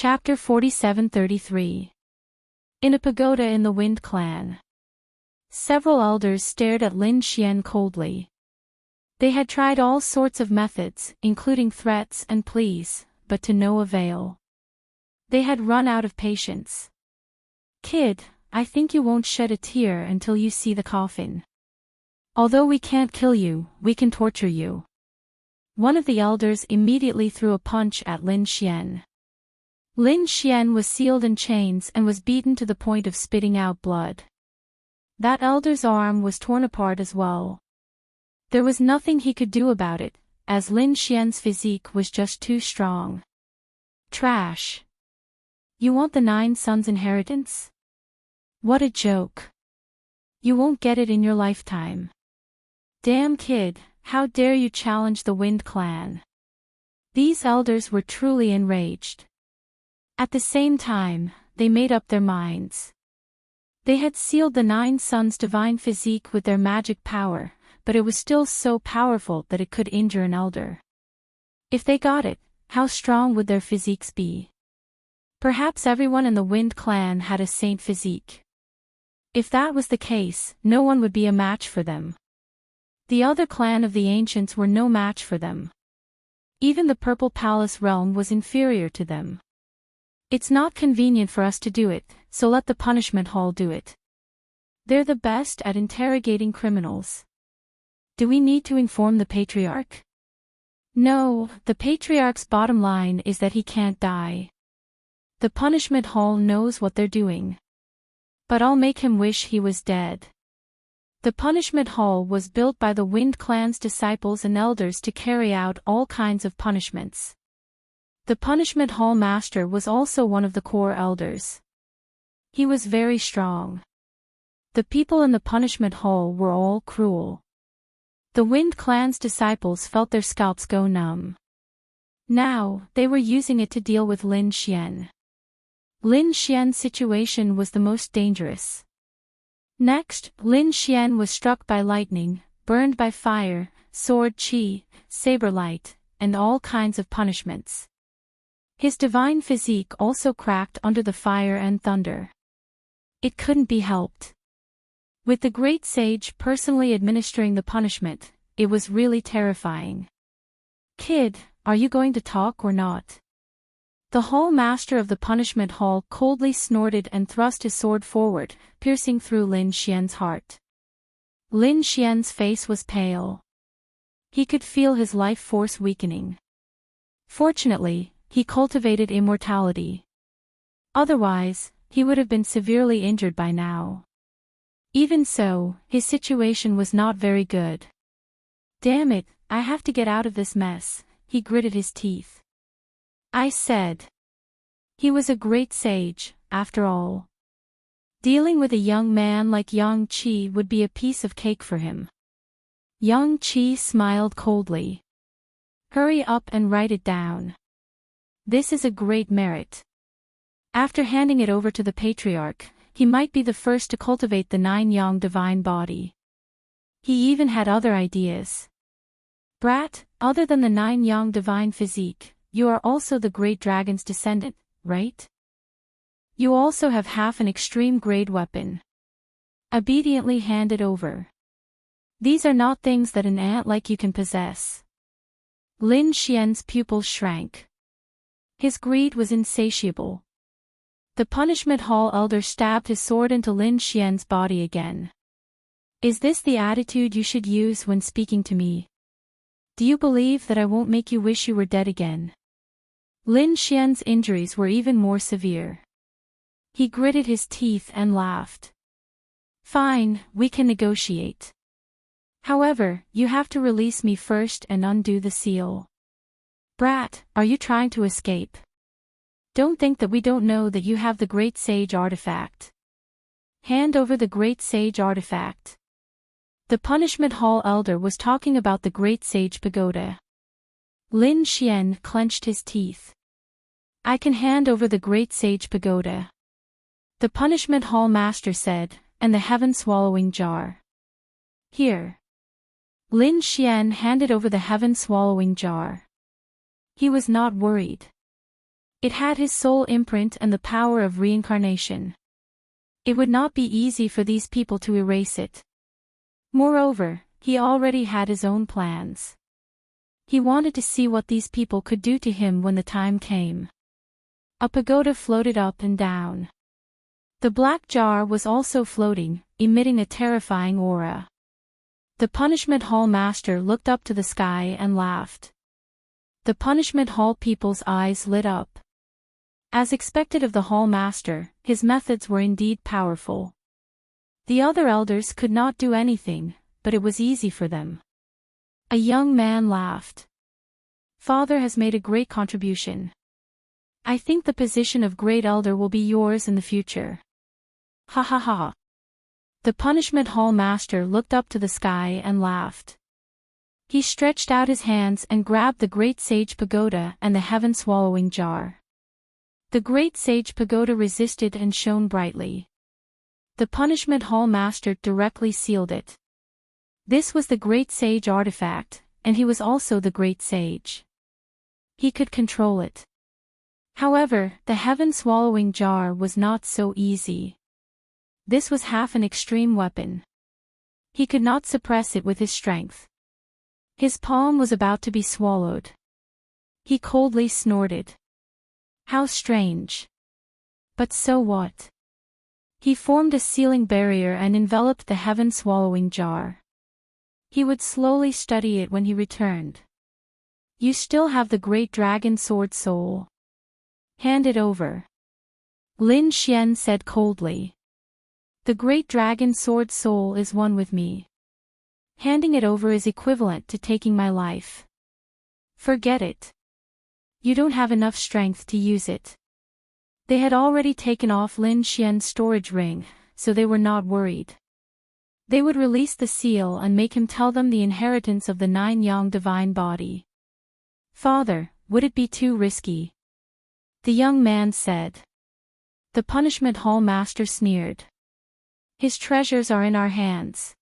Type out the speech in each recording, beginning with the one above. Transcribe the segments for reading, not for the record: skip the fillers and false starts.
Chapter 47-33. In a pagoda in the Wind Clan. Several elders stared at Lin Xian coldly. They had tried all sorts of methods, including threats and pleas, but to no avail. They had run out of patience. "Kid, I think you won't shed a tear until you see the coffin. Although we can't kill you, we can torture you." One of the elders immediately threw a punch at Lin Xian. Lin Xian was sealed in chains and was beaten to the point of spitting out blood. That elder's arm was torn apart as well. There was nothing he could do about it, as Lin Xian's physique was just too strong. Trash. You want the 9 sons' inheritance? What a joke. You won't get it in your lifetime. Damn kid, how dare you challenge the Wind Clan? These elders were truly enraged. At the same time, they made up their minds. They had sealed the 9 sons' divine physique with their magic power, but it was still so powerful that it could injure an elder. If they got it, how strong would their physiques be? Perhaps everyone in the Wind Clan had a saint physique. If that was the case, no one would be a match for them. The other clan of the ancients were no match for them. Even the Purple Palace realm was inferior to them. It's not convenient for us to do it, so let the punishment hall do it. They're the best at interrogating criminals. Do we need to inform the Patriarch? No, the Patriarch's bottom line is that he can't die. The punishment hall knows what they're doing. But I'll make him wish he was dead. The punishment hall was built by the Wind Clan's disciples and elders to carry out all kinds of punishments. The punishment hall master was also one of the core elders. He was very strong. The people in the punishment hall were all cruel. The Wind Clan's disciples felt their scalps go numb. Now, they were using it to deal with Lin Xian. Lin Xian's situation was the most dangerous. Next, Lin Xian was struck by lightning, burned by fire, sword qi, saber light, and all kinds of punishments. His divine physique also cracked under the fire and thunder. It couldn't be helped. With the great sage personally administering the punishment, it was really terrifying. "Kid, are you going to talk or not?" The hall master of the punishment hall coldly snorted and thrust his sword forward, piercing through Lin Xian's heart. Lin Xian's face was pale. He could feel his life force weakening. Fortunately, he cultivated immortality. Otherwise, he would have been severely injured by now. Even so, his situation was not very good. "Damn it, I have to get out of this mess," he gritted his teeth. I said. He was a great sage, after all. Dealing with a young man like Yang Qi would be a piece of cake for him. Yang Qi smiled coldly. "Hurry up and write it down. This is a great merit." After handing it over to the Patriarch, he might be the first to cultivate the 9 Yang divine body. He even had other ideas. "Brat, other than the 9 Yang divine physique, you are also the great dragon's descendant, right? You also have half an extreme grade weapon. Obediently hand it over. These are not things that an ant like you can possess." Lin Xian's pupils shrank. His greed was insatiable. The punishment hall elder stabbed his sword into Lin Xian's body again. "Is this the attitude you should use when speaking to me? Do you believe that I won't make you wish you were dead again?" Lin Xian's injuries were even more severe. He gritted his teeth and laughed. "Fine, we can negotiate. However, you have to release me first and undo the seal." "Brat, are you trying to escape? Don't think that we don't know that you have the Great Sage artifact. Hand over the Great Sage artifact." The punishment hall elder was talking about the Great Sage pagoda. Lin Xian clenched his teeth. "I can hand over the Great Sage pagoda," the punishment hall master said, "and the heaven-swallowing jar. Here." Lin Xian handed over the heaven-swallowing jar. He was not worried. It had his soul imprint and the power of reincarnation. It would not be easy for these people to erase it. Moreover, he already had his own plans. He wanted to see what these people could do to him when the time came. A pagoda floated up and down. The black jar was also floating, emitting a terrifying aura. The punishment hall master looked up to the sky and laughed. The punishment hall people's eyes lit up. As expected of the hall master, his methods were indeed powerful. The other elders could not do anything, but it was easy for them. A young man laughed. Father has made a great contribution. I think the position of great elder will be yours in the future. Ha ha ha. The punishment hall master looked up to the sky and laughed. He stretched out his hands and grabbed the great sage pagoda and the heaven-swallowing jar. The great sage pagoda resisted and shone brightly. The punishment hall master directly sealed it. This was the great sage artifact, and he was also the great sage. He could control it. However, the heaven-swallowing jar was not so easy. This was half an extreme weapon. He could not suppress it with his strength. His palm was about to be swallowed. He coldly snorted. How strange. But so what? He formed a sealing barrier and enveloped the heaven-swallowing jar. He would slowly study it when he returned. You still have the great dragon sword soul. Hand it over. Lin Xian said coldly. The great dragon sword soul is one with me. Handing it over is equivalent to taking my life. Forget it. You don't have enough strength to use it. They had already taken off Lin Xian's storage ring, so they were not worried. They would release the seal and make him tell them the inheritance of the 9 yang divine body. Father, would it be too risky? The young man said. The punishment hall master sneered. His treasures are in our hands.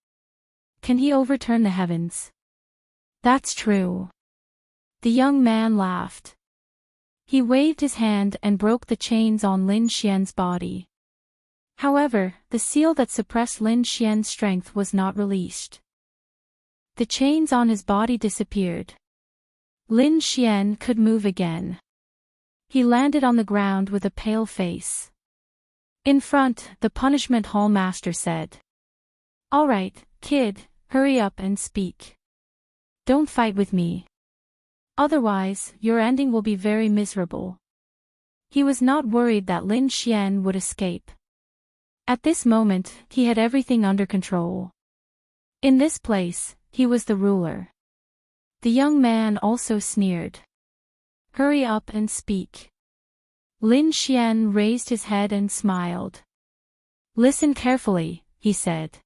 Can he overturn the heavens? That's true. The young man laughed. He waved his hand and broke the chains on Lin Xian's body. However, the seal that suppressed Lin Xian's strength was not released. The chains on his body disappeared. Lin Xian could move again. He landed on the ground with a pale face. In front, the punishment hall master said. All right, kid, hurry up and speak. Don't fight with me. Otherwise, your ending will be very miserable. He was not worried that Lin Xian would escape. At this moment, he had everything under control. In this place, he was the ruler. The young man also sneered. Hurry up and speak. Lin Xian raised his head and smiled. Listen carefully, he said.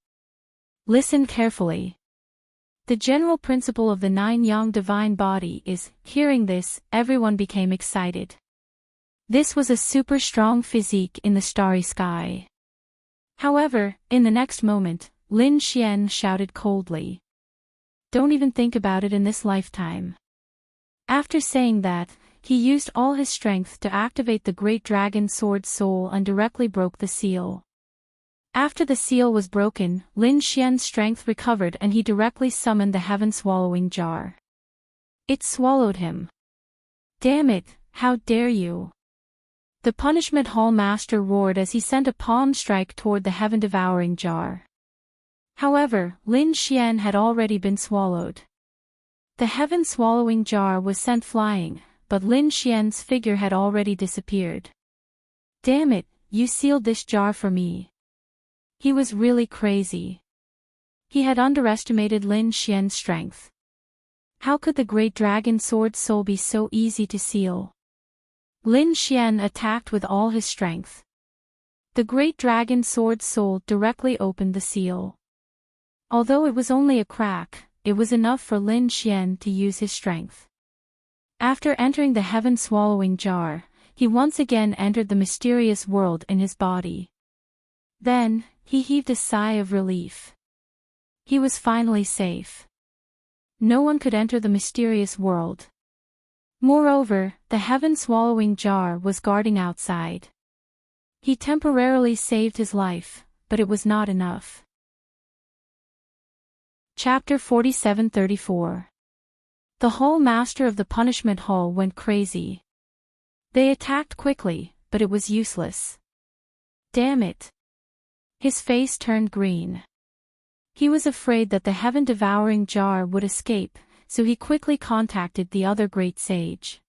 Listen carefully. The general principle of the 9 yang divine body is, hearing this, everyone became excited. This was a super strong physique in the starry sky. However, in the next moment, Lin Xian shouted coldly. Don't even think about it in this lifetime. After saying that, he used all his strength to activate the great dragon sword soul and directly broke the seal. After the seal was broken, Lin Xian's strength recovered and he directly summoned the heaven-swallowing jar. It swallowed him. Damn it, how dare you! The punishment hall master roared as he sent a palm strike toward the heaven-devouring jar. However, Lin Xian had already been swallowed. The heaven-swallowing jar was sent flying, but Lin Xian's figure had already disappeared. Damn it, you sealed this jar for me. He was really crazy. He had underestimated Lin Xian's strength. How could the great dragon sword soul be so easy to seal? Lin Xian attacked with all his strength. The great dragon sword soul directly opened the seal. Although it was only a crack, it was enough for Lin Xian to use his strength. After entering the heaven-swallowing jar, he once again entered the mysterious world in his body. Then, he heaved a sigh of relief. He was finally safe. No one could enter the mysterious world. Moreover, the heaven-swallowing jar was guarding outside. He temporarily saved his life, but it was not enough. Chapter 47-34. The Hall Master of the Punishment Hall went crazy. They attacked quickly, but it was useless. Damn it. His face turned green. He was afraid that the heaven-devouring jar would escape, so he quickly contacted the other great sage.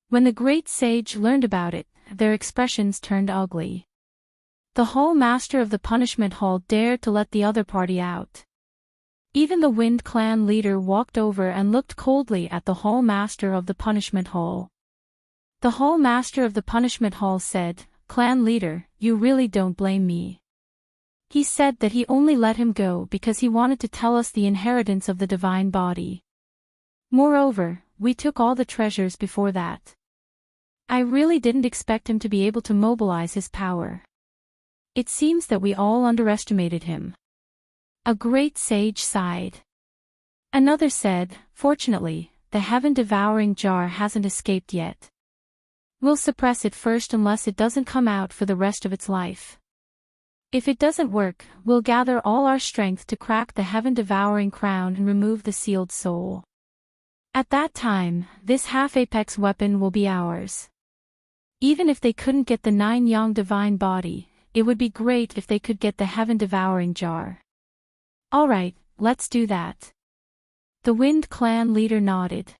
When the great sage learned about it, their expressions turned ugly. The Hall Master of the Punishment Hall dared to let the other party out. Even the Wind Clan leader walked over and looked coldly at the Hall Master of the Punishment Hall. The Hall Master of the Punishment Hall said, "Clan leader, you really don't blame me." He said that he only let him go because he wanted to tell us the inheritance of the divine body. Moreover, we took all the treasures before that. I really didn't expect him to be able to mobilize his power. It seems that we all underestimated him. A great sage sighed. Another said, "Fortunately, the heaven-devouring jar hasn't escaped yet. We'll suppress it first unless it doesn't come out for the rest of its life. If it doesn't work, we'll gather all our strength to crack the heaven-devouring crown and remove the sealed soul. At that time, this half-apex weapon will be ours. Even if they couldn't get the 9-yang divine body, it would be great if they could get the heaven-devouring jar." "Alright, let's do that." The Wind Clan leader nodded.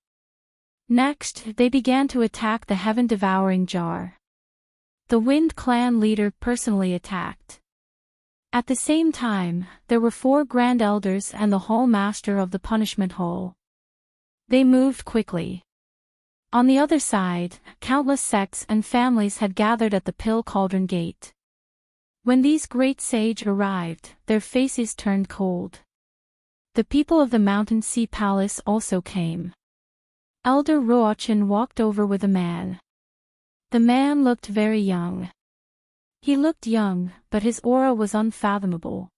Next, they began to attack the heaven-devouring jar. The Wind Clan leader personally attacked. At the same time, there were 4 Grand Elders and the Hall Master of the Punishment Hall. They moved quickly. On the other side, countless sects and families had gathered at the Pill Cauldron Gate. When these great sage arrived, their faces turned cold. The people of the Mountain Sea Palace also came. Elder Roachin walked over with a man. The man looked very young. He looked young, but his aura was unfathomable.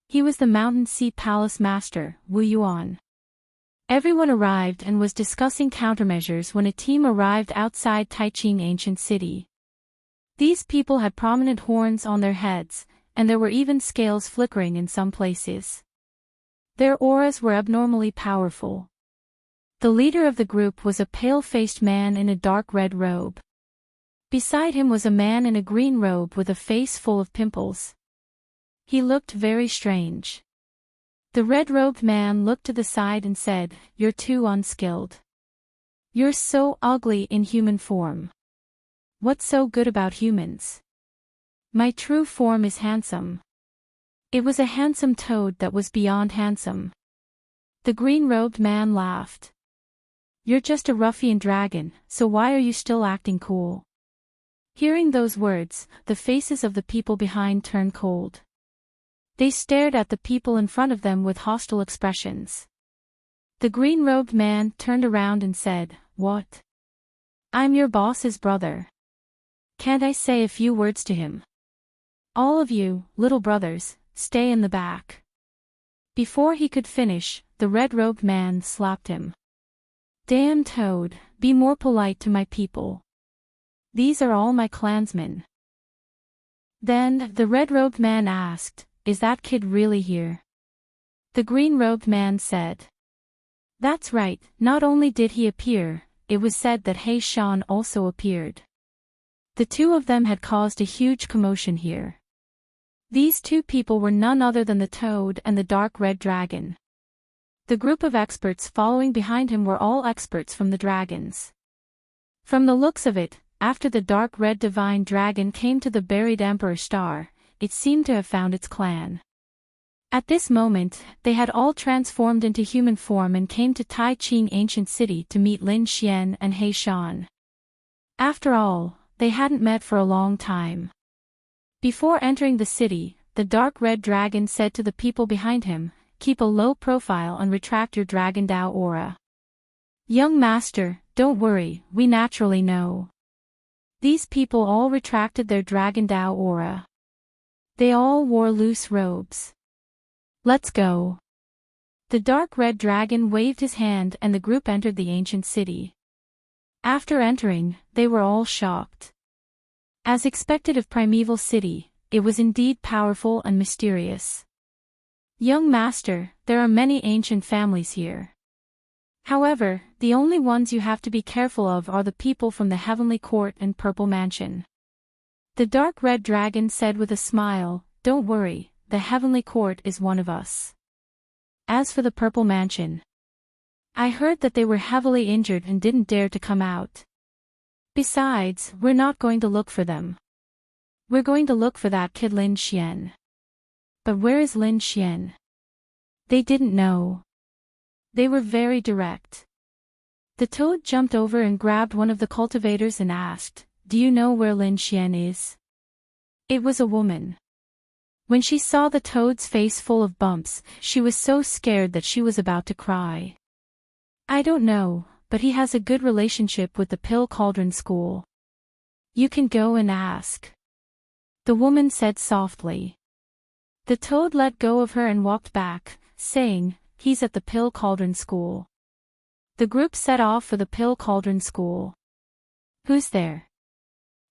He was the Mountain Sea Palace Master, Wu Yuan. Everyone arrived and was discussing countermeasures when a team arrived outside Taiching Ancient City. These people had prominent horns on their heads, and there were even scales flickering in some places. Their auras were abnormally powerful. The leader of the group was a pale-faced man in a dark red robe. Beside him was a man in a green robe with a face full of pimples. He looked very strange. The red-robed man looked to the side and said, "You're too unskilled. You're so ugly in human form. What's so good about humans? My true form is handsome." It was a handsome toad that was beyond handsome. The green-robed man laughed. "You're just a ruffian dragon, so why are you still acting cool?" Hearing those words, the faces of the people behind turned cold. They stared at the people in front of them with hostile expressions. The green-robed man turned around and said, "What? I'm your boss's brother. Can't I say a few words to him? All of you, little brothers, stay in the back." Before he could finish, the red-robed man slapped him. "Damn toad, be more polite to my people. These are all my clansmen." Then, the red-robed man asked, "Is that kid really here?" The green-robed man said, "That's right, not only did he appear, it was said that He Shan also appeared." The two of them had caused a huge commotion here. These two people were none other than the toad and the dark red dragon. The group of experts following behind him were all experts from the dragons. From the looks of it, after the dark red divine dragon came to the buried Emperor Star, it seemed to have found its clan. At this moment, they had all transformed into human form and came to Taiching Ancient City to meet Lin Xian and He Shan. After all, they hadn't met for a long time. Before entering the city, the dark red dragon said to the people behind him, "Keep a low profile and retract your Dragon Dao aura. Young master, don't worry, we naturally know." These people all retracted their Dragon Dao aura. They all wore loose robes. "Let's go." The dark red dragon waved his hand and the group entered the ancient city. After entering, they were all shocked. As expected of Primeval City, it was indeed powerful and mysterious. Young master, there are many ancient families here. However, the only ones you have to be careful of are the people from the Heavenly Court and Purple Mansion. The dark red dragon said with a smile, "Don't worry, the Heavenly Court is one of us. As for the Purple Mansion, I heard that they were heavily injured and didn't dare to come out. Besides, we're not going to look for them. We're going to look for that kid Lin Xian." But where is Lin Xian? They didn't know. They were very direct. The toad jumped over and grabbed one of the cultivators and asked, "Do you know where Lin Xian is?" It was a woman. When she saw the toad's face full of bumps, she was so scared that she was about to cry. "I don't know, but he has a good relationship with the Pill Cauldron School. You can go and ask," the woman said softly. The toad let go of her and walked back, saying, "He's at the Pill Cauldron School." The group set off for the Pill Cauldron School. "Who's there?"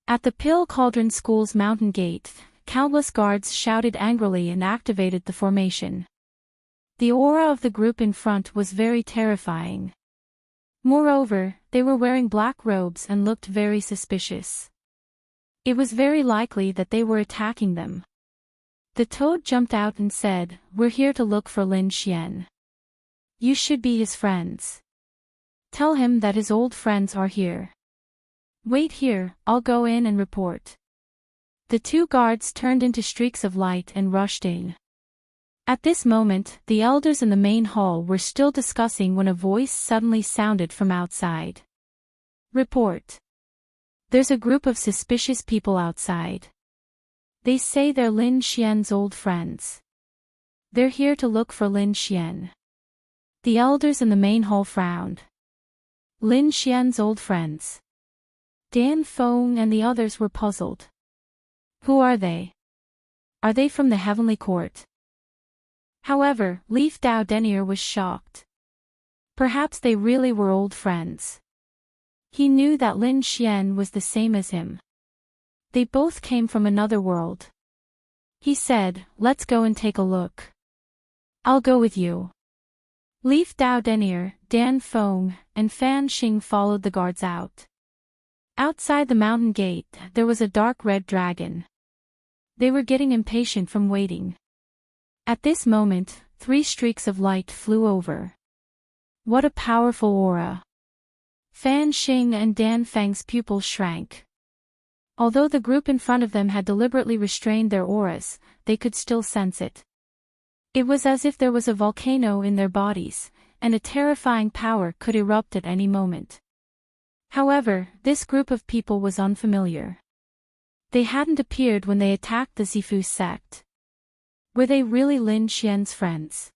At the Pill Cauldron School's mountain gate, countless guards shouted angrily and activated the formation. The aura of the group in front was very terrifying. Moreover, they were wearing black robes and looked very suspicious. It was very likely that they were attacking them. The toad jumped out and said, "We're here to look for Lin Xian. You should be his friends. Tell him that his old friends are here. Wait here, I'll go in and report." The two guards turned into streaks of light and rushed in. At this moment, the elders in the main hall were still discussing when a voice suddenly sounded from outside. "Report. There's a group of suspicious people outside. They say they're Lin Xian's old friends. They're here to look for Lin Xian." The elders in the main hall frowned. Lin Xian's old friends. Dan Feng and the others were puzzled. Who are they? Are they from the Heavenly Court? However, Leaf Dao Denier was shocked. Perhaps they really were old friends. He knew that Lin Xian was the same as him. They both came from another world. He said, "Let's go and take a look." "I'll go with you." Leaf Dao Denier, Dan Feng, and Fan Xing followed the guards out. Outside the mountain gate, there was a dark red dragon. They were getting impatient from waiting. At this moment, 3 streaks of light flew over. What a powerful aura! Fan Xing and Dan Feng's pupils shrank. Although the group in front of them had deliberately restrained their auras, they could still sense it. It was as if there was a volcano in their bodies, and a terrifying power could erupt at any moment. However, this group of people was unfamiliar. They hadn't appeared when they attacked the Zifu sect. Were they really Lin Xian's friends?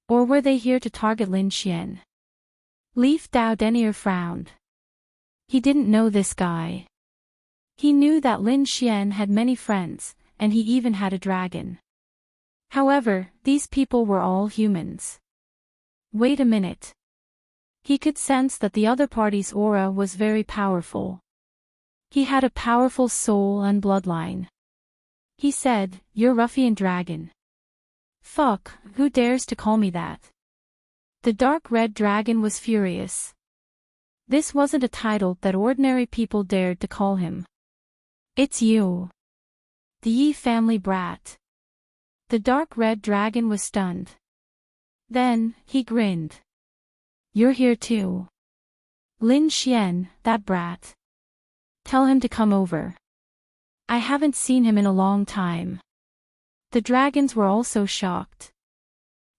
Or were they here to target Lin Xian? Leaf Dao Denier frowned. He didn't know this guy. He knew that Lin Xian had many friends, and he even had a dragon. However, these people were all humans. Wait a minute. He could sense that the other party's aura was very powerful. He had a powerful soul and bloodline. He said, "You're Ruffian Dragon." "Fuck, who dares to call me that?" The dark red dragon was furious. This wasn't a title that ordinary people dared to call him. "It's you. The Yi family brat." The dark red dragon was stunned. Then, he grinned. "You're here too. Lin Xian, that brat. Tell him to come over. I haven't seen him in a long time." The dragons were also shocked.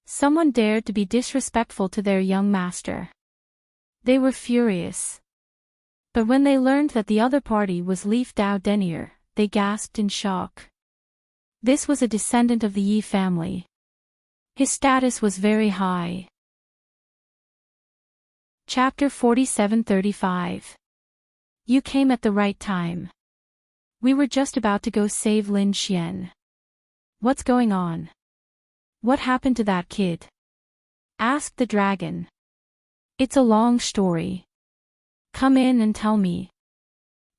Someone dared to be disrespectful to their young master. They were furious. But when they learned that the other party was Leaf Dao Denier, they gasped in shock. This was a descendant of the Yi family. His status was very high. Chapter 47-35. You came at the right time. We were just about to go save Lin Xian. What's going on? What happened to that kid? Asked the dragon. It's a long story. Come in and tell me.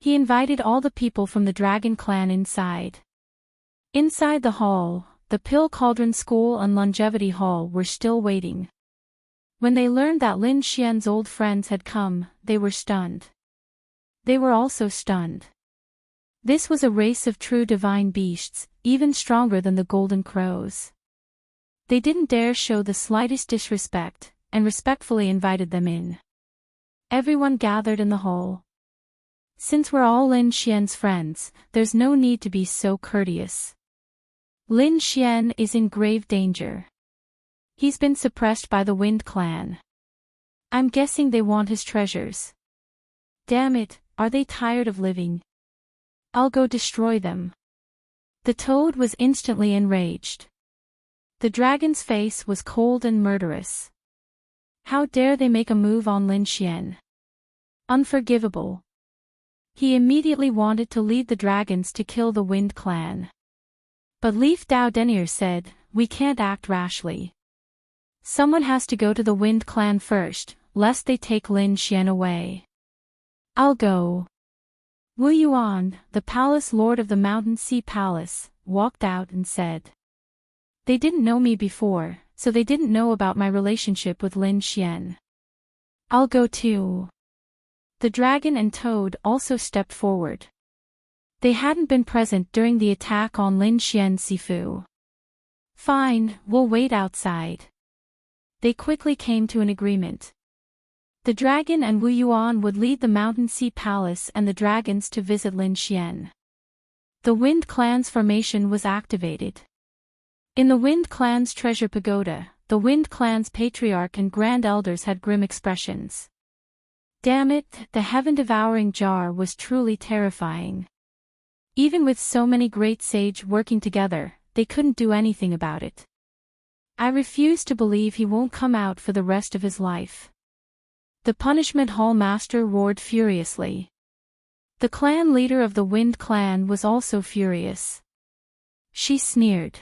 He invited all the people from the dragon clan inside. Inside the hall, the Pill Cauldron School and Longevity Hall were still waiting. When they learned that Lin Xian's old friends had come, they were stunned. They were also stunned. This was a race of true divine beasts, even stronger than the Golden Crows. They didn't dare show the slightest disrespect, and respectfully invited them in. Everyone gathered in the hall. Since we're all Lin Xian's friends, there's no need to be so courteous. Lin Xian is in grave danger. He's been suppressed by the Wind Clan. I'm guessing they want his treasures. Damn it, are they tired of living? I'll go destroy them. The toad was instantly enraged. The dragon's face was cold and murderous. How dare they make a move on Lin Xian? Unforgivable. He immediately wanted to lead the dragons to kill the Wind Clan. But Leaf Dao Denier said, we can't act rashly. Someone has to go to the Wind Clan first, lest they take Lin Xian away. I'll go. Wu Yuan, the palace lord of the Mountain Sea Palace, walked out and said. They didn't know me before, so they didn't know about my relationship with Lin Xian. I'll go too. The dragon and toad also stepped forward. They hadn't been present during the attack on Lin Xian's Sifu. Fine, we'll wait outside. They quickly came to an agreement. The dragon and Wu Yuan would lead the Mountain Sea Palace and the dragons to visit Lin Xian. The Wind Clan's formation was activated. In the Wind Clan's treasure pagoda, the Wind Clan's patriarch and grand elders had grim expressions. Damn it, the heaven-devouring jar was truly terrifying. Even with so many great sage working together, they couldn't do anything about it. I refuse to believe he won't come out for the rest of his life. The Punishment Hall Master roared furiously. The clan leader of the Wind Clan was also furious. She sneered.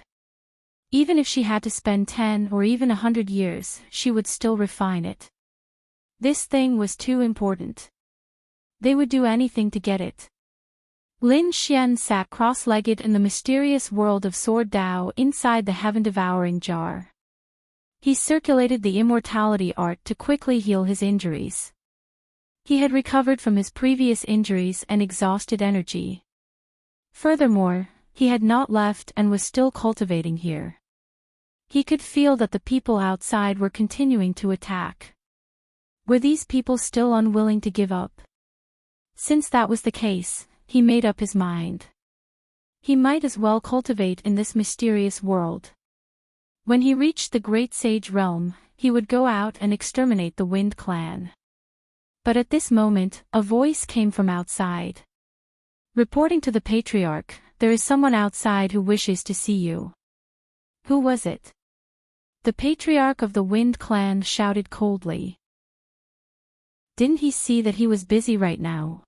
Even if she had to spend 10 or even 100 years, she would still refine it. This thing was too important. They would do anything to get it. Lin Xian sat cross-legged in the mysterious world of Sword Dao inside the heaven-devouring jar. He circulated the immortality art to quickly heal his injuries. He had recovered from his previous injuries and exhausted energy. Furthermore, he had not left and was still cultivating here. He could feel that the people outside were continuing to attack. Were these people still unwilling to give up? Since that was the case, he made up his mind. He might as well cultivate in this mysterious world. When he reached the Great Sage Realm, he would go out and exterminate the Wind Clan. But at this moment, a voice came from outside. Reporting to the Patriarch, there is someone outside who wishes to see you. Who was it? The Patriarch of the Wind Clan shouted coldly. Didn't he see that he was busy right now?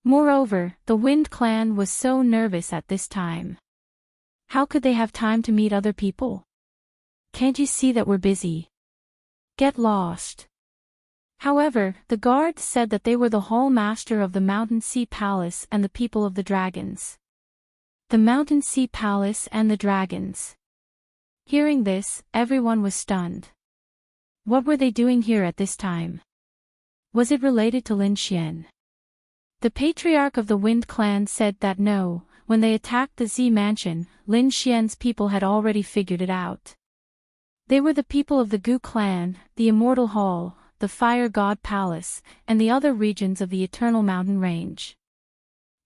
Moreover, the Wind Clan was so nervous at this time. How could they have time to meet other people? Can't you see that we're busy? Get lost. However, the guard said that they were the Hall Master of the Mountain Sea Palace and the people of the dragons. The Mountain Sea Palace and the dragons. Hearing this, everyone was stunned. What were they doing here at this time? Was it related to Lin Xian? The Patriarch of the Wind Clan said that no, when they attacked the Z Mansion, Lin Xian's people had already figured it out. They were the people of the Gu Clan, the Immortal Hall, the Fire God Palace, and the other regions of the Eternal Mountain Range.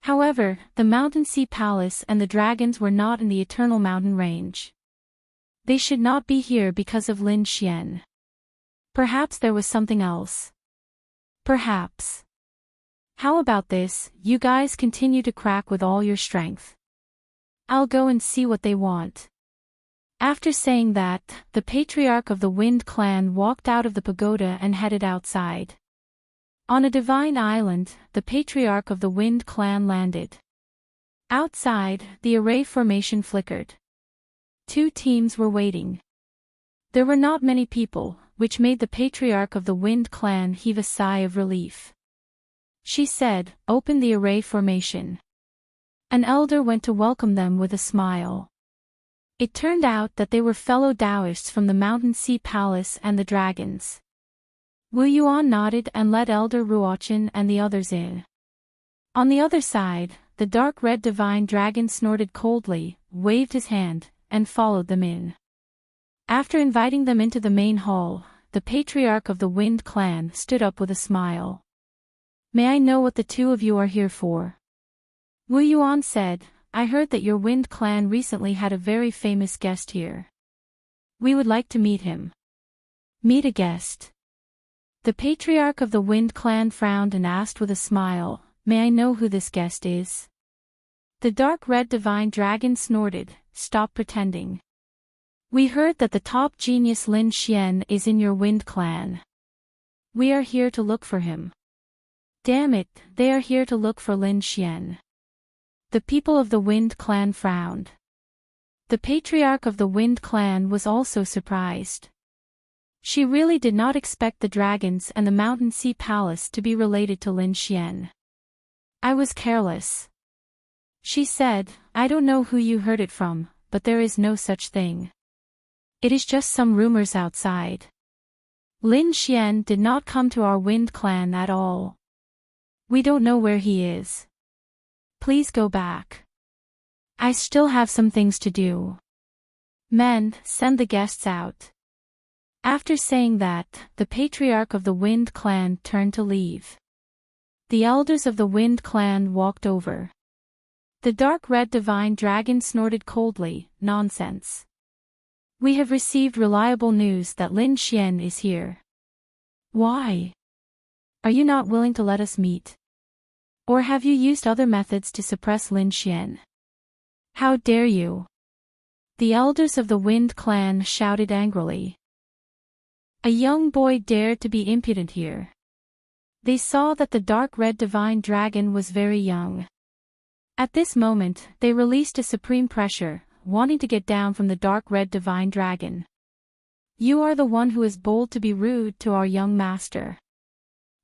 However, the Mountain Sea Palace and the dragons were not in the Eternal Mountain Range. They should not be here because of Lin Xian. Perhaps there was something else. Perhaps. How about this, you guys continue to crack with all your strength. I'll go and see what they want. After saying that, the Patriarch of the Wind Clan walked out of the pagoda and headed outside. On a divine island, the Patriarch of the Wind Clan landed. Outside, the array formation flickered. Two teams were waiting. There were not many people, which made the Patriarch of the Wind Clan heave a sigh of relief. she said, "Open the array formation." An elder went to welcome them with a smile. It turned out that they were fellow Taoists from the Mountain Sea Palace and the dragons. Wu Yuan nodded and let Elder Ruochen and the others in. On the other side, the dark red divine dragon snorted coldly, waved his hand, and followed them in. After inviting them into the main hall, the patriarch of the Wind clan stood up with a smile. "May I know what the two of you are here for?" Wu Yuan said, "I heard that your Wind clan recently had a very famous guest here. We would like to meet him." "Meet a guest?" The patriarch of the Wind clan frowned and asked with a smile, "May I know who this guest is?" The dark red divine dragon snorted, "Stop pretending. We heard that the top genius Lin Xian is in your Wind clan. We are here to look for him." "Damn it, they are here to look for Lin Xian." The people of the Wind clan frowned. The patriarch of the Wind clan was also surprised. She really did not expect the dragons and the Mountain Sea Palace to be related to Lin Xian. "I was careless," she said. "I don't know who you heard it from, but there is no such thing. It is just some rumors outside. Lin Xian did not come to our Wind clan at all. We don't know where he is. Please go back. I still have some things to do. Men, send the guests out." After saying that, the patriarch of the Wind clan turned to leave. The elders of the Wind clan walked over. The dark red divine dragon snorted coldly, "Nonsense. We have received reliable news that Lin Xian is here. Why? Are you not willing to let us meet? Or have you used other methods to suppress Lin Xian? How dare you?" The elders of the Wind clan shouted angrily. A young boy dared to be impudent here. They saw that the dark red divine dragon was very young. At this moment, they released a supreme pressure, wanting to get down from the dark red divine dragon. "You are the one who is bold to be rude to our young master."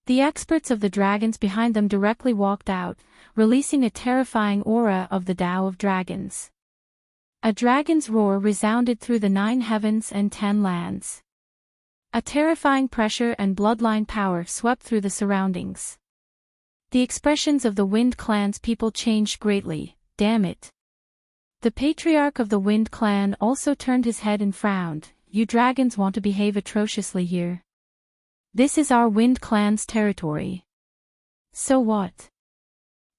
The experts of the dragons behind them directly walked out, releasing a terrifying aura of the Tao of Dragons. A dragon's roar resounded through the 9 heavens and 10 lands. A terrifying pressure and bloodline power swept through the surroundings. The expressions of the Wind clan's people changed greatly. "Damn it." The patriarch of the Wind clan also turned his head and frowned. "You dragons want to behave atrociously here. This is our Wind clan's territory. So what?"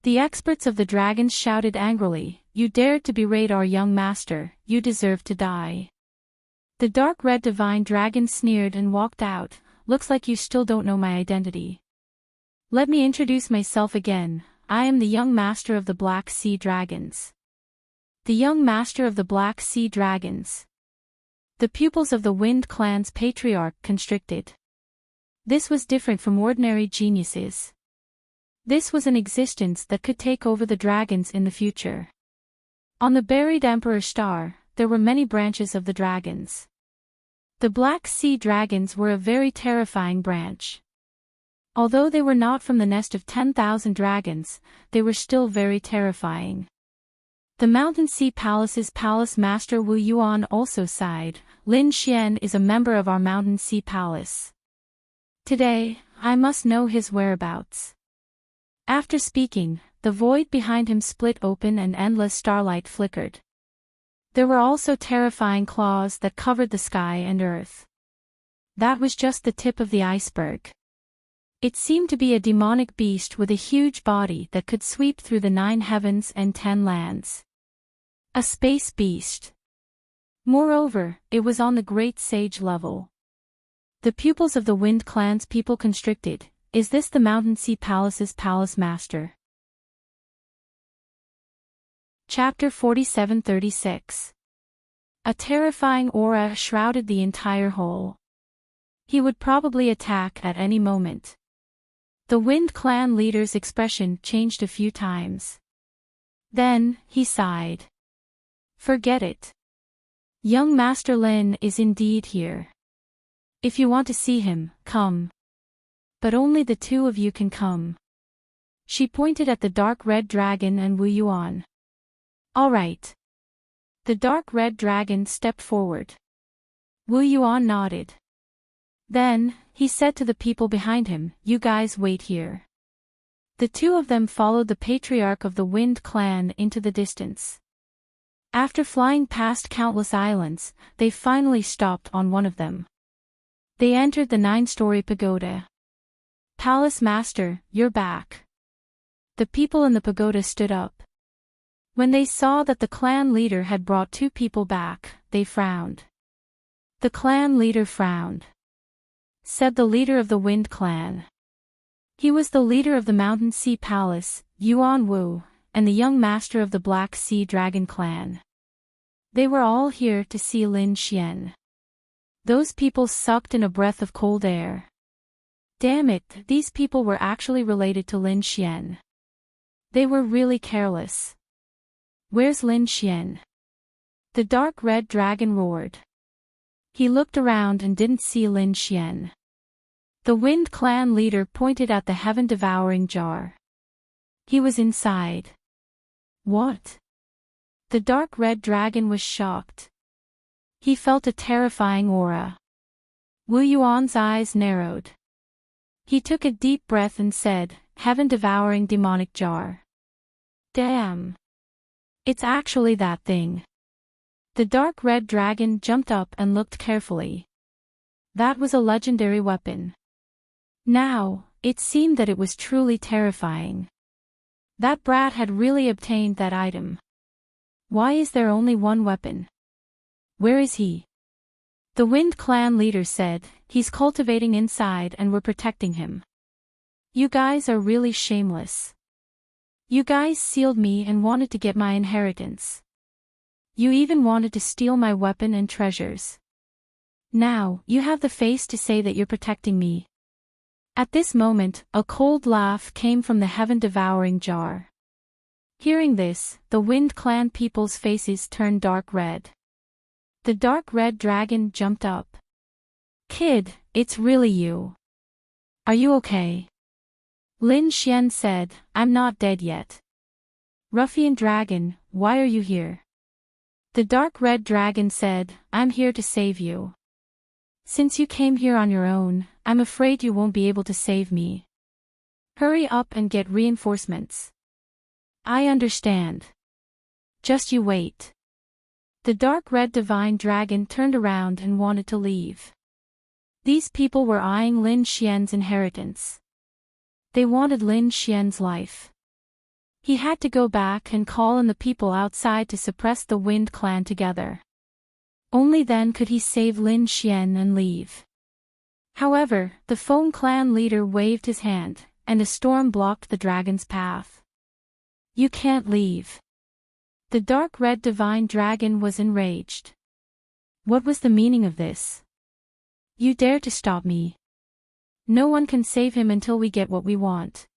The experts of the dragons shouted angrily, "You dared to berate our young master, you deserve to die." The dark red divine dragon sneered and walked out. "Looks like you still don't know my identity. Let me introduce myself again. I am the young master of the Black Sea Dragons." The young master of the Black Sea Dragons. The pupils of the Wind clan's patriarch constricted. This was different from ordinary geniuses. This was an existence that could take over the dragons in the future. On the buried Emperor Star, there were many branches of the dragons. The Black Sea Dragons were a very terrifying branch. Although they were not from the nest of 10,000 dragons, they were still very terrifying. The Mountain Sea Palace's palace master Wu Yuan also sighed. "Lin Xian is a member of our Mountain Sea Palace. Today, I must know his whereabouts." After speaking, the void behind him split open and endless starlight flickered. There were also terrifying claws that covered the sky and earth. That was just the tip of the iceberg. It seemed to be a demonic beast with a huge body that could sweep through the 9 heavens and 10 lands. A space beast. Moreover, it was on the Great Sage level. The pupils of the Wind clan's people constricted. Is this the Mountain Sea Palace's palace master? Chapter 47-36. A terrifying aura shrouded the entire hall. He would probably attack at any moment. The Wind clan leader's expression changed a few times. Then, he sighed. "Forget it. Young Master Lin is indeed here. If you want to see him, come. But only the two of you can come." She pointed at the dark red dragon and Wu Yuan. All right. The dark red dragon stepped forward. Wu Yuan nodded. Then, he said to the people behind him, "You guys wait here." The two of them followed the patriarch of the Wind clan into the distance. After flying past countless islands, they finally stopped on one of them. They entered the 9-story pagoda. "Palace Master, you're back." The people in the pagoda stood up. When they saw that the clan leader had brought 2 people back, they frowned. The clan leader frowned. Said the leader of the Wind clan. He was the leader of the Mountain Sea Palace, Yuan Wu, and the young master of the Black Sea Dragon clan. They were all here to see Lin Xian. Those people sucked in a breath of cold air. Damn it, these people were actually related to Lin Xian. They were really careless. "Where's Lin Xian?" The dark red dragon roared. He looked around and didn't see Lin Xian. The Wind clan leader pointed at the heaven-devouring jar. He was inside. What? The dark red dragon was shocked. He felt a terrifying aura. Wu Yuan's eyes narrowed. He took a deep breath and said, "Heaven-devouring demonic jar." Damn. It's actually that thing. The dark red dragon jumped up and looked carefully. That was a legendary weapon. Now, it seemed that it was truly terrifying. That brat had really obtained that item. Why is there only one weapon? Where is he? The Wind clan leader said, "He's cultivating inside and we're protecting him." You guys are really shameless. You guys sealed me and wanted to get my inheritance. You even wanted to steal my weapon and treasures. Now, you have the face to say that you're protecting me. At this moment, a cold laugh came from the heaven-devouring jar. Hearing this, the Wind clan people's faces turned dark red. The dark red dragon jumped up. "Kid, it's really you. Are you okay?" Lin Xian said, "I'm not dead yet." "Ruffian dragon, why are you here?" The dark red dragon said, "I'm here to save you. Since you came here on your own, I'm afraid you won't be able to save me. Hurry up and get reinforcements." "I understand. Just you wait." The dark red divine dragon turned around and wanted to leave. These people were eyeing Lin Xian's inheritance. They wanted Lin Xian's life. He had to go back and call on the people outside to suppress the Wind clan together. Only then could he save Lin Xian and leave. However, the Foam clan leader waved his hand, and a storm blocked the dragon's path. "You can't leave." The dark red divine dragon was enraged. What was the meaning of this? "You dare to stop me? No one can save him until we get what we want."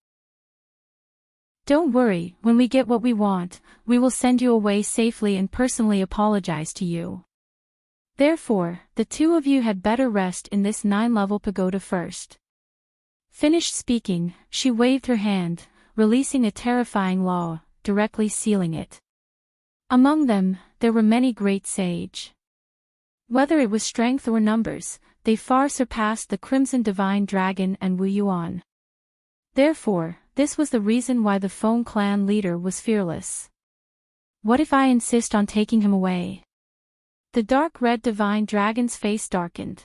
"Don't worry, when we get what we want, we will send you away safely and personally apologize to you. Therefore, the 2 of you had better rest in this 9-level pagoda first." Finished speaking, she waved her hand, releasing a terrifying law, directly sealing it. Among them, there were many great sage. Whether it was strength or numbers, they far surpassed the Crimson Divine Dragon and Wu Yuan. Therefore, this was the reason why the Foam clan leader was fearless. "What if I insist on taking him away?" The dark red divine dragon's face darkened.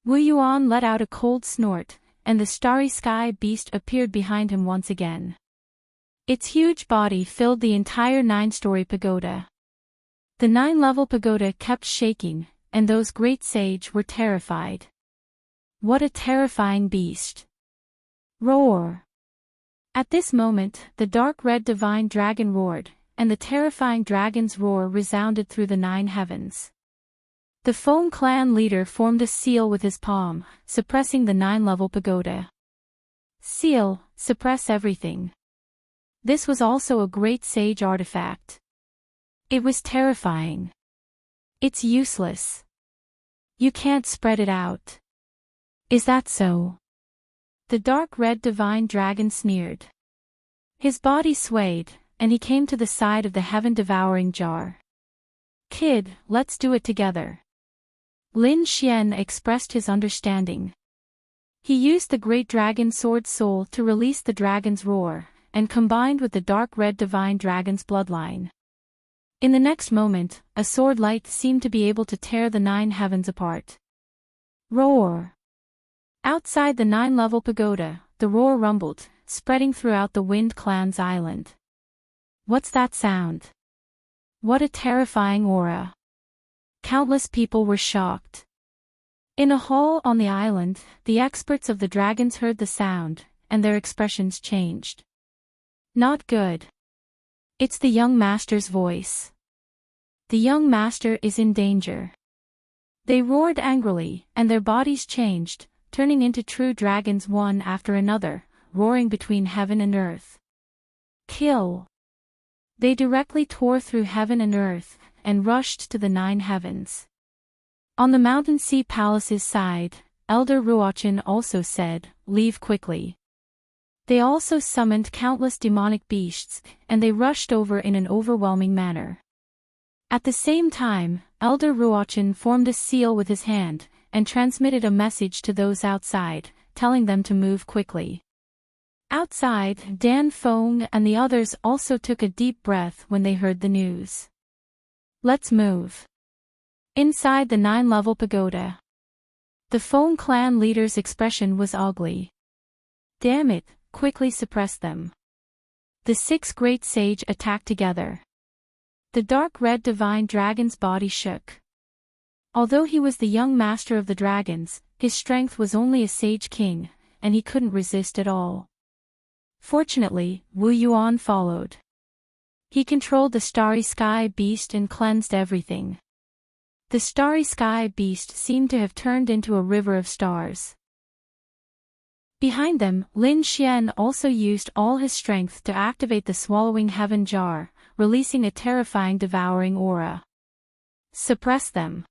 Wu Yuan let out a cold snort, and the starry sky beast appeared behind him once again. Its huge body filled the entire 9-story pagoda. The 9-level pagoda kept shaking, and those great sage were terrified. What a terrifying beast! Roar! At this moment, the dark red divine dragon roared, and the terrifying dragon's roar resounded through the 9 heavens. The Foam clan leader formed a seal with his palm, suppressing the 9-level pagoda. Seal, suppress everything. This was also a great sage artifact. It was terrifying. It's useless. You can't spread it out. Is that so? The dark red divine dragon sneered. His body swayed, and he came to the side of the heaven-devouring jar. "Kid, let's do it together." Lin Xian expressed his understanding. He used the great dragon sword soul to release the dragon's roar, and combined with the dark red divine dragon's bloodline. In the next moment, a sword light seemed to be able to tear the 9 heavens apart. Roar! Outside the 9-level pagoda, the roar rumbled, spreading throughout the Wind Clan's island. What's that sound? What a terrifying aura! Countless people were shocked. In a hall on the island, the experts of the dragons heard the sound, and their expressions changed. Not good. It's the young master's voice. The young master is in danger. They roared angrily, and their bodies changed, turning into true dragons one after another, roaring between heaven and earth. Kill! They directly tore through heaven and earth, and rushed to the 9 heavens. On the Mountain Sea Palace's side, Elder Ruochin also said, "Leave quickly." They also summoned countless demonic beasts, and they rushed over in an overwhelming manner. At the same time, Elder Ruochin formed a seal with his hand, and transmitted a message to those outside, telling them to move quickly. Outside, Dan Feng and the others also took a deep breath when they heard the news. Let's move. Inside the 9-level pagoda. The Feng clan leader's expression was ugly. Damn it, quickly suppress them. The 6 great sage attacked together. The dark red divine dragon's body shook. Although he was the young master of the dragons, his strength was only a sage king, and he couldn't resist at all. Fortunately, Wu Yuan followed. He controlled the Starry Sky Beast and cleansed everything. The Starry Sky Beast seemed to have turned into a river of stars. Behind them, Lin Xian also used all his strength to activate the Swallowing Heaven Jar, releasing a terrifying devouring aura. Suppress them.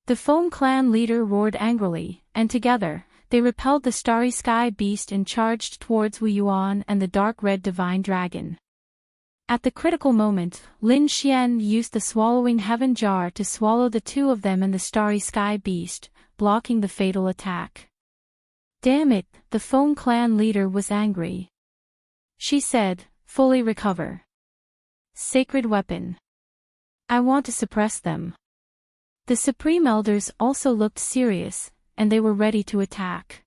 The Foam clan leader roared angrily, and together, they repelled the Starry Sky Beast and charged towards Wu Yuan and the dark red divine dragon. At the critical moment, Lin Xian used the Swallowing Heaven Jar to swallow the 2 of them and the Starry Sky Beast, blocking the fatal attack. Damn it, the Foam clan leader was angry. She said, "Fully recover. Sacred weapon. I want to suppress them." The Supreme Elders also looked serious, and they were ready to attack.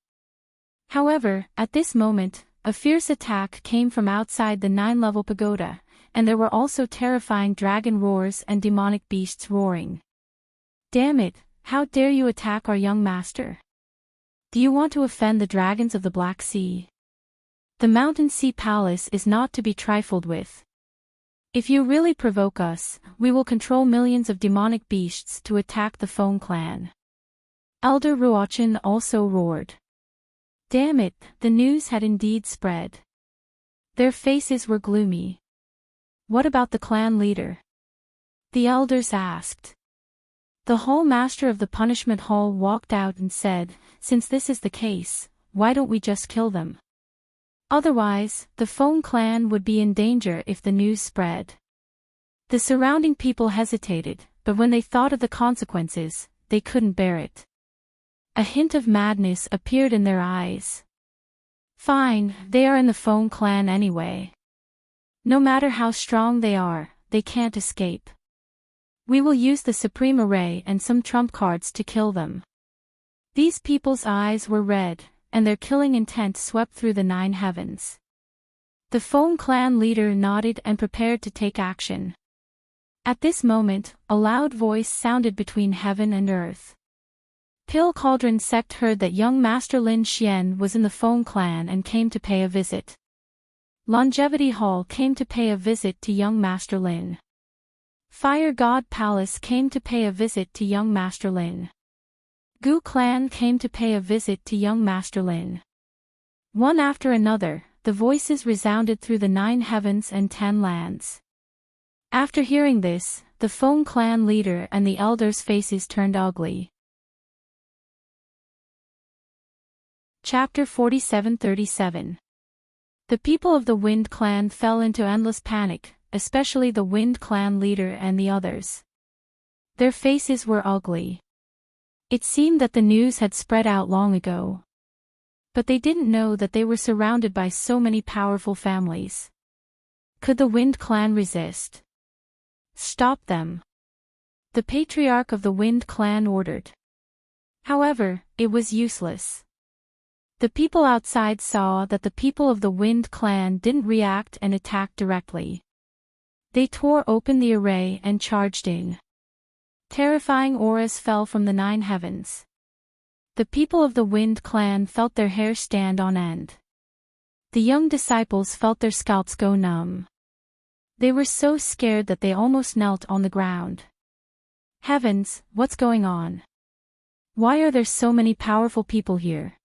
However, at this moment, a fierce attack came from outside the 9-level pagoda, and there were also terrifying dragon roars and demonic beasts roaring. Damn it, how dare you attack our young master? Do you want to offend the dragons of the Black Sea? The Mountain Sea Palace is not to be trifled with. If you really provoke us, we will control millions of demonic beasts to attack the Foam clan. Elder Ruochin also roared. Damn it, the news had indeed spread. Their faces were gloomy. What about the clan leader? The elders asked. The Hall Master of the Punishment Hall walked out and said, "Since this is the case, why don't we just kill them? Otherwise, the Foam clan would be in danger if the news spread." The surrounding people hesitated, but when they thought of the consequences, they couldn't bear it. A hint of madness appeared in their eyes. Fine, they are in the Foam clan anyway. No matter how strong they are, they can't escape. We will use the Supreme Array and some trump cards to kill them. These people's eyes were red, and their killing intent swept through the 9 heavens. The Foam clan leader nodded and prepared to take action. At this moment, a loud voice sounded between heaven and earth. Pill Cauldron Sect heard that young Master Lin Xian was in the Foam clan and came to pay a visit. Longevity Hall came to pay a visit to young Master Lin. Fire God Palace came to pay a visit to young Master Lin. Gu Clan came to pay a visit to young Master Lin. One after another, the voices resounded through the 9 heavens and 10 lands. After hearing this, the Foam clan leader and the elders' faces turned ugly. Chapter 4737. The people of the Wind Clan fell into endless panic, especially the Wind Clan leader and the others. Their faces were ugly. It seemed that the news had spread out long ago. But they didn't know that they were surrounded by so many powerful families. Could the Wind Clan resist? Stop them. The patriarch of the Wind Clan ordered. However, it was useless. The people outside saw that the people of the Wind Clan didn't react and attack directly. They tore open the array and charged in. Terrifying auras fell from the 9 heavens. The people of the Wind Clan felt their hair stand on end. The young disciples felt their scalps go numb. They were so scared that they almost knelt on the ground. Heavens, what's going on? Why are there so many powerful people here?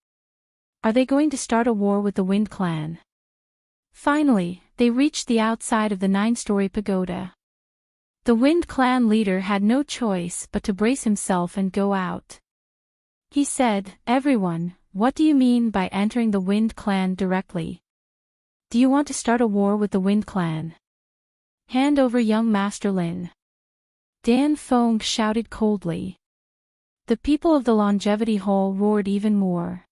Are they going to start a war with the Wind Clan? Finally, they reached the outside of the 9-story pagoda. The Wind Clan leader had no choice but to brace himself and go out. He said, "Everyone, what do you mean by entering the Wind Clan directly? Do you want to start a war with the Wind Clan? Hand over young Master Lin." Dan Fong shouted coldly. The people of the Longevity Hall roared even more.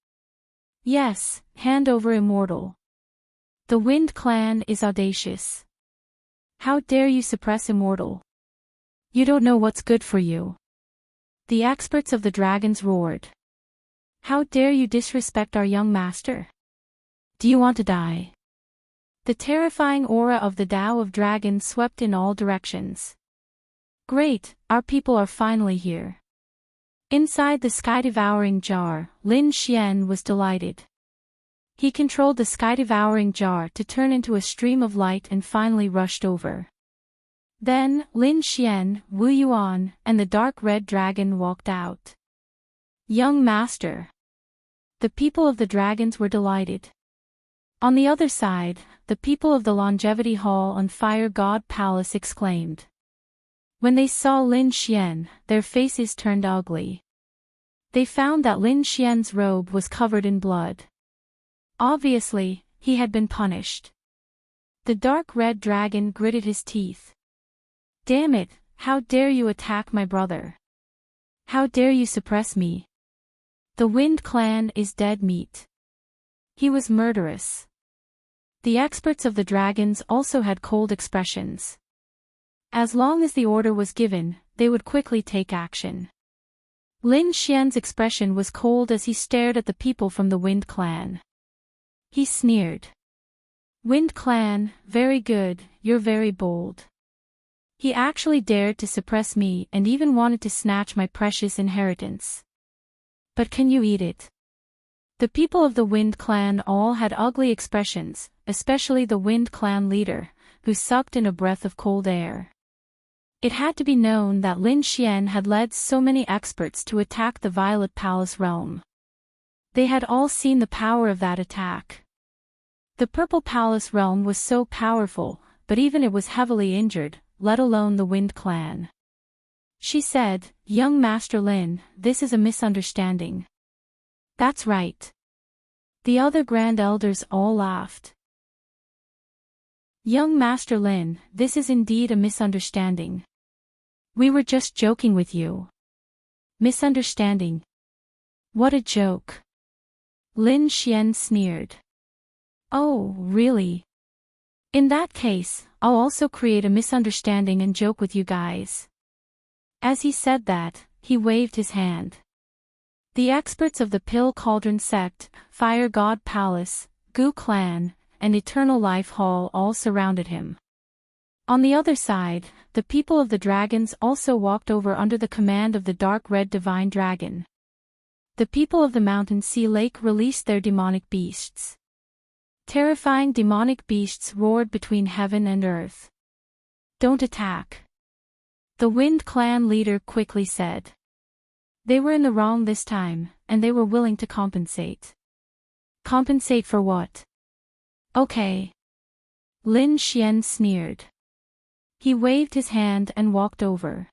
"Yes, hand over Immortal. The Wind Clan is audacious. How dare you suppress Immortal? You don't know what's good for you." The experts of the dragons roared. "How dare you disrespect our young master? Do you want to die?" The terrifying aura of the Tao of Dragons swept in all directions. "Great, our people are finally here." Inside the sky-devouring jar, Lin Xian was delighted. He controlled the sky-devouring jar to turn into a stream of light and finally rushed over. Then, Lin Xian, Wu Yuan, and the dark red dragon walked out. "Young master." The people of the dragons were delighted. On the other side, the people of the Longevity Hall and Fire God Palace exclaimed. When they saw Lin Xian, their faces turned ugly. They found that Lin Xian's robe was covered in blood. Obviously, he had been punished. The dark red dragon gritted his teeth. "Damn it, how dare you attack my brother? How dare you suppress me? The Wind Clan is dead meat. He was murderous." The experts of the dragons also had cold expressions. As long as the order was given, they would quickly take action. Lin Xian's expression was cold as he stared at the people from the Wind Clan. He sneered. "Wind Clan, very good, you're very bold. He actually dared to suppress me and even wanted to snatch my precious inheritance. But can you eat it?" The people of the Wind Clan all had ugly expressions, especially the Wind Clan leader, who sucked in a breath of cold air. It had to be known that Lin Xian had led so many experts to attack the Violet Palace realm. They had all seen the power of that attack. The Purple Palace realm was so powerful, but even it was heavily injured, let alone the Wind Clan. She said, "Young Master Lin, this is a misunderstanding." "That's right." The other Grand Elders all laughed. "Young Master Lin, this is indeed a misunderstanding. We were just joking with you." "Misunderstanding? What a joke." Lin Xian sneered. "Oh, really? In that case, I'll also create a misunderstanding and joke with you guys." As he said that, he waved his hand. The experts of the Pill Cauldron Sect, Fire God Palace, Gu Clan, and Eternal Life Hall all surrounded him. On the other side, the people of the dragons also walked over under the command of the dark red divine dragon. The people of the Mountain Sea Lake released their demonic beasts. Terrifying demonic beasts roared between heaven and earth. "Don't attack," the Wind Clan leader quickly said. They were in the wrong this time, and they were willing to compensate. Compensate for what? Okay. Lin Xian sneered. He waved his hand and walked over.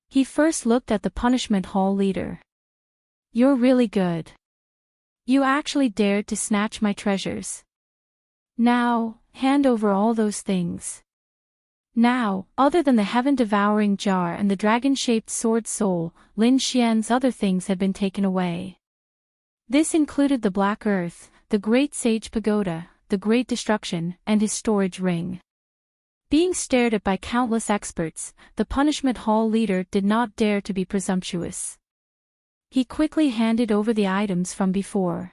He first looked at the Punishment Hall leader. "You're really good. You actually dared to snatch my treasures. Now, hand over all those things. Now, other than the heaven-devouring jar and the dragon-shaped sword soul, Lin Xian's other things had been taken away. This included the Black Earth, the Great Sage Pagoda, the Great Destruction, and his storage ring. Being stared at by countless experts, the Punishment Hall leader did not dare to be presumptuous. He quickly handed over the items from before.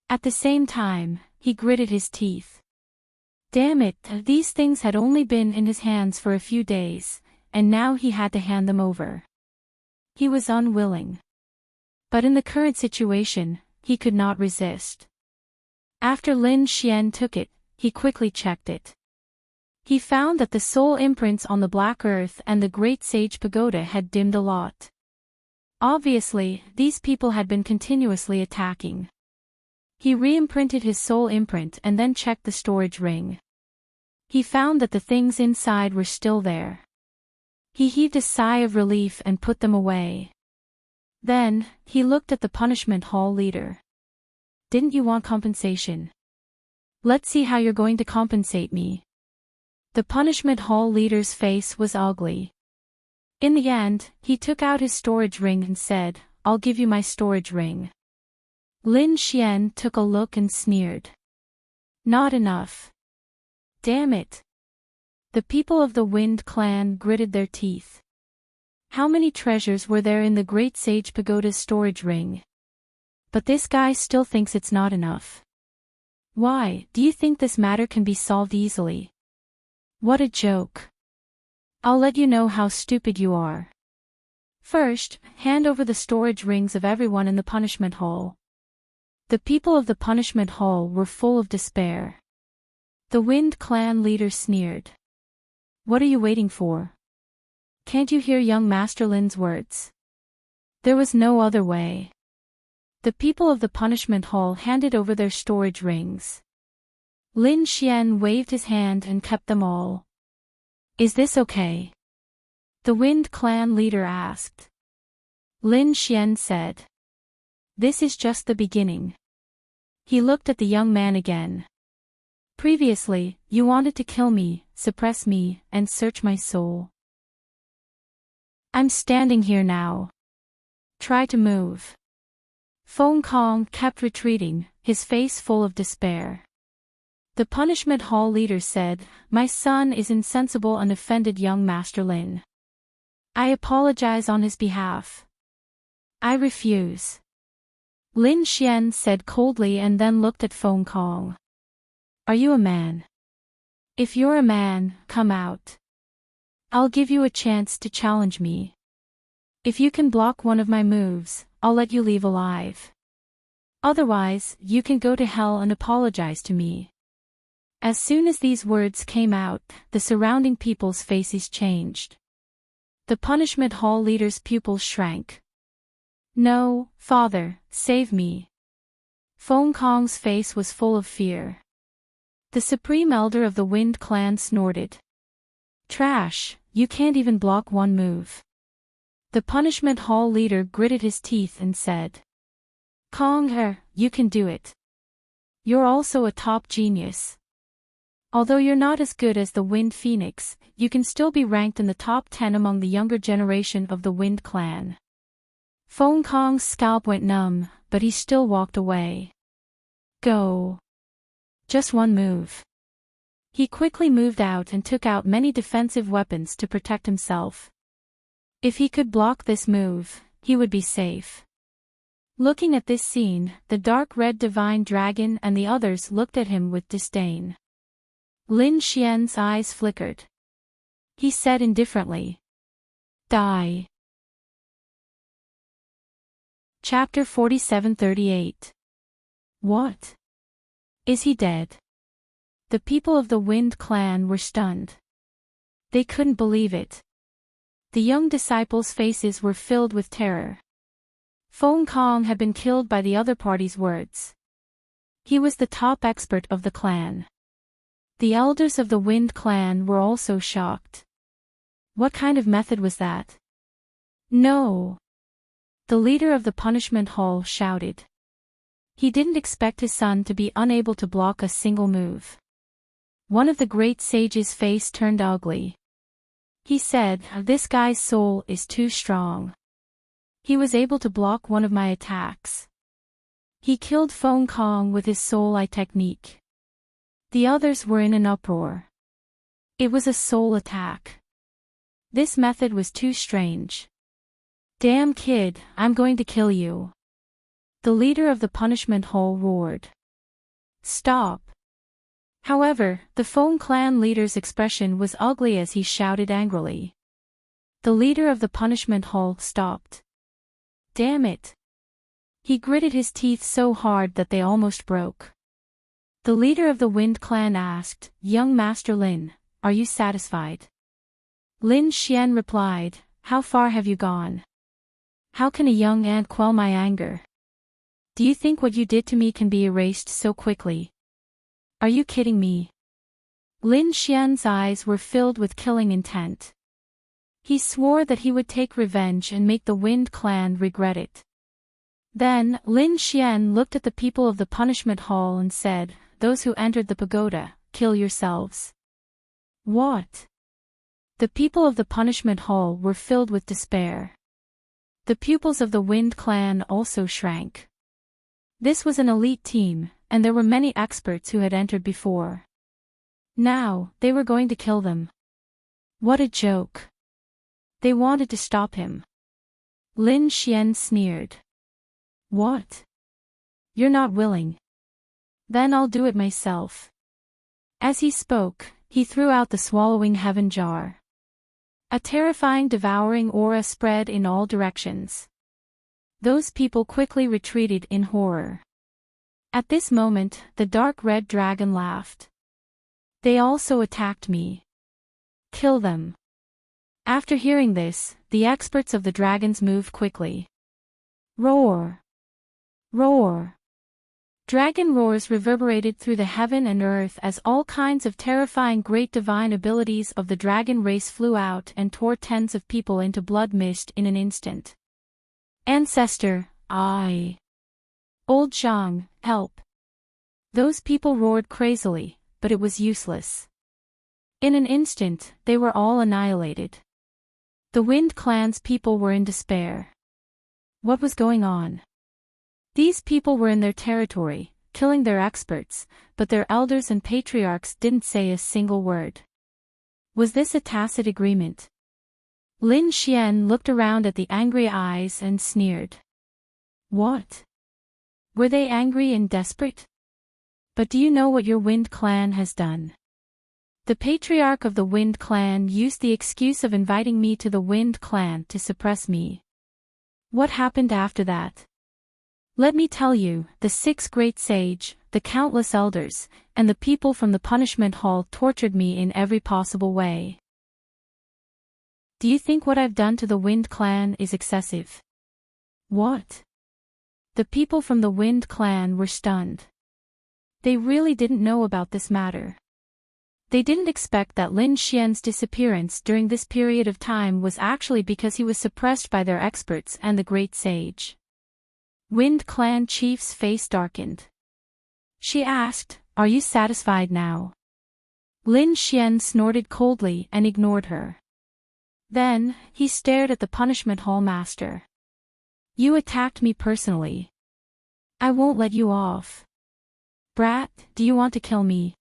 At the same time, he gritted his teeth. Damn it, these things had only been in his hands for a few days, and now he had to hand them over. He was unwilling. But in the current situation, he could not resist. After Lin Xian took it, he quickly checked it. He found that the soul imprints on the Black Earth and the Great Sage Pagoda had dimmed a lot. Obviously, these people had been continuously attacking. He re-imprinted his soul imprint and then checked the storage ring. He found that the things inside were still there. He heaved a sigh of relief and put them away. Then, he looked at the Punishment Hall leader. Didn't you want compensation? Let's see how you're going to compensate me. The Punishment Hall leader's face was ugly. In the end, he took out his storage ring and said, I'll give you my storage ring. Lin Xian took a look and sneered. Not enough. Damn it. The people of the Wind clan gritted their teeth. How many treasures were there in the Great Sage Pagoda's storage ring? But this guy still thinks it's not enough. Why, do you think this matter can be solved easily? What a joke. I'll let you know how stupid you are. First, hand over the storage rings of everyone in the Punishment Hall. The people of the Punishment Hall were full of despair. The Wind clan leader sneered. What are you waiting for? Can't you hear young Master Lin's words? There was no other way. The people of the Punishment Hall handed over their storage rings. Lin Xian waved his hand and kept them all. Is this okay? The Wind clan leader asked. Lin Xian said. This is just the beginning. He looked at the young man again. Previously, you wanted to kill me, suppress me, and search my soul. I'm standing here now. Try to move. Feng Kong kept retreating, his face full of despair. The Punishment Hall leader said, My son is insensible and offended young Master Lin. I apologize on his behalf. I refuse. Lin Xian said coldly and then looked at Feng Kong. Are you a man? If you're a man, come out. I'll give you a chance to challenge me. If you can block one of my moves, I'll let you leave alive. Otherwise, you can go to hell and apologize to me. As soon as these words came out, the surrounding people's faces changed. The Punishment Hall leader's pupils shrank. No, father, save me. Feng Kong's face was full of fear. The Supreme Elder of the Wind clan snorted. Trash, you can't even block one move. The Punishment Hall leader gritted his teeth and said. Kong, you can do it. You're also a top genius. Although you're not as good as the Wind Phoenix, you can still be ranked in the top 10 among the younger generation of the Wind clan. Feng Kong's scalp went numb, but he still walked away. Go. Just one move. He quickly moved out and took out many defensive weapons to protect himself. If he could block this move, he would be safe. Looking at this scene, the dark red divine dragon and the others looked at him with disdain. Lin Xian's eyes flickered. He said indifferently. Die. Chapter 4738. What? Is he dead? The people of the Wind clan were stunned. They couldn't believe it. The young disciples' faces were filled with terror. Feng Kong had been killed by the other party's words. He was the top expert of the clan. The elders of the Wind clan were also shocked. What kind of method was that? No! The leader of the Punishment Hall shouted. He didn't expect his son to be unable to block a single move. One of the great sage's face turned ugly. He said, "This guy's soul is too strong. He was able to block one of my attacks. He killed Feng Kong with his soul eye technique." The others were in an uproar. It was a soul attack. This method was too strange. "Damn kid, I'm going to kill you." The leader of the punishment hall roared. "Stop." However, the Feng clan leader's expression was ugly as he shouted angrily. The leader of the punishment hall stopped. "Damn it." He gritted his teeth so hard that they almost broke. The leader of the Wind clan asked, "Young Master Lin, are you satisfied?" Lin Xian replied, "How far have you gone? How can a young ant quell my anger? Do you think what you did to me can be erased so quickly? Are you kidding me?" Lin Xian's eyes were filled with killing intent. He swore that he would take revenge and make the Wind clan regret it. Then, Lin Xian looked at the people of the punishment hall and said, "Those who entered the pagoda, kill yourselves." What? The people of the punishment hall were filled with despair. The pupils of the Wind clan also shrank. This was an elite team, and there were many experts who had entered before. Now, they were going to kill them. What a joke. They wanted to stop him. Lin Xian sneered. "What? You're not willing? Then I'll do it myself." As he spoke, he threw out the swallowing heaven jar. A terrifying devouring aura spread in all directions. Those people quickly retreated in horror. At this moment, the dark red dragon laughed. "They also attacked me. Kill them." After hearing this, the experts of the dragons moved quickly. Roar! Roar! Dragon roars reverberated through the heaven and earth as all kinds of terrifying great divine abilities of the dragon race flew out and tore tens of people into blood mist in an instant. "Ancestor, I. Old Zhang, help." Those people roared crazily, but it was useless. In an instant, they were all annihilated. The Wind clan's people were in despair. What was going on? These people were in their territory, killing their experts, but their elders and patriarchs didn't say a single word. Was this a tacit agreement? Lin Xian looked around at the angry eyes and sneered. What? Were they angry and desperate? But do you know what your Wind clan has done? The patriarch of the Wind clan used the excuse of inviting me to the Wind clan to suppress me. What happened after that? Let me tell you, the 6 great sage, the countless elders, and the people from the punishment hall tortured me in every possible way. Do you think what I've done to the Wind clan is excessive? What? The people from the Wind clan were stunned. They really didn't know about this matter. They didn't expect that Lin Xian's disappearance during this period of time was actually because he was suppressed by their experts and the great sage. Wind clan chief's face darkened. She asked, "Are you satisfied now?" Lin Xian snorted coldly and ignored her. Then, he stared at the punishment hall master. "You attacked me personally. I won't let you off. Brat, do you want to kill me?"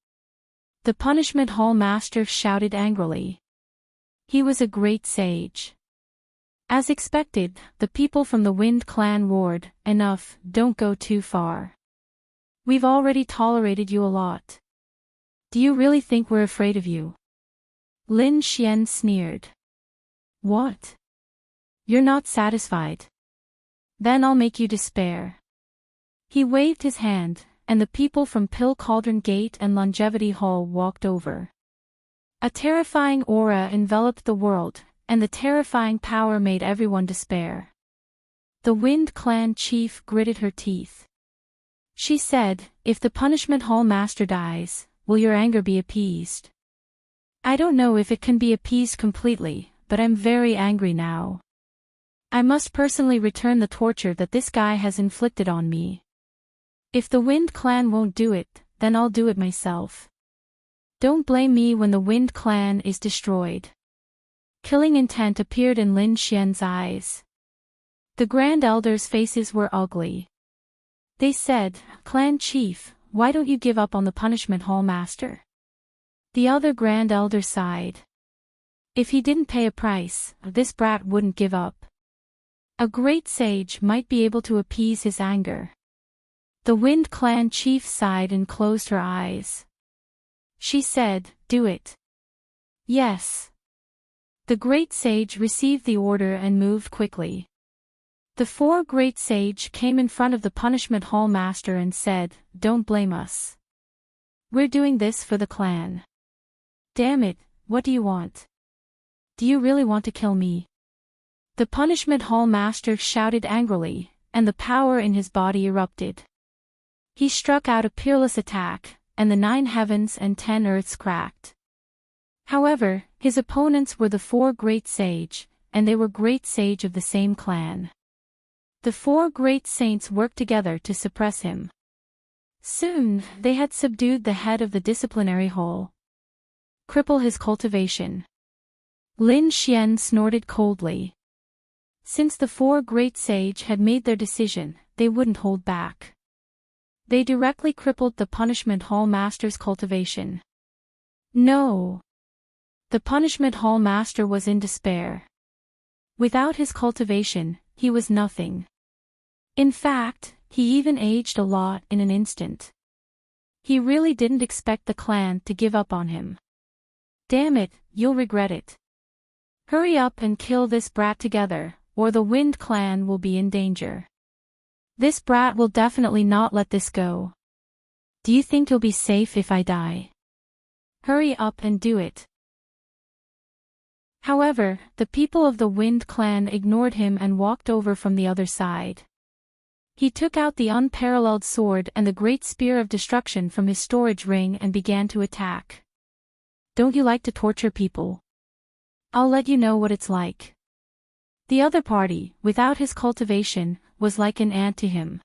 The punishment hall master shouted angrily. He was a great sage. As expected, the people from the Wind clan roared, "Enough, don't go too far. We've already tolerated you a lot. Do you really think we're afraid of you?" Lin Xian sneered. What? You're not satisfied? Then I'll make you despair. He waved his hand, and the people from Pill Cauldron Gate and Longevity Hall walked over. A terrifying aura enveloped the world, and the terrifying power made everyone despair. The Wind clan chief gritted her teeth. She said, "If the punishment hall master dies, will your anger be appeased?" "I don't know if it can be appeased completely, but I'm very angry now. I must personally return the torture that this guy has inflicted on me." If the Wind Clan won't do it, then I'll do it myself. Don't blame me when the Wind Clan is destroyed. Killing intent appeared in Lin Xian's eyes. The Grand Elders' faces were ugly. They said, "Clan Chief, why don't you give up on the Punishment Hall Master?" The other Grand Elder sighed. If he didn't pay a price, this brat wouldn't give up. A great sage might be able to appease his anger. The Wind Clan Chief sighed and closed her eyes. She said, "Do it." Yes. The Great Sage received the order and moved quickly. The four Great Sage came in front of the Punishment Hall Master and said, "Don't blame us. We're doing this for the clan." "Damn it, what do you want? Do you really want to kill me?" The Punishment Hall Master shouted angrily, and the power in his body erupted. He struck out a peerless attack, and the 9 heavens and 10 earths cracked. However, his opponents were the 4 Great Sage, and they were Great Sage of the same clan. The 4 Great Saints worked together to suppress him. Soon, they had subdued the head of the disciplinary hall. Cripple his cultivation. Lin Xian snorted coldly. Since the 4 Great Sage had made their decision, they wouldn't hold back. They directly crippled the Punishment Hall Master's cultivation. No. The Punishment Hall Master was in despair. Without his cultivation, he was nothing. In fact, he even aged a lot in an instant. He really didn't expect the clan to give up on him. Damn it, you'll regret it. Hurry up and kill this brat together, or the Wind Clan will be in danger. This brat will definitely not let this go. Do you think you'll be safe if I die? Hurry up and do it. However, the people of the Wind Clan ignored him and walked over from the other side. He took out the unparalleled sword and the great spear of destruction from his storage ring and began to attack. Don't you like to torture people? I'll let you know what it's like. The other party, without his cultivation, was like an ant to him.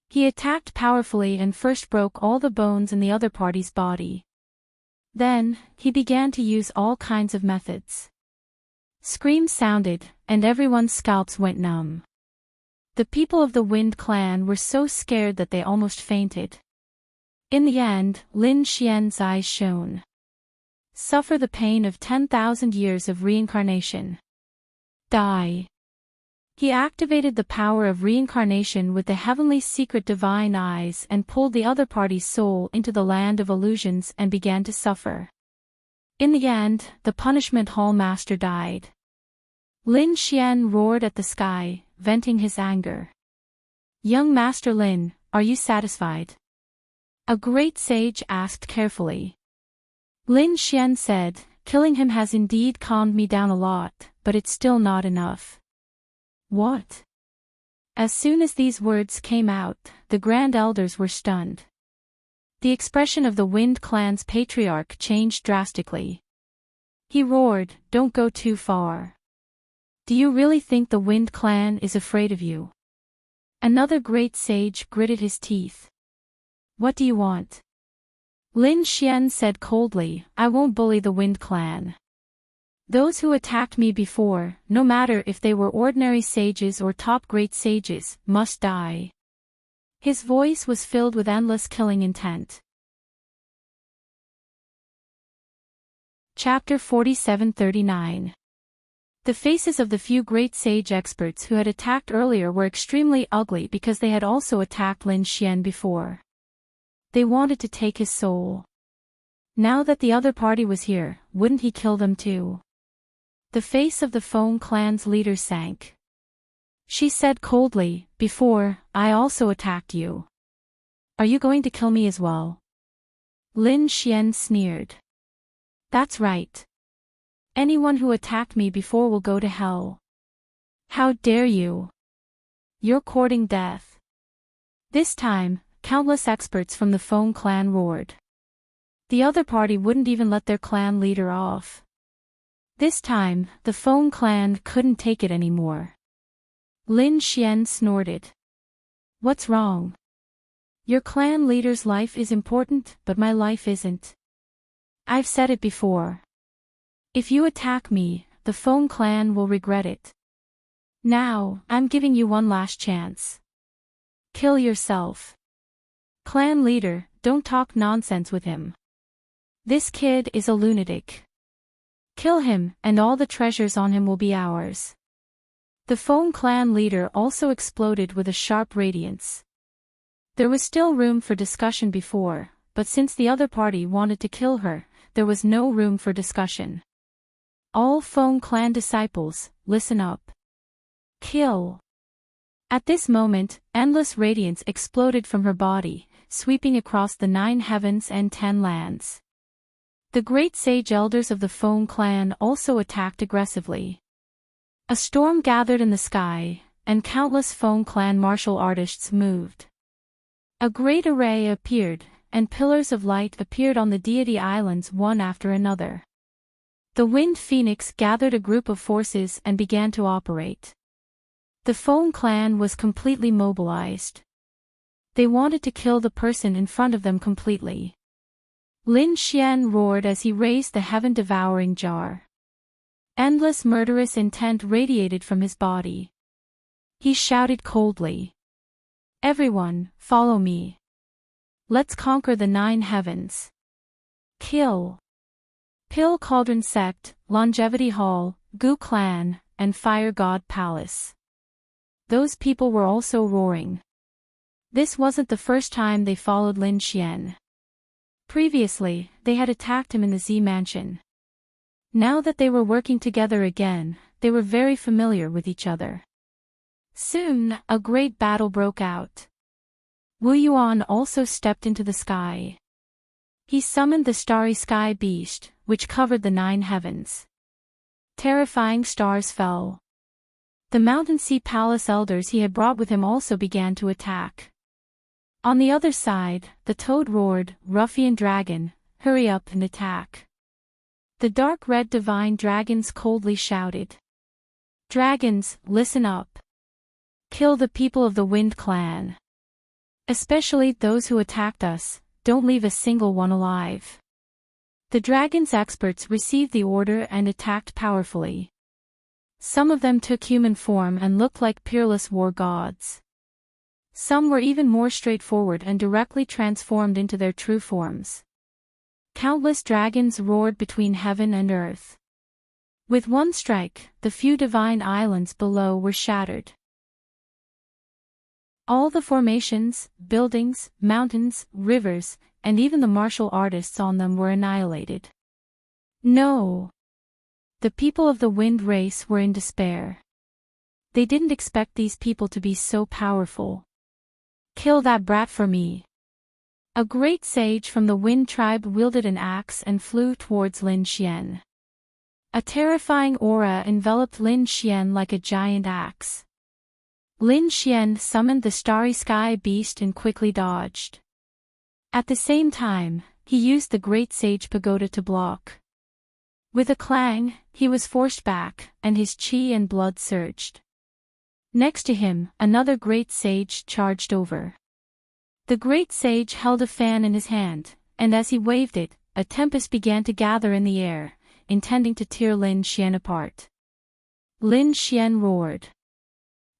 He attacked powerfully and first broke all the bones in the other party's body. Then, he began to use all kinds of methods. Screams sounded, and everyone's scalps went numb. The people of the Wind Clan were so scared that they almost fainted. In the end, Lin Xian's eyes shone. Suffer the pain of 10,000 years of reincarnation. Die. He activated the power of reincarnation with the heavenly secret divine eyes and pulled the other party's soul into the land of illusions and began to suffer. In the end, the Punishment Hall Master died. Lin Xian roared at the sky, venting his anger. "Young Master Lin, are you satisfied?" A great sage asked carefully. Lin Xian said, "Killing him has indeed calmed me down a lot, but it's still not enough." What? As soon as these words came out, the Grand Elders were stunned. The expression of the Wind Clan's patriarch changed drastically. He roared, "Don't go too far. Do you really think the Wind Clan is afraid of you?" Another great sage gritted his teeth. "What do you want?" Lin Xian said coldly, "I won't bully the Wind Clan. Those who attacked me before, no matter if they were ordinary sages or top great sages, must die." His voice was filled with endless killing intent. Chapter 4739. The faces of the few great sage experts who had attacked earlier were extremely ugly because they had also attacked Lin Xian before. They wanted to take his soul. Now that the other party was here, wouldn't he kill them too? The face of the Foam Clan's leader sank. She said coldly, "Before, I also attacked you. Are you going to kill me as well?" Lin Xian sneered. "That's right. Anyone who attacked me before will go to hell. How dare you? You're courting death." This time, countless experts from the Foam Clan roared. The other party wouldn't even let their clan leader off. This time, the Foam Clan couldn't take it anymore. Lin Xian snorted. "What's wrong? Your clan leader's life is important, but my life isn't. I've said it before. If you attack me, the Foam clan will regret it. Now, I'm giving you one last chance. Kill yourself. Clan leader, don't talk nonsense with him. This kid is a lunatic. Kill him, and all the treasures on him will be ours. The Foam clan leader also exploded with a sharp radiance. There was still room for discussion before, but since the other party wanted to kill her, there was no room for discussion. All Foam clan disciples, listen up. Kill. At this moment, endless radiance exploded from her body, sweeping across the 9 heavens and 10 lands. The great sage elders of the Foam clan also attacked aggressively. A storm gathered in the sky, and countless Foam clan martial artists moved. A great array appeared, and pillars of light appeared on the deity islands one after another. The Wind Phoenix gathered a group of forces and began to operate. The Foam clan was completely mobilized. They wanted to kill the person in front of them completely. Lin Xian roared as he raised the heaven-devouring jar. Endless murderous intent radiated from his body. He shouted coldly. Everyone, follow me. Let's conquer the 9 heavens. Kill. Pill Cauldron Sect, Longevity Hall, Gu Clan, and Fire God Palace. Those people were also roaring. This wasn't the first time they followed Lin Xian. Previously, they had attacked him in the Z Mansion. Now that they were working together again, they were very familiar with each other. Soon, a great battle broke out. Wu Yuan also stepped into the sky. He summoned the starry sky beast, which covered the 9 heavens. Terrifying stars fell. The Mountain Sea Palace elders he had brought with him also began to attack. On the other side, the toad roared, Ruffian dragon, hurry up and attack. The dark red divine dragons coldly shouted. Dragons, listen up. Kill the people of the Wind Clan. Especially those who attacked us, don't leave a single one alive. The dragons' experts received the order and attacked powerfully. Some of them took human form and looked like peerless war gods. Some were even more straightforward and directly transformed into their true forms. Countless dragons roared between heaven and earth. With one strike, the few divine islands below were shattered. All the formations, buildings, mountains, rivers, and even the martial artists on them were annihilated. No! The people of the wind race were in despair. They didn't expect these people to be so powerful. Kill that brat for me. A great sage from the Wind tribe wielded an axe and flew towards Lin Xian. A terrifying aura enveloped Lin Xian like a giant axe. Lin Xian summoned the starry sky beast and quickly dodged. At the same time, he used the great sage pagoda to block. With a clang, he was forced back, and his chi and blood surged. Next to him, another great sage charged over. The great sage held a fan in his hand, and as he waved it, a tempest began to gather in the air, intending to tear Lin Xian apart. Lin Xian roared.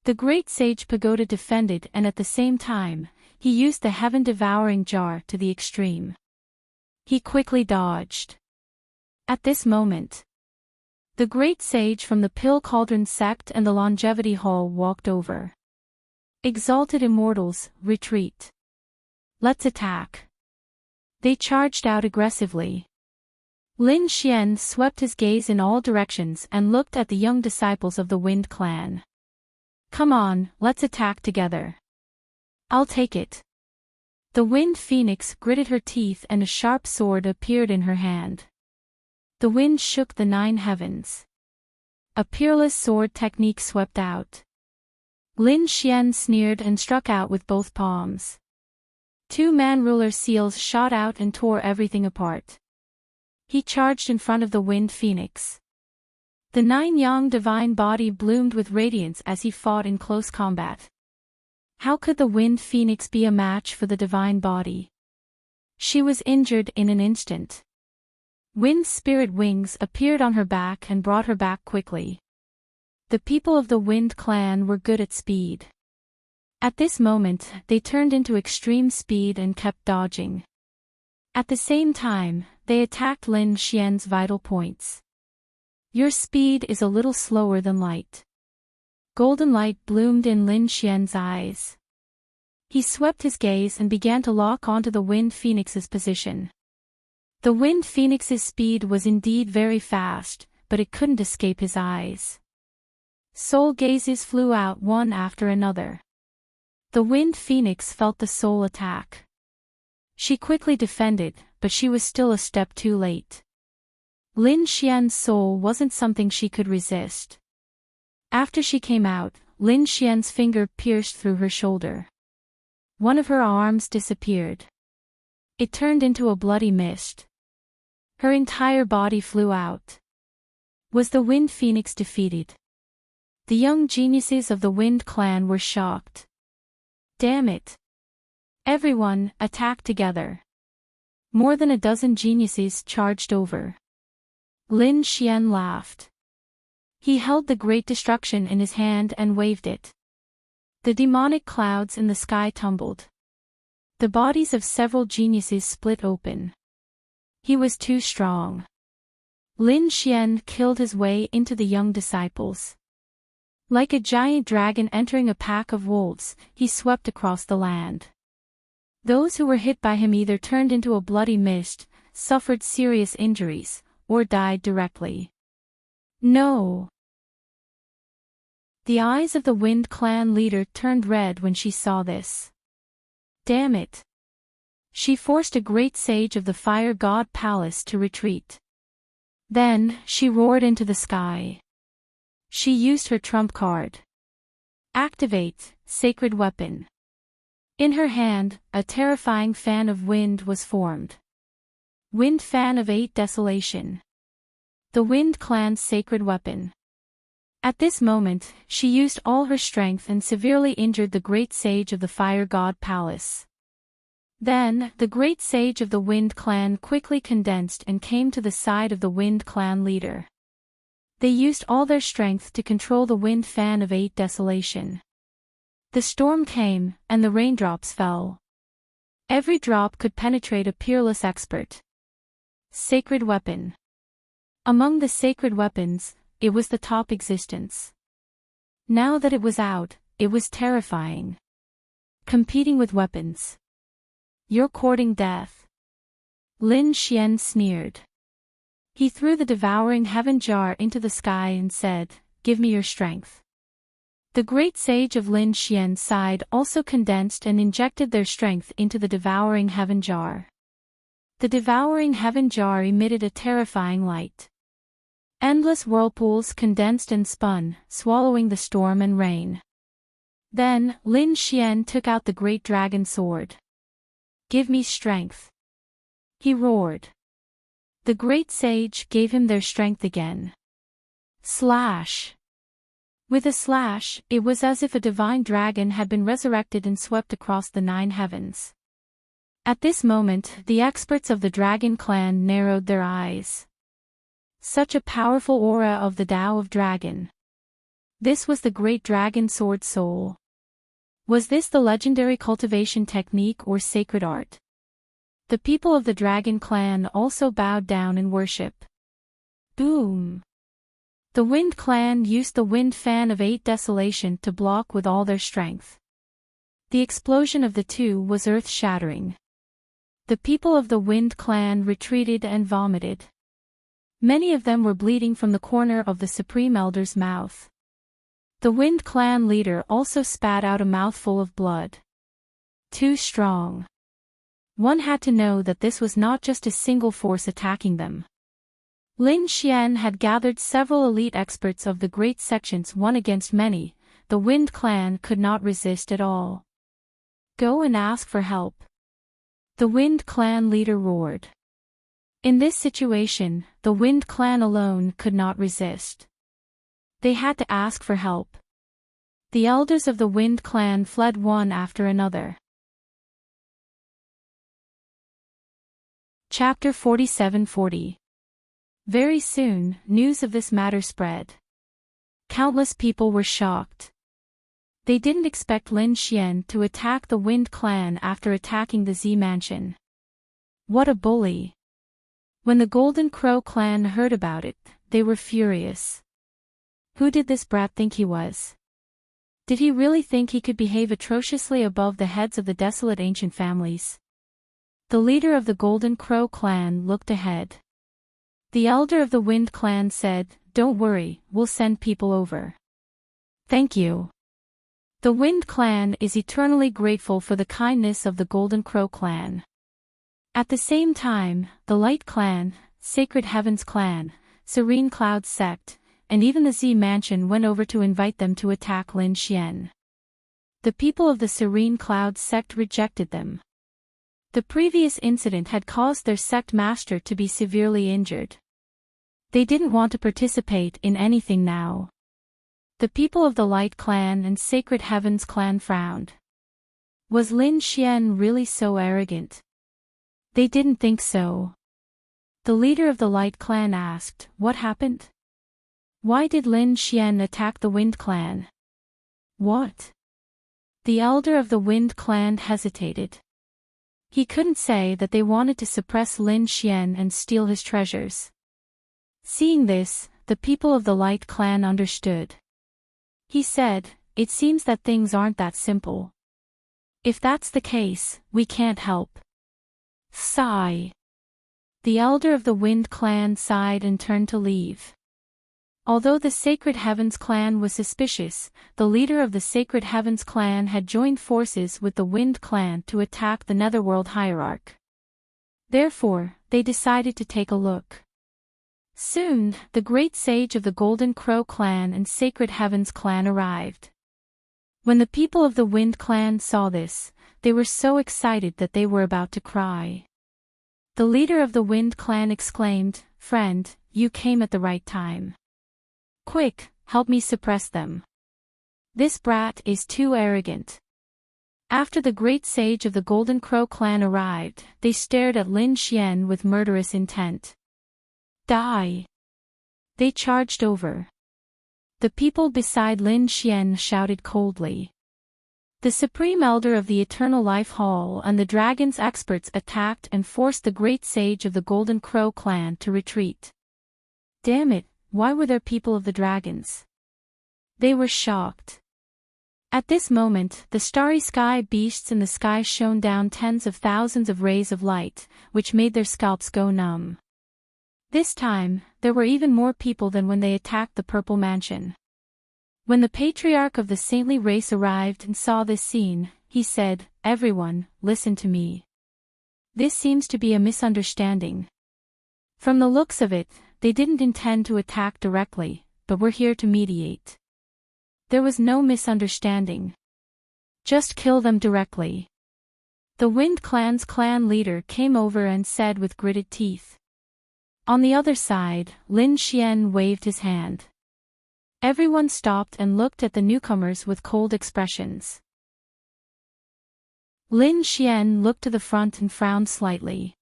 The great sage pagoda defended, and at the same time, he used the heaven-devouring jar to the extreme. He quickly dodged. At this moment, the great sage from the Pill Cauldron Sect and the Longevity Hall walked over. Exalted immortals, retreat. Let's attack. They charged out aggressively. Lin Xian swept his gaze in all directions and looked at the young disciples of the Wind clan. Come on, let's attack together. I'll take it. The Wind Phoenix gritted her teeth and a sharp sword appeared in her hand. The wind shook the 9 heavens. A peerless sword technique swept out. Lin Xian sneered and struck out with both palms. 2-man ruler seals shot out and tore everything apart. He charged in front of the Wind Phoenix. The 9 yang divine body bloomed with radiance as he fought in close combat. How could the Wind Phoenix be a match for the divine body? She was injured in an instant. Wind spirit wings appeared on her back and brought her back quickly. The people of the Wind clan were good at speed. At this moment, they turned into extreme speed and kept dodging. At the same time, they attacked Lin Xian's vital points. Your speed is a little slower than light. Golden light bloomed in Lin Xian's eyes. He swept his gaze and began to lock onto the Wind Phoenix's position. The Wind Phoenix's speed was indeed very fast, but it couldn't escape his eyes. Soul gazes flew out one after another. The Wind Phoenix felt the soul attack. She quickly defended, but she was still a step too late. Lin Xian's soul wasn't something she could resist. After she came out, Lin Xian's finger pierced through her shoulder. One of her arms disappeared. It turned into a bloody mist. Her entire body flew out. Was the Wind Phoenix defeated? The young geniuses of the Wind clan were shocked. Damn it! Everyone, attack together. More than a dozen geniuses charged over. Lin Xian laughed. He held the Great Destruction in his hand and waved it. The demonic clouds in the sky tumbled. The bodies of several geniuses split open. He was too strong. Lin Xian killed his way into the young disciples. Like a giant dragon entering a pack of wolves, he swept across the land. Those who were hit by him either turned into a bloody mist, suffered serious injuries, or died directly. No! The eyes of the Wind clan leader turned red when she saw this. Damn it! She forced a great sage of the Fire God Palace to retreat. Then, she roared into the sky. She used her trump card. Activate, Sacred Weapon. In her hand, a terrifying fan of wind was formed. Wind Fan of 8 Desolation. The Wind clan's sacred weapon. At this moment, she used all her strength and severely injured the great sage of the Fire God Palace. Then, the great sage of the Wind clan quickly condensed and came to the side of the Wind clan leader. They used all their strength to control the Wind Fan of 8 Desolation. The storm came, and the raindrops fell. Every drop could penetrate a peerless expert. Sacred Weapon. Among the sacred weapons, it was the top existence. Now that it was out, it was terrifying. Competing with weapons. You're courting death. Lin Xian sneered. He threw the devouring heaven jar into the sky and said, "Give me your strength." The great sage of Lin Xian's side also condensed and injected their strength into the devouring heaven jar. The devouring heaven jar emitted a terrifying light. Endless whirlpools condensed and spun, swallowing the storm and rain. Then, Lin Xian took out the great dragon sword. "Give me strength," he roared. The great sage gave him their strength again. Slash! With a slash, it was as if a divine dragon had been resurrected and swept across the 9 heavens. At this moment, the experts of the Dragon clan narrowed their eyes. Such a powerful aura of the Tao of Dragon. This was the great dragon sword soul. Was this the legendary cultivation technique or sacred art? The people of the Dragon clan also bowed down in worship. Boom! The Wind clan used the Wind Fan of 8 Desolation to block with all their strength. The explosion of the two was earth-shattering. The people of the Wind clan retreated and vomited. Many of them were bleeding from the corner of the Supreme Elder's mouth. The Wind clan leader also spat out a mouthful of blood. Too strong. One had to know that this was not just a single force attacking them. Lin Xian had gathered several elite experts of the great sections one against many. The Wind clan could not resist at all. Go and ask for help. The Wind clan leader roared. In this situation, the Wind clan alone could not resist. They had to ask for help. The elders of the Wind clan fled one after another. Chapter 47-40. Very soon, news of this matter spread. Countless people were shocked. They didn't expect Lin Xian to attack the Wind clan after attacking the Z mansion. What a bully! When the Golden Crow clan heard about it, they were furious. Who did this brat think he was? Did he really think he could behave atrociously above the heads of the desolate ancient families? The leader of the Golden Crow clan looked ahead. The elder of the Wind clan said, "Don't worry, we'll send people over." "Thank you." The Wind clan is eternally grateful for the kindness of the Golden Crow clan. At the same time, the Light clan, Sacred Heavens clan, Serene Clouds sect, and even the Z mansion went over to invite them to attack Lin Xian. The people of the Serene Clouds sect rejected them. The previous incident had caused their sect master to be severely injured. They didn't want to participate in anything now. The people of the Light clan and Sacred Heavens clan frowned. Was Lin Xian really so arrogant? They didn't think so. The leader of the Light clan asked, "What happened? Why did Lin Xian attack the Wind clan?" "What?" The elder of the Wind clan hesitated. He couldn't say that they wanted to suppress Lin Xian and steal his treasures. Seeing this, the people of the Light clan understood. He said, "It seems that things aren't that simple. If that's the case, we can't help." Sigh. The elder of the Wind clan sighed and turned to leave. Although the Sacred Heavens clan was suspicious, the leader of the Sacred Heavens clan had joined forces with the Wind clan to attack the Netherworld Hierarch. Therefore, they decided to take a look. Soon, the great sage of the Golden Crow clan and Sacred Heavens clan arrived. When the people of the Wind clan saw this, they were so excited that they were about to cry. The leader of the Wind clan exclaimed, "Friend, you came at the right time. Quick, help me suppress them. This brat is too arrogant." After the great sage of the Golden Crow clan arrived, they stared at Lin Xian with murderous intent. "Die!" They charged over. The people beside Lin Xian shouted coldly. The Supreme Elder of the Eternal Life Hall and the Dragon's experts attacked and forced the great sage of the Golden Crow clan to retreat. Damn it, why were there people of the dragons? They were shocked. At this moment, the starry sky beasts in the sky shone down tens of thousands of rays of light, which made their scalps go numb. This time, there were even more people than when they attacked the Purple Mansion. When the patriarch of the saintly race arrived and saw this scene, he said, "Everyone, listen to me. This seems to be a misunderstanding. From the looks of it, they didn't intend to attack directly, but were here to mediate. There was no misunderstanding. Just kill them directly." The Wind clan's clan leader came over and said with gritted teeth. On the other side, Lin Xian waved his hand. Everyone stopped and looked at the newcomers with cold expressions. Lin Xian looked to the front and frowned slightly.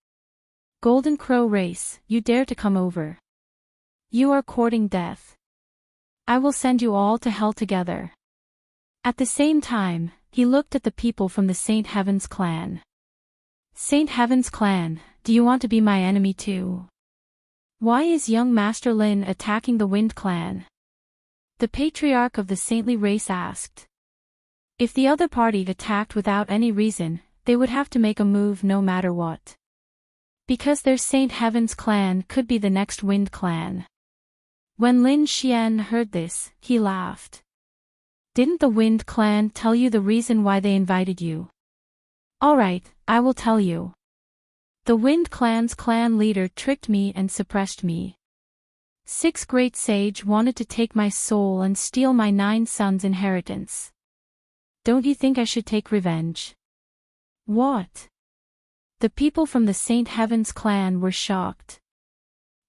"Golden Crow race, you dare to come over. You are courting death. I will send you all to hell together." At the same time, he looked at the people from the Saint Heavens clan. "Saint Heavens clan, do you want to be my enemy too? Why is young Master Lin attacking the Wind clan?" The patriarch of the saintly race asked. If the other party attacked without any reason, they would have to make a move no matter what. Because their Saint Heavens clan could be the next Wind clan. When Lin Xian heard this, he laughed. "Didn't the Wind clan tell you the reason why they invited you?" "Alright, I will tell you. The Wind clan's clan leader tricked me and suppressed me. 6 great sage wanted to take my soul and steal my 9 sons' inheritance. Don't you think I should take revenge?" "What?" The people from the Saint Heavens clan were shocked.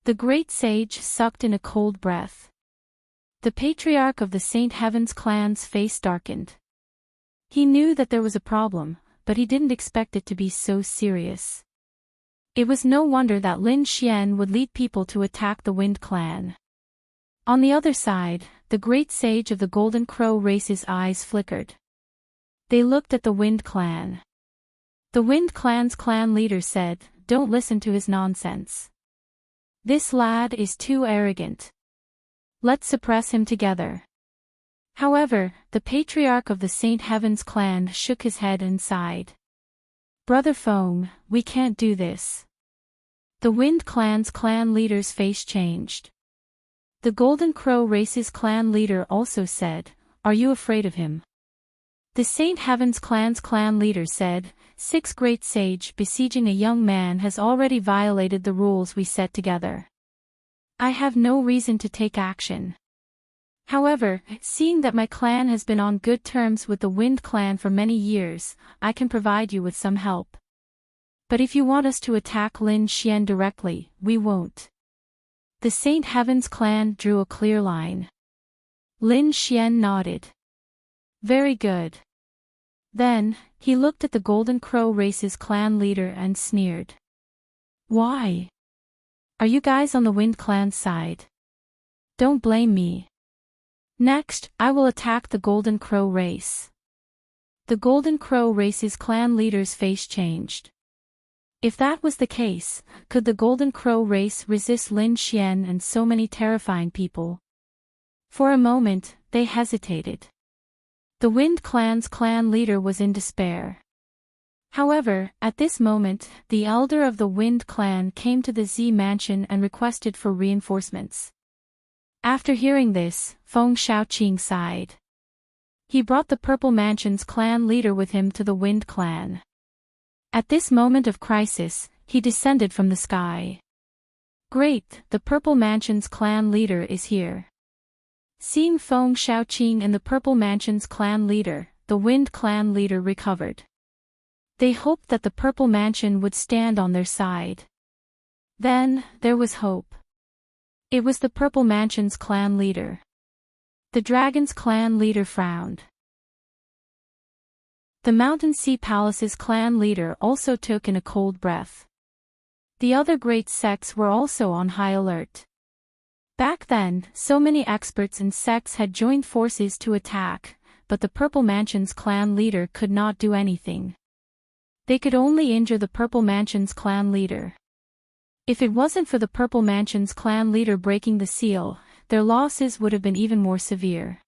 The great sage sucked in a cold breath. The patriarch of the Saint Heaven's clan's face darkened. He knew that there was a problem, but he didn't expect it to be so serious. It was no wonder that Lin Xian would lead people to attack the Wind Clan. On the other side, the great sage of the Golden Crow race's eyes flickered. They looked at the Wind Clan. The Wind Clan's clan leader said, "Don't listen to his nonsense. This lad is too arrogant. Let's suppress him together." However, the patriarch of the Saint Heaven's clan shook his head and sighed. "Brother Feng, we can't do this." The Wind Clan's clan leader's face changed. The Golden Crow race's clan leader also said, "Are you afraid of him?" The Saint Heaven's clan's clan leader said, "Six great sage besieging a young man has already violated the rules we set together. I have no reason to take action. However, seeing that my clan has been on good terms with the Wind Clan for many years, I can provide you with some help. But if you want us to attack Lin Xian directly, we won't." The Saint Heaven's clan drew a clear line. Lin Xian nodded. "Very good." Then, he looked at the Golden Crow race's clan leader and sneered. "Why? Are you guys on the Wind Clan's side? Don't blame me. Next, I will attack the Golden Crow race." The Golden Crow race's clan leader's face changed. If that was the case, could the Golden Crow race resist Lin Xian and so many terrifying people? For a moment, they hesitated. The Wind Clan's clan leader was in despair. However, at this moment, the elder of the Wind Clan came to the Z Mansion and requested for reinforcements. After hearing this, Feng Shaoqing sighed. He brought the Purple Mansion's clan leader with him to the Wind Clan. At this moment of crisis, he descended from the sky. "Great, the Purple Mansion's clan leader is here." Seeing Feng Shaoqing and the Purple Mansion's clan leader, the Wind Clan leader recovered. They hoped that the Purple Mansion would stand on their side. Then, there was hope. It was the Purple Mansion's clan leader. The Dragon's clan leader frowned. The Mountain Sea Palace's clan leader also took in a cold breath. The other great sects were also on high alert. Back then, so many experts and sects had joined forces to attack, but the Purple Mansion's clan leader could not do anything. They could only injure the Purple Mansion's clan leader. If it wasn't for the Purple Mansion's clan leader breaking the seal, their losses would have been even more severe.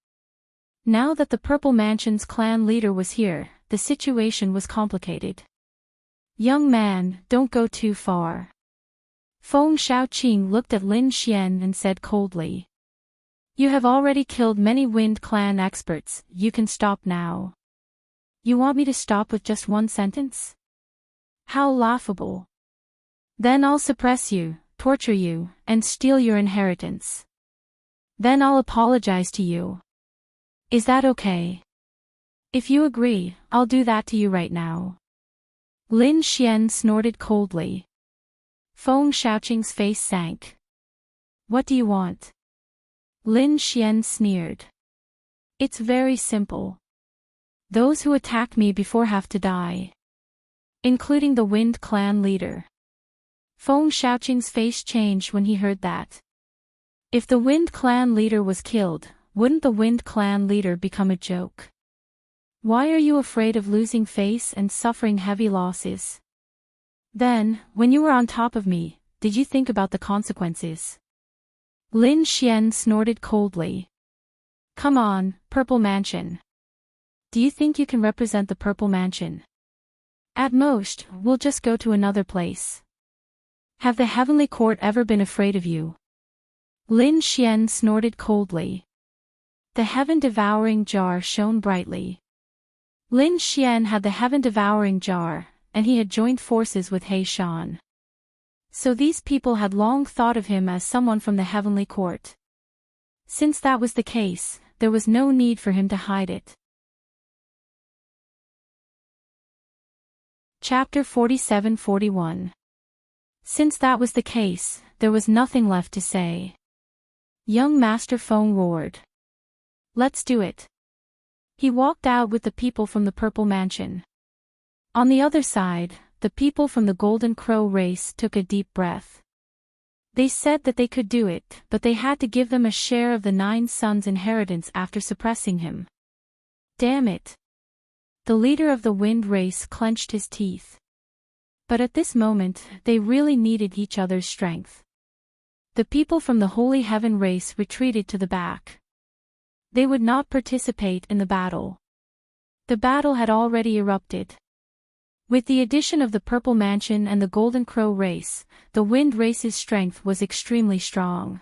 Now that the Purple Mansion's clan leader was here, the situation was complicated. "Young man, don't go too far." Feng Shaoqing looked at Lin Xian and said coldly. "You have already killed many Wind Clan experts, you can stop now." "You want me to stop with just one sentence? How laughable. Then I'll suppress you, torture you, and steal your inheritance. Then I'll apologize to you. Is that okay? If you agree, I'll do that to you right now." Lin Xian snorted coldly. Feng Shaoqing's face sank. "What do you want?" Lin Xian sneered. "It's very simple. Those who attack me before have to die. Including the Wind Clan leader." Feng Shaoqing's face changed when he heard that. If the Wind Clan leader was killed, wouldn't the Wind Clan leader become a joke? Why are you afraid of losing face and suffering heavy losses? Then, when you were on top of me, did you think about the consequences? Lin Xian snorted coldly. "Come on, Purple Mansion. Do you think you can represent the Purple Mansion? At most, we'll just go to another place. Have the Heavenly Court ever been afraid of you?" Lin Xian snorted coldly. The heaven-devouring jar shone brightly. Lin Xian had the heaven-devouring jar, and he had joined forces with He Shan. So these people had long thought of him as someone from the Heavenly Court. Since that was the case, there was no need for him to hide it. Chapter 47-41. Since that was the case, there was nothing left to say. Young Master Feng roared. Let's do it. He walked out with the people from the Purple Mansion. On the other side, the people from the Golden Crow race took a deep breath. They said that they could do it, but they had to give them a share of the 9 sons' inheritance after suppressing him. Damn it. The leader of the Wind race clenched his teeth. But at this moment, they really needed each other's strength. The people from the Holy Heaven race retreated to the back. They would not participate in the battle. The battle had already erupted. With the addition of the Purple Mansion and the Golden Crow race, the Wind race's strength was extremely strong.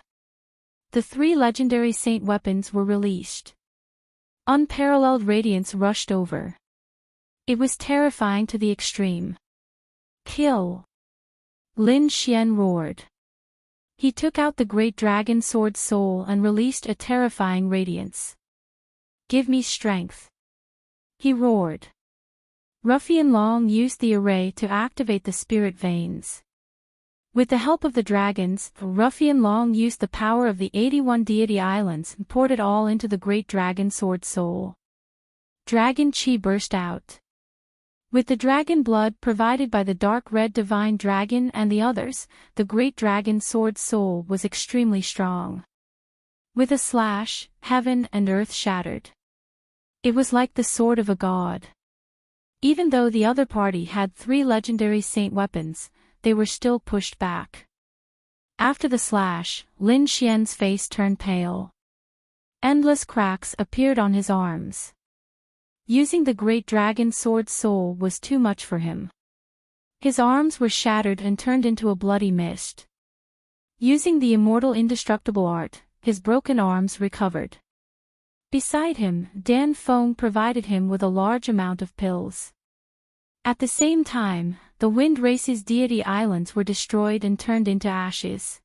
The 3 legendary saint weapons were released. Unparalleled radiance rushed over. It was terrifying to the extreme. Kill! Lin Xian roared. He took out the great dragon sword soul and released a terrifying radiance. Give me strength. He roared. Ruffian Long used the array to activate the spirit veins. With the help of the dragons, Ruffian Long used the power of the 81 deity islands and poured it all into the great dragon sword soul. Dragon Chi burst out. With the dragon blood provided by the dark red divine dragon and the others, the great dragon sword soul was extremely strong. With a slash, heaven and earth shattered. It was like the sword of a god. Even though the other party had 3 legendary saint weapons, they were still pushed back. After the slash, Lin Xian's face turned pale. Endless cracks appeared on his arms. Using the great dragon sword soul was too much for him. His arms were shattered and turned into a bloody mist. Using the immortal indestructible art, his broken arms recovered. Beside him, Dan Feng provided him with a large amount of pills. At the same time, the Wind race's deity islands were destroyed and turned into ashes.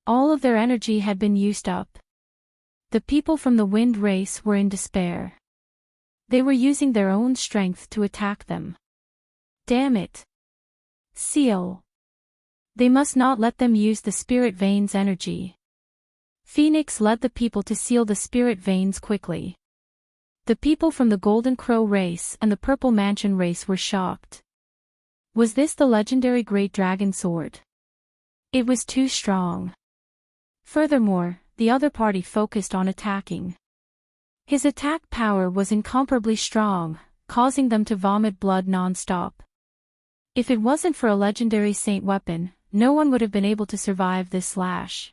All of their energy had been used up. The people from the Wind race were in despair. They were using their own strength to attack them. Damn it. Seal. They must not let them use the spirit veins energy. Phoenix led the people to seal the spirit veins quickly. The people from the Golden Crow race and the Purple Mansion race were shocked. Was this the legendary Great Dragon Sword? It was too strong. Furthermore, the other party focused on attacking. His attack power was incomparably strong, causing them to vomit blood non-stop. If it wasn't for a legendary saint weapon, no one would have been able to survive this slash.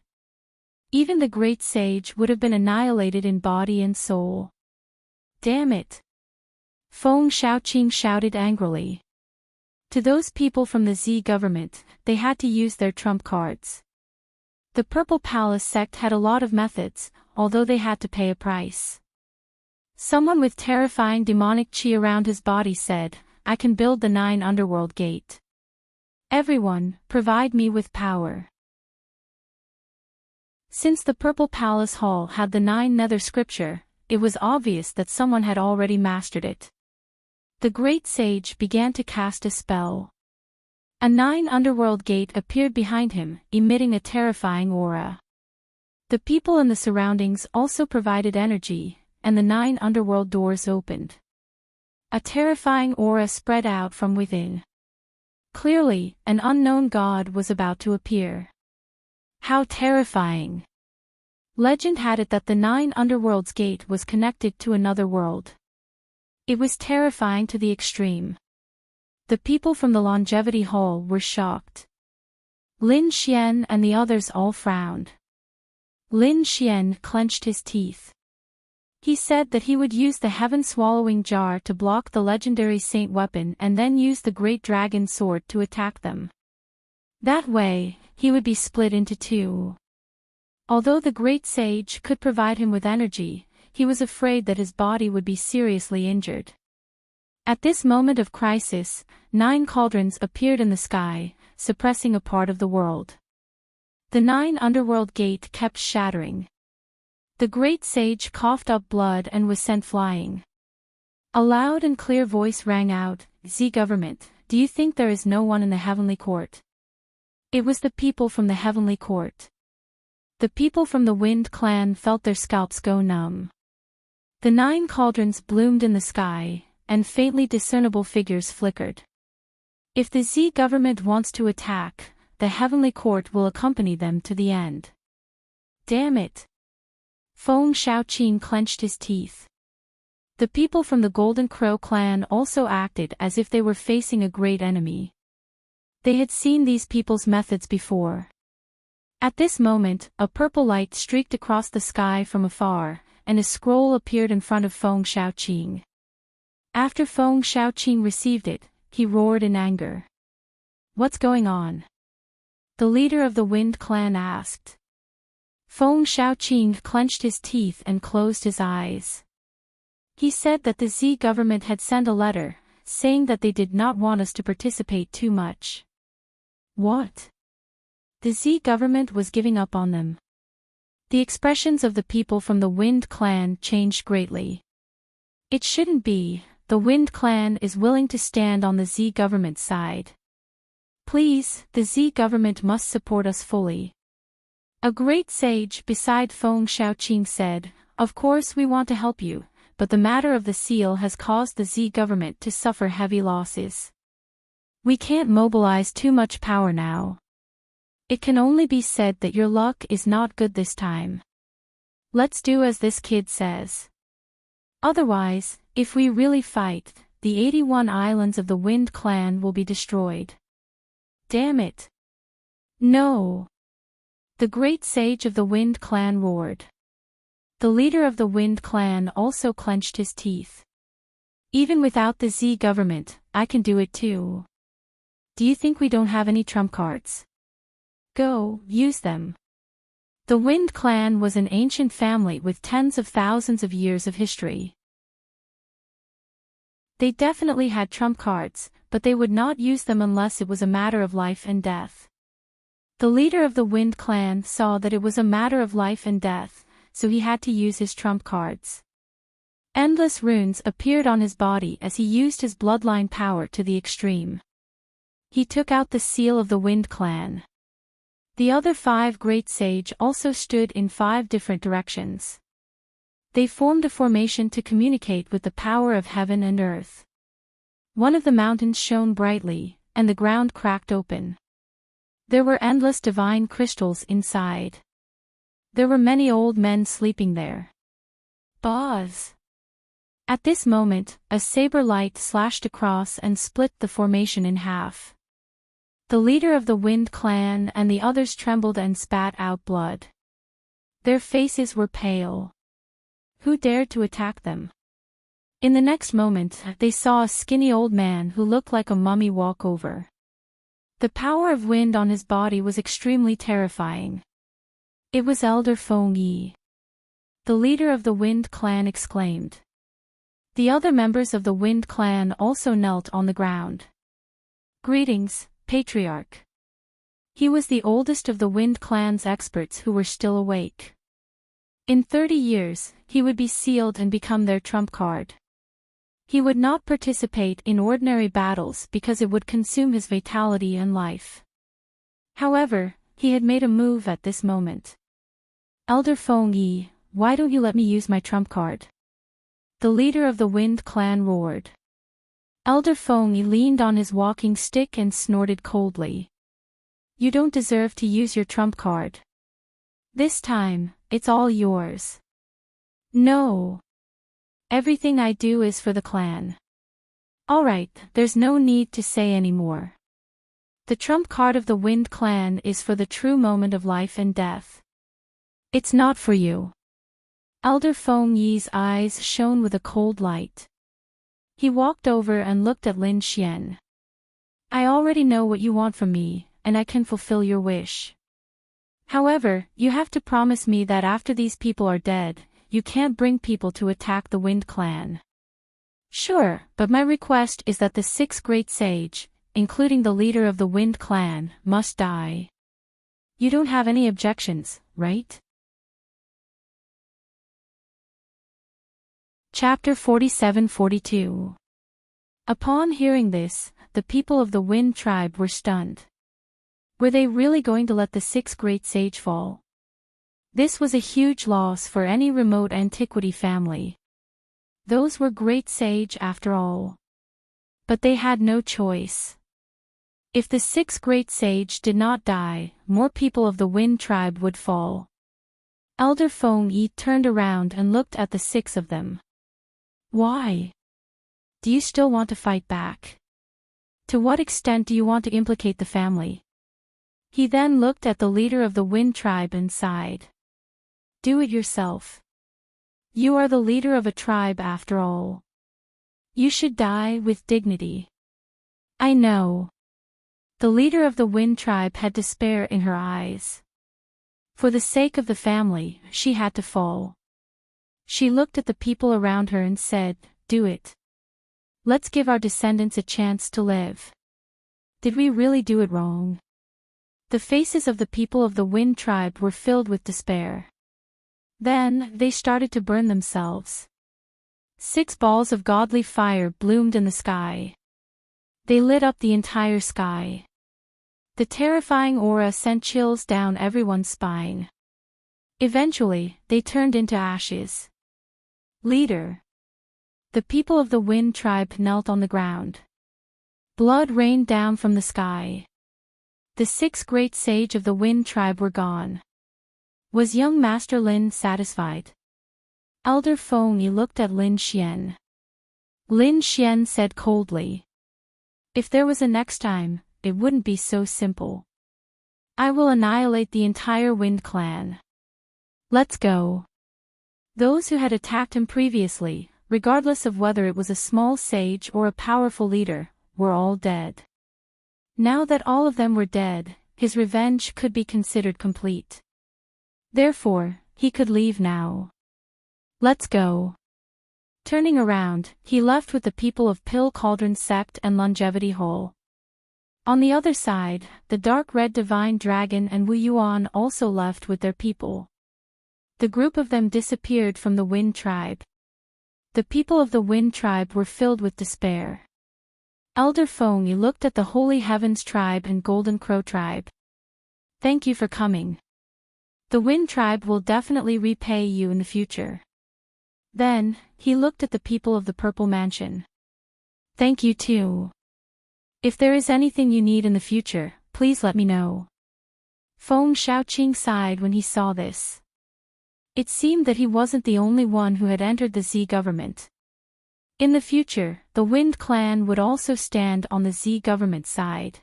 Even the great sage would have been annihilated in body and soul. Damn it! Feng Shaoqing shouted angrily. To those people from the Z government, they had to use their trump cards. The Purple Palace sect had a lot of methods, although they had to pay a price. Someone with terrifying demonic chi around his body said, I can build the 9 underworld gate. Everyone, provide me with power. Since the Purple Palace Hall had the 9 nether scripture, it was obvious that someone had already mastered it. The great sage began to cast a spell. A 9 underworld gate appeared behind him, emitting a terrifying aura. The people in the surroundings also provided energy, and the 9 underworld doors opened. A terrifying aura spread out from within. Clearly, an unknown god was about to appear. How terrifying! Legend had it that the 9 underworld's gate was connected to another world. It was terrifying to the extreme. The people from the Longevity Hall were shocked. Lin Xian and the others all frowned. Lin Xian clenched his teeth. He said that he would use the heaven-swallowing jar to block the legendary saint weapon and then use the great dragon sword to attack them. That way, he would be split into 2. Although the great sage could provide him with energy, he was afraid that his body would be seriously injured. At this moment of crisis, 9 cauldrons appeared in the sky, suppressing a part of the world. The 9 underworld gate kept shattering. The great sage coughed up blood and was sent flying. A loud and clear voice rang out, Z government, do you think there is no one in the heavenly court? It was the people from the heavenly court. The people from the Wind clan felt their scalps go numb. The 9 cauldrons bloomed in the sky, and faintly discernible figures flickered. If the Z government wants to attack, the heavenly court will accompany them to the end. Damn it! Feng Shaoqing clenched his teeth. The people from the Golden Crow clan also acted as if they were facing a great enemy. They had seen these people's methods before. At this moment, a purple light streaked across the sky from afar, and a scroll appeared in front of Feng Shaoqing. After Feng Shaoqing received it, he roared in anger. What's going on? The leader of the Wind clan asked. Feng Shaoqing clenched his teeth and closed his eyes. He said that the Z government had sent a letter, saying that they did not want us to participate too much. What? The Z government was giving up on them. The expressions of the people from the Wind clan changed greatly. It shouldn't be, the Wind clan is willing to stand on the Z government's side. Please, the Z government must support us fully. A great sage beside Feng Shaoqing said, of course we want to help you, but the matter of the seal has caused the Z government to suffer heavy losses. We can't mobilize too much power now. It can only be said that your luck is not good this time. Let's do as this kid says. Otherwise, if we really fight, the 81 islands of the Wind clan will be destroyed. Damn it. No. The great sage of the Wind clan roared. The leader of the Wind clan also clenched his teeth. Even without the Z government, I can do it too. Do you think we don't have any trump cards? Go, use them. The Wind clan was an ancient family with tens of thousands of years of history. They definitely had trump cards, but they would not use them unless it was a matter of life and death. The leader of the Wind clan saw that it was a matter of life and death, so he had to use his trump cards. Endless runes appeared on his body as he used his bloodline power to the extreme. He took out the seal of the Wind clan. The other 5 great sage also stood in 5 different directions. They formed a formation to communicate with the power of heaven and earth. One of the mountains shone brightly, and the ground cracked open. There were endless divine crystals inside. There were many old men sleeping there. Buzz! At this moment, a saber light slashed across and split the formation in half. The leader of the Wind clan and the others trembled and spat out blood. Their faces were pale. Who dared to attack them? In the next moment, they saw a skinny old man who looked like a mummy walk over. The power of wind on his body was extremely terrifying. It was Elder Feng Yi. The leader of the Wind clan exclaimed. The other members of the Wind clan also knelt on the ground. Greetings, Patriarch. He was the oldest of the Wind clan's experts who were still awake. In 30 years, he would be sealed and become their trump card. He would not participate in ordinary battles because it would consume his vitality and life. However, he had made a move at this moment. Elder Feng Yi, why don't you let me use my trump card? The leader of the Wind clan roared. Elder Feng Yi leaned on his walking stick and snorted coldly. You don't deserve to use your trump card. This time, it's all yours. No. Everything I do is for the clan. Alright, there's no need to say any more. The trump card of the Wind clan is for the true moment of life and death. It's not for you. Elder Feng Yi's eyes shone with a cold light. He walked over and looked at Lin Xian. I already know what you want from me, and I can fulfill your wish. However, you have to promise me that after these people are dead, you can't bring people to attack the Wind clan. Sure, but my request is that the 6 great sage, including the leader of the Wind clan, must die. You don't have any objections, right? Chapter 47-42. Upon hearing this, the people of the Wind tribe were stunned. Were they really going to let the 6 great sage fall? This was a huge loss for any remote antiquity family. Those were great sage after all. But they had no choice. If the 6 great sage did not die, more people of the Wind tribe would fall. Elder Feng Yi turned around and looked at the 6 of them. Why? Do you still want to fight back? To what extent do you want to implicate the family? He then looked at the leader of the Wind tribe and sighed. Do it yourself. You are the leader of a tribe after all. You should die with dignity. I know. The leader of the Wind tribe had despair in her eyes. For the sake of the family, she had to fall. She looked at the people around her and said, do it. Let's give our descendants a chance to live. Did we really do it wrong? The faces of the people of the Wind tribe were filled with despair. Then, they started to burn themselves. 6 balls of godly fire bloomed in the sky. They lit up the entire sky. The terrifying aura sent chills down everyone's spine. Eventually, they turned into ashes. Leader. The people of the Wind tribe knelt on the ground. Blood rained down from the sky. The 6 great sage of the Wind tribe were gone. Was young Master Lin satisfied? Elder Feng Yi looked at Lin Xian. Lin Xian said coldly. If there was a next time, it wouldn't be so simple. I will annihilate the entire Wind clan. Let's go. Those who had attacked him previously, regardless of whether it was a small sage or a powerful leader, were all dead. Now that all of them were dead, his revenge could be considered complete. Therefore, he could leave now. Let's go. Turning around, he left with the people of Pill Cauldron Sept and Longevity Hole. On the other side, the dark red divine dragon and Wu Yuan also left with their people. The group of them disappeared from the Wind tribe. The people of the Wind tribe were filled with despair. Elder Feng Yi looked at the Holy Heavens tribe and Golden Crow tribe. Thank you for coming. The Wind tribe will definitely repay you in the future. Then, he looked at the people of the Purple Mansion. Thank you too. If there is anything you need in the future, please let me know. Feng Shaoqing sighed when he saw this. It seemed that he wasn't the only one who had entered the Z government. In the future, the Wind clan would also stand on the Z government side.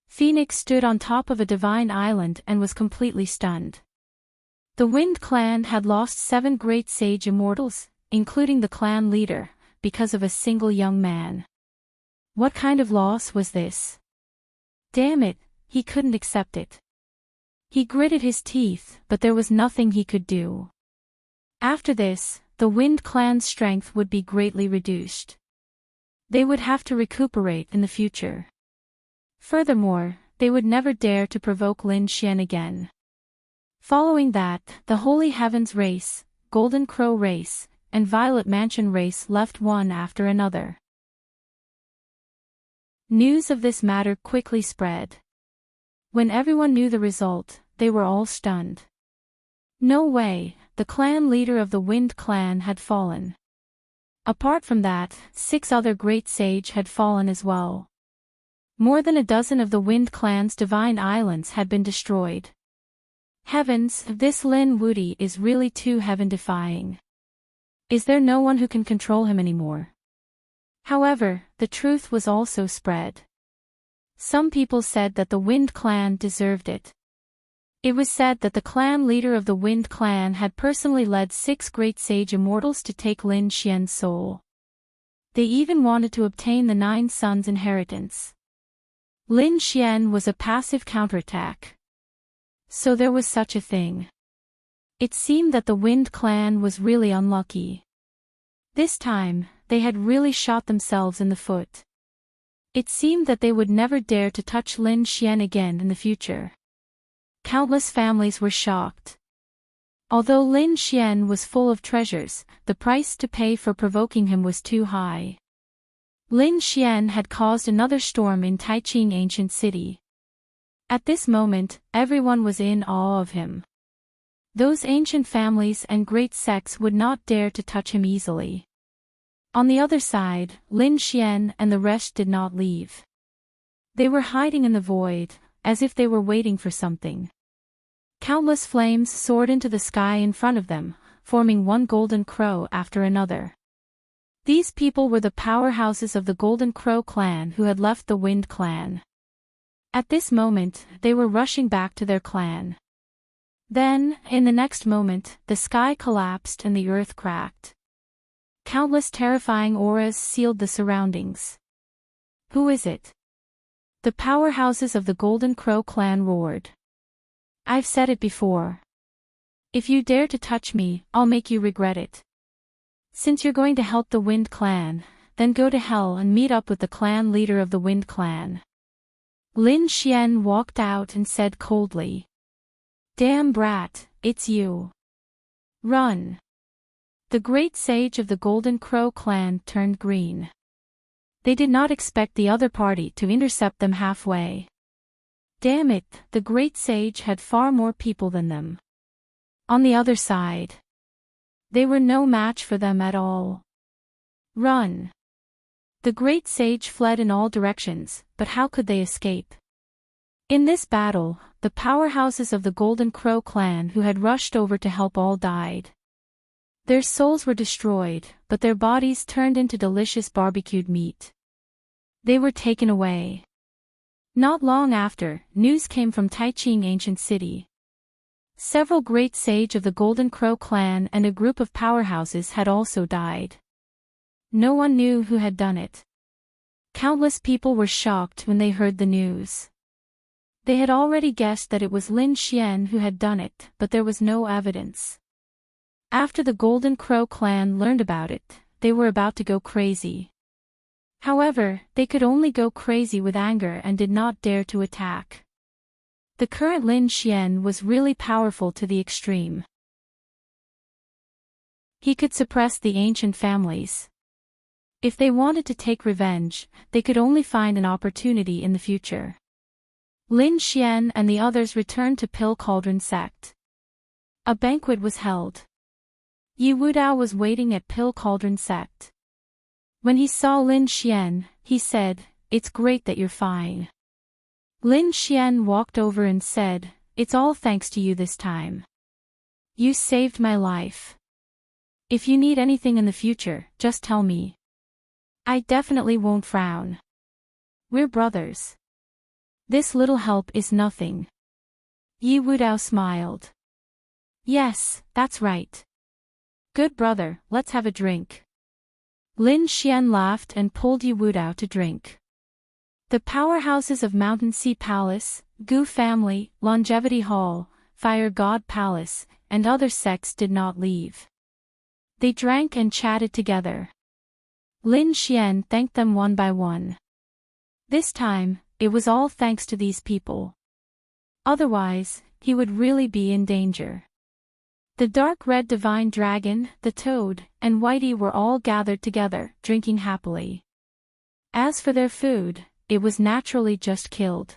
Phoenix stood on top of a divine island and was completely stunned. The Wind clan had lost 7 great sage immortals, including the clan leader, because of a single young man. What kind of loss was this? Damn it, he couldn't accept it. He gritted his teeth, but there was nothing he could do. After this, the Wind clan's strength would be greatly reduced. They would have to recuperate in the future. Furthermore, they would never dare to provoke Lin Xian again. Following that, the Holy Heavens race, Golden Crow race, and Violet Mansion race left one after another. News of this matter quickly spread. When everyone knew the result, they were all stunned. No way, the clan leader of the Wind clan had fallen. Apart from that, 6 other great sage had fallen as well. More than a dozen of the Wind clan's divine islands had been destroyed. Heavens, this Lin Wudi is really too heaven-defying. Is there no one who can control him anymore? However, the truth was also spread. Some people said that the Wind clan deserved it. It was said that the clan leader of the Wind clan had personally led 6 great sage immortals to take Lin Xian's soul. They even wanted to obtain the 9 sons' inheritance. Lin Xian was a passive counterattack. So there was such a thing. It seemed that the Wind clan was really unlucky. This time, they had really shot themselves in the foot. It seemed that they would never dare to touch Lin Xian again in the future. Countless families were shocked. Although Lin Xian was full of treasures, the price to pay for provoking him was too high. Lin Xian had caused another storm in Taiqing Ancient City. At this moment, everyone was in awe of him. Those ancient families and great sects would not dare to touch him easily. On the other side, Lin Xian and the rest did not leave. They were hiding in the void, as if they were waiting for something. Countless flames soared into the sky in front of them, forming one golden crow after another. These people were the powerhouses of the Golden Crow clan who had left the Wind clan. At this moment, they were rushing back to their clan. Then, in the next moment, the sky collapsed and the earth cracked. Countless terrifying auras sealed the surroundings. Who is it? The powerhouses of the Golden Crow clan roared. I've said it before. If you dare to touch me, I'll make you regret it. Since you're going to help the Wind clan, then go to hell and meet up with the clan leader of the Wind clan. Lin Xian walked out and said coldly. Damn brat, it's you. Run. The great sage of the Golden Crow clan turned green. They did not expect the other party to intercept them halfway. Damn it, the great sage had far more people than them. On the other side, they were no match for them at all. Run. The great sage fled in all directions, but how could they escape? In this battle, the powerhouses of the Golden Crow clan who had rushed over to help all died. Their souls were destroyed, but their bodies turned into delicious barbecued meat. They were taken away. Not long after, news came from Taiching Ancient City. Several great sage of the Golden Crow clan and a group of powerhouses had also died. No one knew who had done it. Countless people were shocked when they heard the news. They had already guessed that it was Lin Xian who had done it, but there was no evidence. After the Golden Crow clan learned about it, they were about to go crazy. However, they could only go crazy with anger and did not dare to attack. The current Lin Xian was really powerful to the extreme. He could suppress the ancient families. If they wanted to take revenge, they could only find an opportunity in the future. Lin Xian and the others returned to Pill Cauldron Sect. A banquet was held. Yi Wudao was waiting at Pill Cauldron Sect. When he saw Lin Xian, he said, "It's great that you're fine." Lin Xian walked over and said, "It's all thanks to you this time. You saved my life. If you need anything in the future, just tell me. I definitely won't frown. We're brothers. This little help is nothing." Yi Wudao smiled. "Yes, that's right. Good brother, let's have a drink." Lin Xian laughed and pulled Yi Wudao to drink. The powerhouses of Mountain Sea Palace, Gu Family, Longevity Hall, Fire God Palace, and other sects did not leave. They drank and chatted together. Lin Xian thanked them one by one. This time, it was all thanks to these people. Otherwise, he would really be in danger. The dark red divine dragon, the toad, and Whitey were all gathered together, drinking happily. As for their food, it was naturally just killed.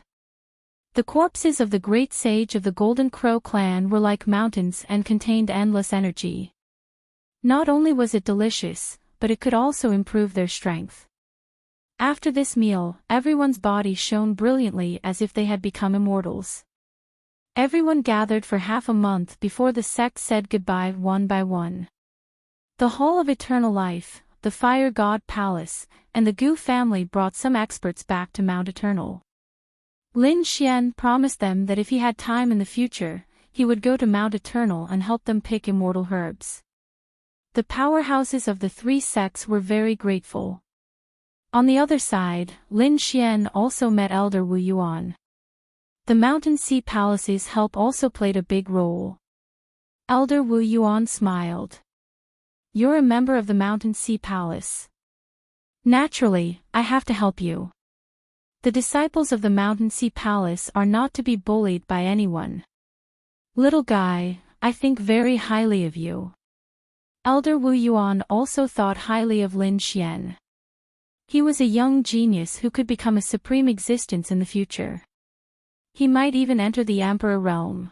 The corpses of the great sage of the Golden Crow clan were like mountains and contained endless energy. Not only was it delicious, but it could also improve their strength. After this meal, everyone's body shone brilliantly as if they had become immortals. Everyone gathered for half a month before the sect said goodbye one by one. The Hall of Eternal Life, the Fire God Palace, and the Gu family brought some experts back to Mount Eternal. Lin Xian promised them that if he had time in the future, he would go to Mount Eternal and help them pick immortal herbs. The powerhouses of the three sects were very grateful. On the other side, Lin Xian also met Elder Wu Yuan. The Mountain Sea Palace's help also played a big role. Elder Wu Yuan smiled. "You're a member of the Mountain Sea Palace. Naturally, I have to help you. The disciples of the Mountain Sea Palace are not to be bullied by anyone. Little guy, I think very highly of you." Elder Wu Yuan also thought highly of Lin Xian. He was a young genius who could become a supreme existence in the future. He might even enter the Emperor realm.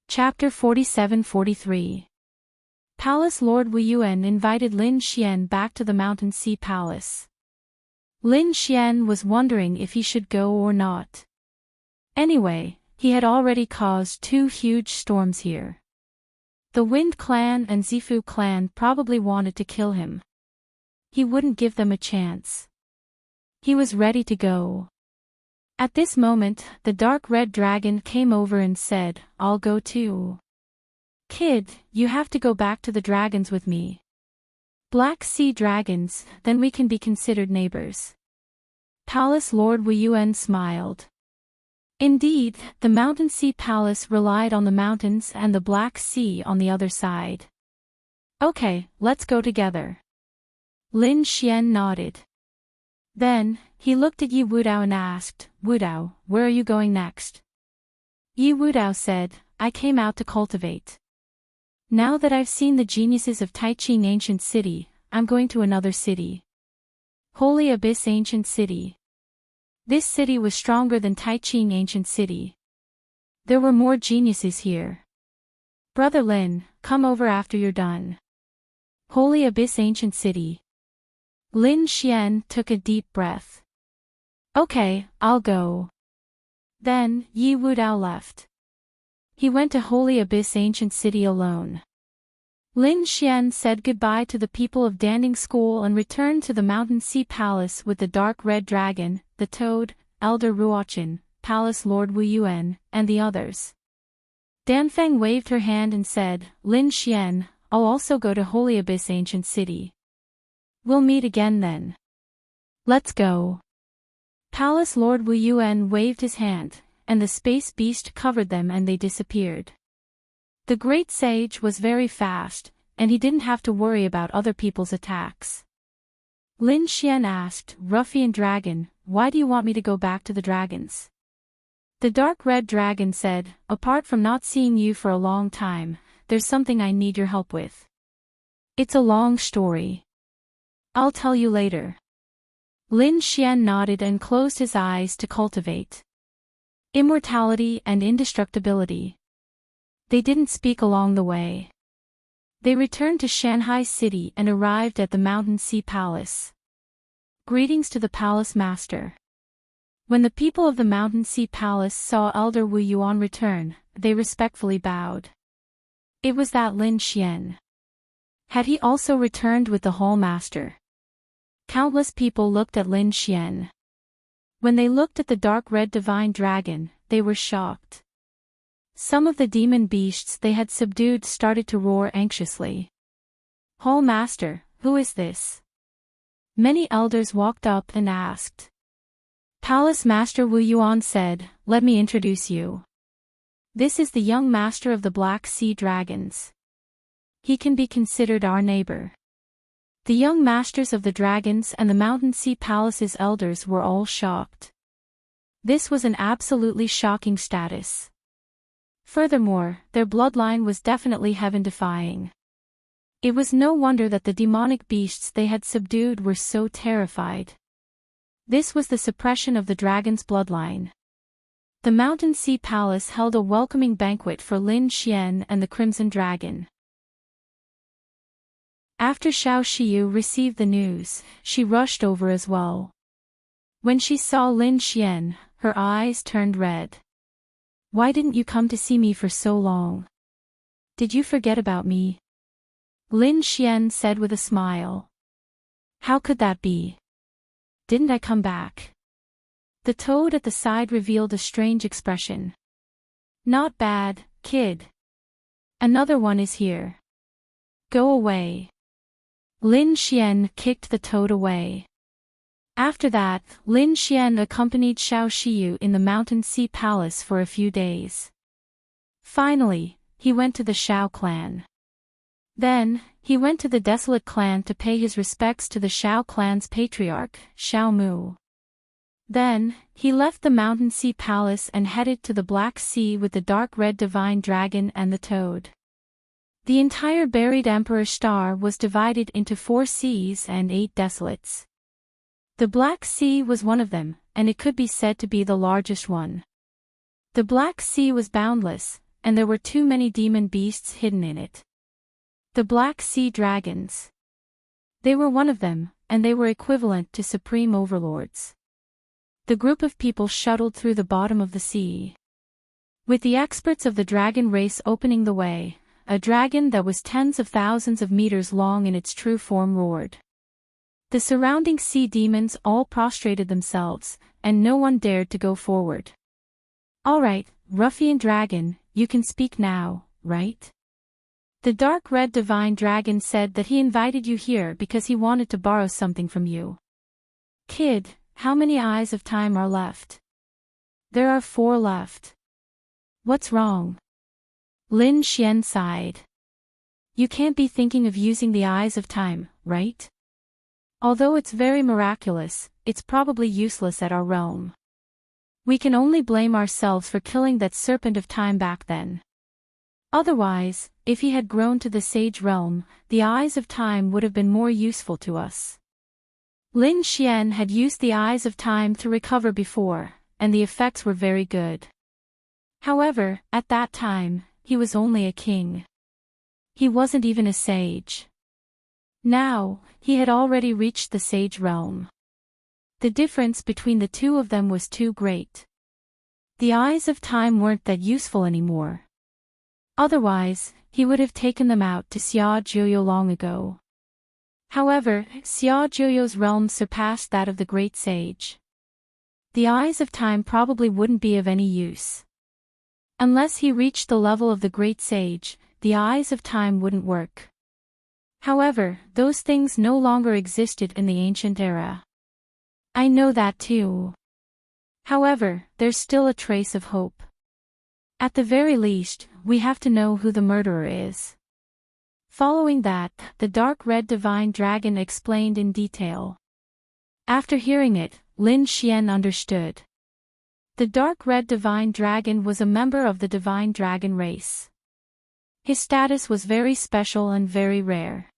Chapter 47-43. Palace Lord Wu Yuan invited Lin Xian back to the Mountain Sea Palace. Lin Xian was wondering if he should go or not. Anyway, he had already caused 2 huge storms here. The Wind Clan and Zifu Clan probably wanted to kill him. He wouldn't give them a chance. He was ready to go. At this moment, the dark red dragon came over and said, "I'll go too. Kid, you have to go back to the dragons with me. Black Sea dragons, then we can be considered neighbors." Palace Lord Wu Yuan smiled. Indeed, the Mountain Sea Palace relied on the mountains and the Black Sea on the other side. "Okay, let's go together." Lin Xian nodded. Then, he looked at Yi Wudao and asked, "Wudao, where are you going next?" Yi Wudao said, "I came out to cultivate. Now that I've seen the geniuses of Taiqing Ancient City, I'm going to another city. Holy Abyss Ancient City. This city was stronger than Taiqing Ancient City. There were more geniuses here. Brother Lin, come over after you're done. Holy Abyss Ancient City." Lin Xian took a deep breath. "Okay, I'll go." Then, Yi Wudao left. He went to Holy Abyss Ancient City alone. Lin Xian said goodbye to the people of Danding School and returned to the Mountain Sea Palace with the dark red dragon, the toad, Elder Ruochen, Palace Lord Wu Yuan, and the others. Danfeng waved her hand and said, "Lin Xian, I'll also go to Holy Abyss Ancient City. We'll meet again then. Let's go." Palace Lord Wu Yuan waved his hand, and the space beast covered them and they disappeared. The great sage was very fast, and he didn't have to worry about other people's attacks. Lin Xian asked, "Ruffian dragon, why do you want me to go back to the dragons?" The dark red dragon said, "Apart from not seeing you for a long time, there's something I need your help with. It's a long story. I'll tell you later." Lin Xian nodded and closed his eyes to cultivate immortality and indestructibility. They didn't speak along the way. They returned to Shanghai City and arrived at the Mountain Sea Palace. Greetings to the Palace Master. When the people of the Mountain Sea Palace saw Elder Wu Yuan return, they respectfully bowed. It was that Lin Xian. Had he also returned with the Hall Master? Countless people looked at Lin Xian. When they looked at the dark red divine dragon, they were shocked. Some of the demon beasts they had subdued started to roar anxiously. "Hall Master, who is this?" Many elders walked up and asked. Palace Master Wu Yuan said, "Let me introduce you. This is the young master of the Black Sea Dragons. He can be considered our neighbor." The young masters of the dragons and the Mountain Sea Palace's elders were all shocked. This was an absolutely shocking status. Furthermore, their bloodline was definitely heaven-defying. It was no wonder that the demonic beasts they had subdued were so terrified. This was the suppression of the dragon's bloodline. The Mountain Sea Palace held a welcoming banquet for Lin Xian and the Crimson Dragon. After Xiao Xiyu received the news, she rushed over as well. When she saw Lin Xian, her eyes turned red. "Why didn't you come to see me for so long? Did you forget about me?" Lin Xian said with a smile. "How could that be? Didn't I come back?" The toad at the side revealed a strange expression. "Not bad, kid. Another one is here. Go away." Lin Xian kicked the toad away. After that, Lin Xian accompanied Xiao Xiyu in the Mountain Sea Palace for a few days. Finally, he went to the Xiao clan. Then, he went to the Desolate clan to pay his respects to the Xiao clan's patriarch, Xiao Mu. Then, he left the Mountain Sea Palace and headed to the Black Sea with the dark red divine dragon and the toad. The entire buried Emperor Star was divided into 4 seas and 8 desolates. The Black Sea was one of them, and it could be said to be the largest one. The Black Sea was boundless, and there were too many demon beasts hidden in it. The Black Sea Dragons. They were one of them, and they were equivalent to supreme overlords. The group of people shuttled through the bottom of the sea. With the experts of the dragon race opening the way, a dragon that was tens of thousands of meters long in its true form roared. The surrounding sea demons all prostrated themselves, and no one dared to go forward. "All right, ruffian dragon, you can speak now, right?" The dark red divine dragon said that he invited you here because he wanted to borrow something from you. "Kid, how many eyes of time are left?" "There are 4 left." "What's wrong?" Lin Xian sighed. "You can't be thinking of using the eyes of time, right? Although it's very miraculous, it's probably useless at our realm. We can only blame ourselves for killing that serpent of time back then. Otherwise, if he had grown to the sage realm, the eyes of time would have been more useful to us." Lin Xian had used the eyes of time to recover before, and the effects were very good. However, at that time, he was only a king. He wasn't even a sage. Now, he had already reached the sage realm. The difference between the two of them was too great. The eyes of time weren't that useful anymore. Otherwise, he would have taken them out to Xia Jiuyo long ago. However, Xia Jiuyo's realm surpassed that of the great sage. The eyes of time probably wouldn't be of any use. Unless he reached the level of the great sage, the eyes of time wouldn't work. However, those things no longer existed in the ancient era. I know that too. However, there's still a trace of hope. At the very least, we have to know who the murderer is. Following that, the dark red divine dragon explained in detail. After hearing it, Lin Xian understood. The dark red divine dragon was a member of the divine dragon race. His status was very special and very rare.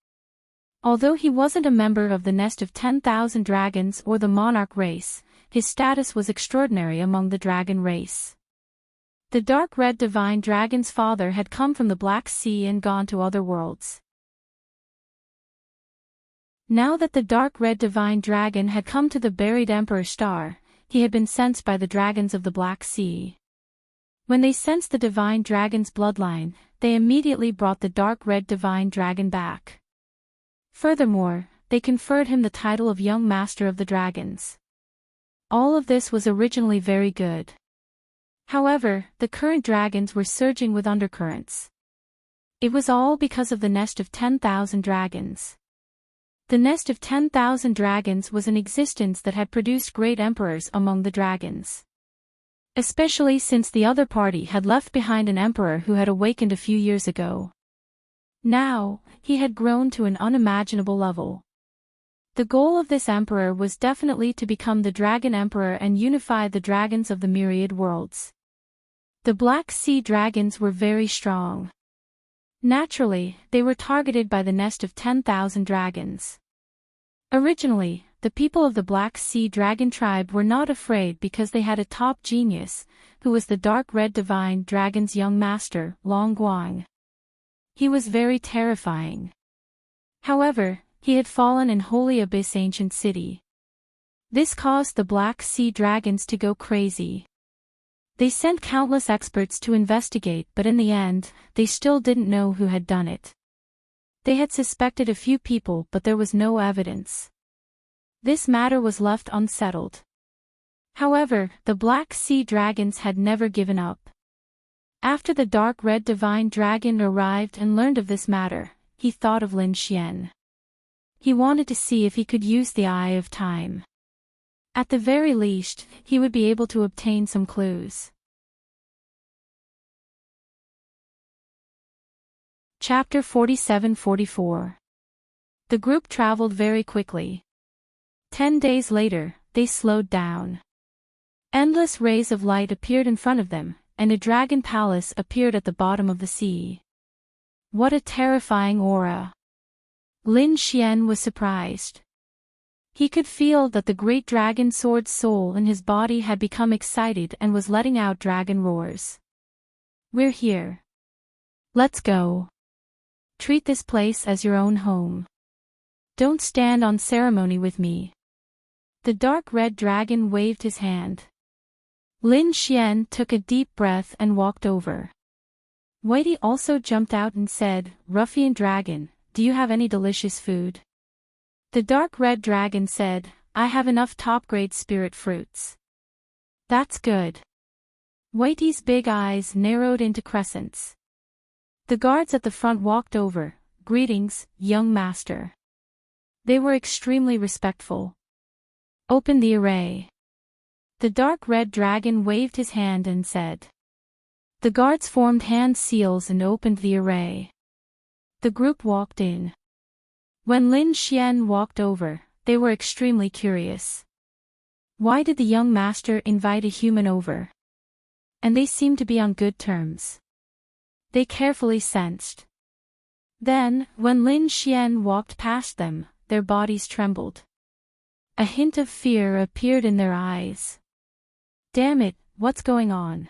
Although he wasn't a member of the nest of 10,000 dragons or the monarch race, his status was extraordinary among the dragon race. The dark red divine dragon's father had come from the Black Sea and gone to other worlds. Now that the dark red divine dragon had come to the buried Emperor Star, he had been sensed by the dragons of the Black Sea. When they sensed the divine dragon's bloodline, they immediately brought the dark red divine dragon back. Furthermore, they conferred him the title of Young Master of the Dragons. All of this was originally very good. However, the current dragons were surging with undercurrents. It was all because of the nest of 10,000 dragons. The nest of 10,000 dragons was an existence that had produced great emperors among the dragons. Especially since the other party had left behind an emperor who had awakened a few years ago. Now, he had grown to an unimaginable level. The goal of this emperor was definitely to become the Dragon Emperor and unify the dragons of the myriad worlds. The Black Sea dragons were very strong. Naturally, they were targeted by the nest of 10,000 dragons. Originally, the people of the Black Sea dragon tribe were not afraid because they had a top genius, who was the dark red divine dragon's young master, Long Guang. He was very terrifying. However, he had fallen in Holy Abyss Ancient City. This caused the Black Sea dragons to go crazy. They sent countless experts to investigate, but in the end, they still didn't know who had done it. They had suspected a few people, but there was no evidence. This matter was left unsettled. However, the Black Sea dragons had never given up. After the dark red divine dragon arrived and learned of this matter, he thought of Lin Xian. He wanted to see if he could use the Eye of Time. At the very least, he would be able to obtain some clues. Chapter 47-44. The group traveled very quickly. 10 days later, they slowed down. Endless rays of light appeared in front of them, and a dragon palace appeared at the bottom of the sea. What a terrifying aura! Lin Xian was surprised. He could feel that the great dragon sword soul in his body had become excited and was letting out dragon roars. We're here. Let's go. Treat this place as your own home. Don't stand on ceremony with me. The dark red dragon waved his hand. Lin Xian took a deep breath and walked over. Whitey also jumped out and said, "Ruffian dragon, do you have any delicious food?" The dark red dragon said, "I have enough top-grade spirit fruits." "That's good." Whitey's big eyes narrowed into crescents. The guards at the front walked over. "Greetings, young master." They were extremely respectful. "Open the array." The dark red dragon waved his hand and said. The guards formed hand seals and opened the array. The group walked in. When Lin Xian walked over, they were extremely curious. Why did the young master invite a human over? And they seemed to be on good terms. They carefully sensed. Then, when Lin Xian walked past them, their bodies trembled. A hint of fear appeared in their eyes. Damn it, what's going on?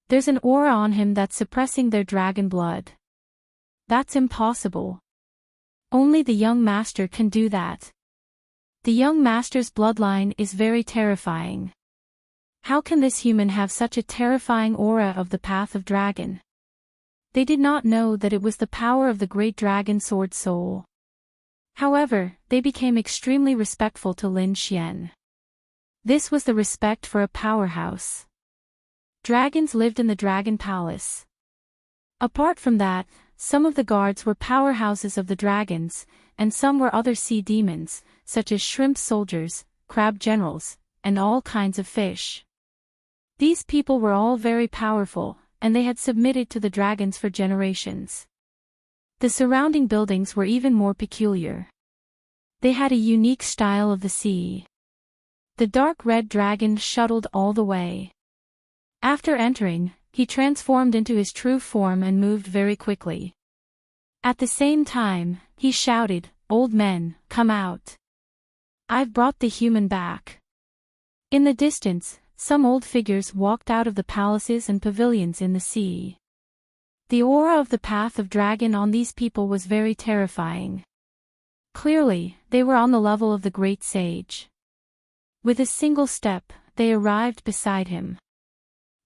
There's an aura on him that's suppressing their dragon blood. That's impossible. Only the young master can do that. The young master's bloodline is very terrifying. How can this human have such a terrifying aura of the path of dragon? They did not know that it was the power of the great dragon sword soul. However, they became extremely respectful to Lin Xian. This was the respect for a powerhouse. Dragons lived in the Dragon Palace. Apart from that, some of the guards were powerhouses of the dragons, and some were other sea demons, such as shrimp soldiers, crab generals, and all kinds of fish. These people were all very powerful, and they had submitted to the dragons for generations. The surrounding buildings were even more peculiar. They had a unique style of the sea. The dark red dragon shuttled all the way. After entering, he transformed into his true form and moved very quickly. At the same time, he shouted, "Old men, come out. I've brought the human back." In the distance, some old figures walked out of the palaces and pavilions in the sea. The aura of the path of dragon on these people was very terrifying. Clearly, they were on the level of the great sage. With a single step, they arrived beside him.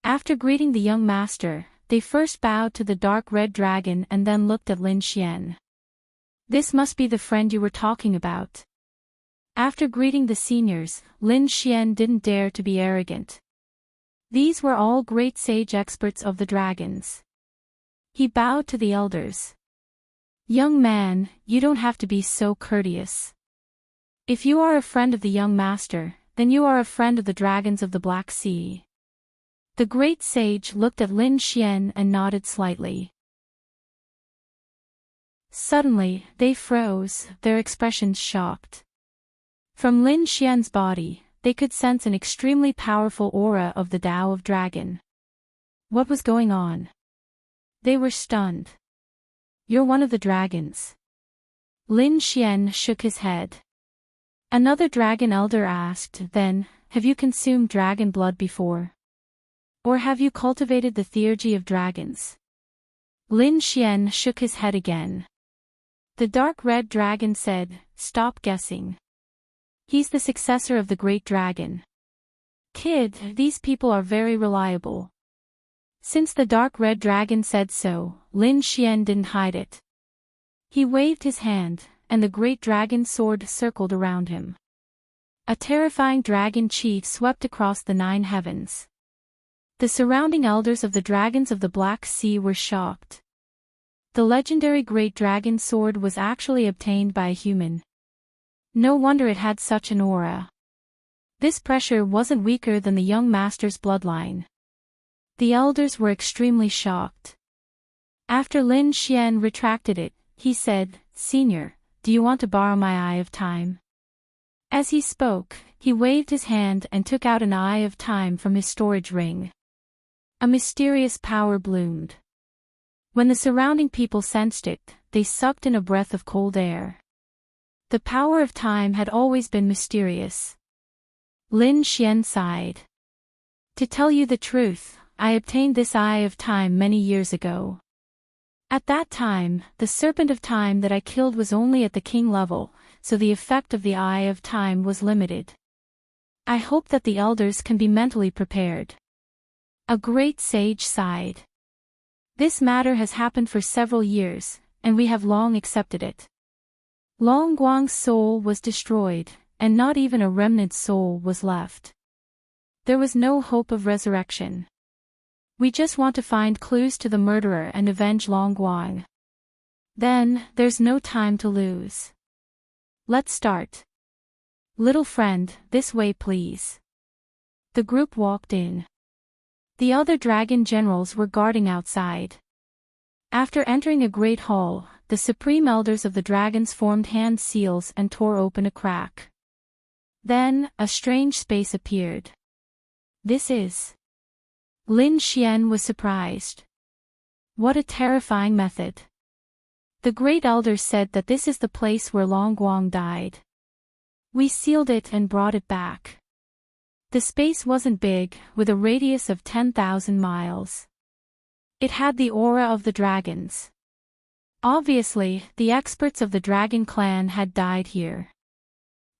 After greeting the young master, they first bowed to the dark red dragon and then looked at Lin Xian. "This must be the friend you were talking about." After greeting the seniors, Lin Xian didn't dare to be arrogant. These were all great sage experts of the dragons. He bowed to the elders. "Young man, you don't have to be so courteous. If you are a friend of the young master, then you are a friend of the dragons of the Black Sea." The great sage looked at Lin Xian and nodded slightly. Suddenly, they froze, their expressions shocked. From Lin Xian's body, they could sense an extremely powerful aura of the Tao of Dragon. What was going on? They were stunned. "You're one of the dragons." Lin Xian shook his head. Another dragon elder asked, "Then, have you consumed dragon blood before? Or have you cultivated the theurgy of dragons?" Lin Xian shook his head again. The dark red dragon said, "Stop guessing. He's the successor of the great dragon. Kid, these people are very reliable." Since the dark red dragon said so, Lin Xian didn't hide it. He waved his hand, and the great dragon sword circled around him. A terrifying dragon chief swept across the 9 heavens. The surrounding elders of the dragons of the Black Sea were shocked. The legendary great dragon sword was actually obtained by a human. No wonder it had such an aura. This pressure wasn't weaker than the young master's bloodline. The elders were extremely shocked. After Lin Xian retracted it, he said, "Senior, do you want to borrow my Eye of Time?" As he spoke, he waved his hand and took out an Eye of Time from his storage ring. A mysterious power bloomed. When the surrounding people sensed it, they sucked in a breath of cold air. The power of time had always been mysterious. Lin Xian sighed. "To tell you the truth, I obtained this Eye of Time many years ago. At that time, the Serpent of Time that I killed was only at the king level, so the effect of the Eye of Time was limited. I hope that the elders can be mentally prepared. A great sage sighed. This matter has happened for several years, and we have long accepted it. Long Guang's soul was destroyed, and not even a remnant soul was left. There was no hope of resurrection. We just want to find clues to the murderer and avenge Long Guang. Then, there's no time to lose. Let's start. Little friend, this way please. The group walked in. The other dragon generals were guarding outside. After entering a great hall, the supreme elders of the dragons formed hand seals and tore open a crack. Then, a strange space appeared. This is... Lin Xian was surprised. What a terrifying method. The great elders said that this is the place where Long Guang died. We sealed it and brought it back. The space wasn't big, with a radius of 10,000 miles. It had the aura of the dragons. Obviously, the experts of the dragon clan had died here.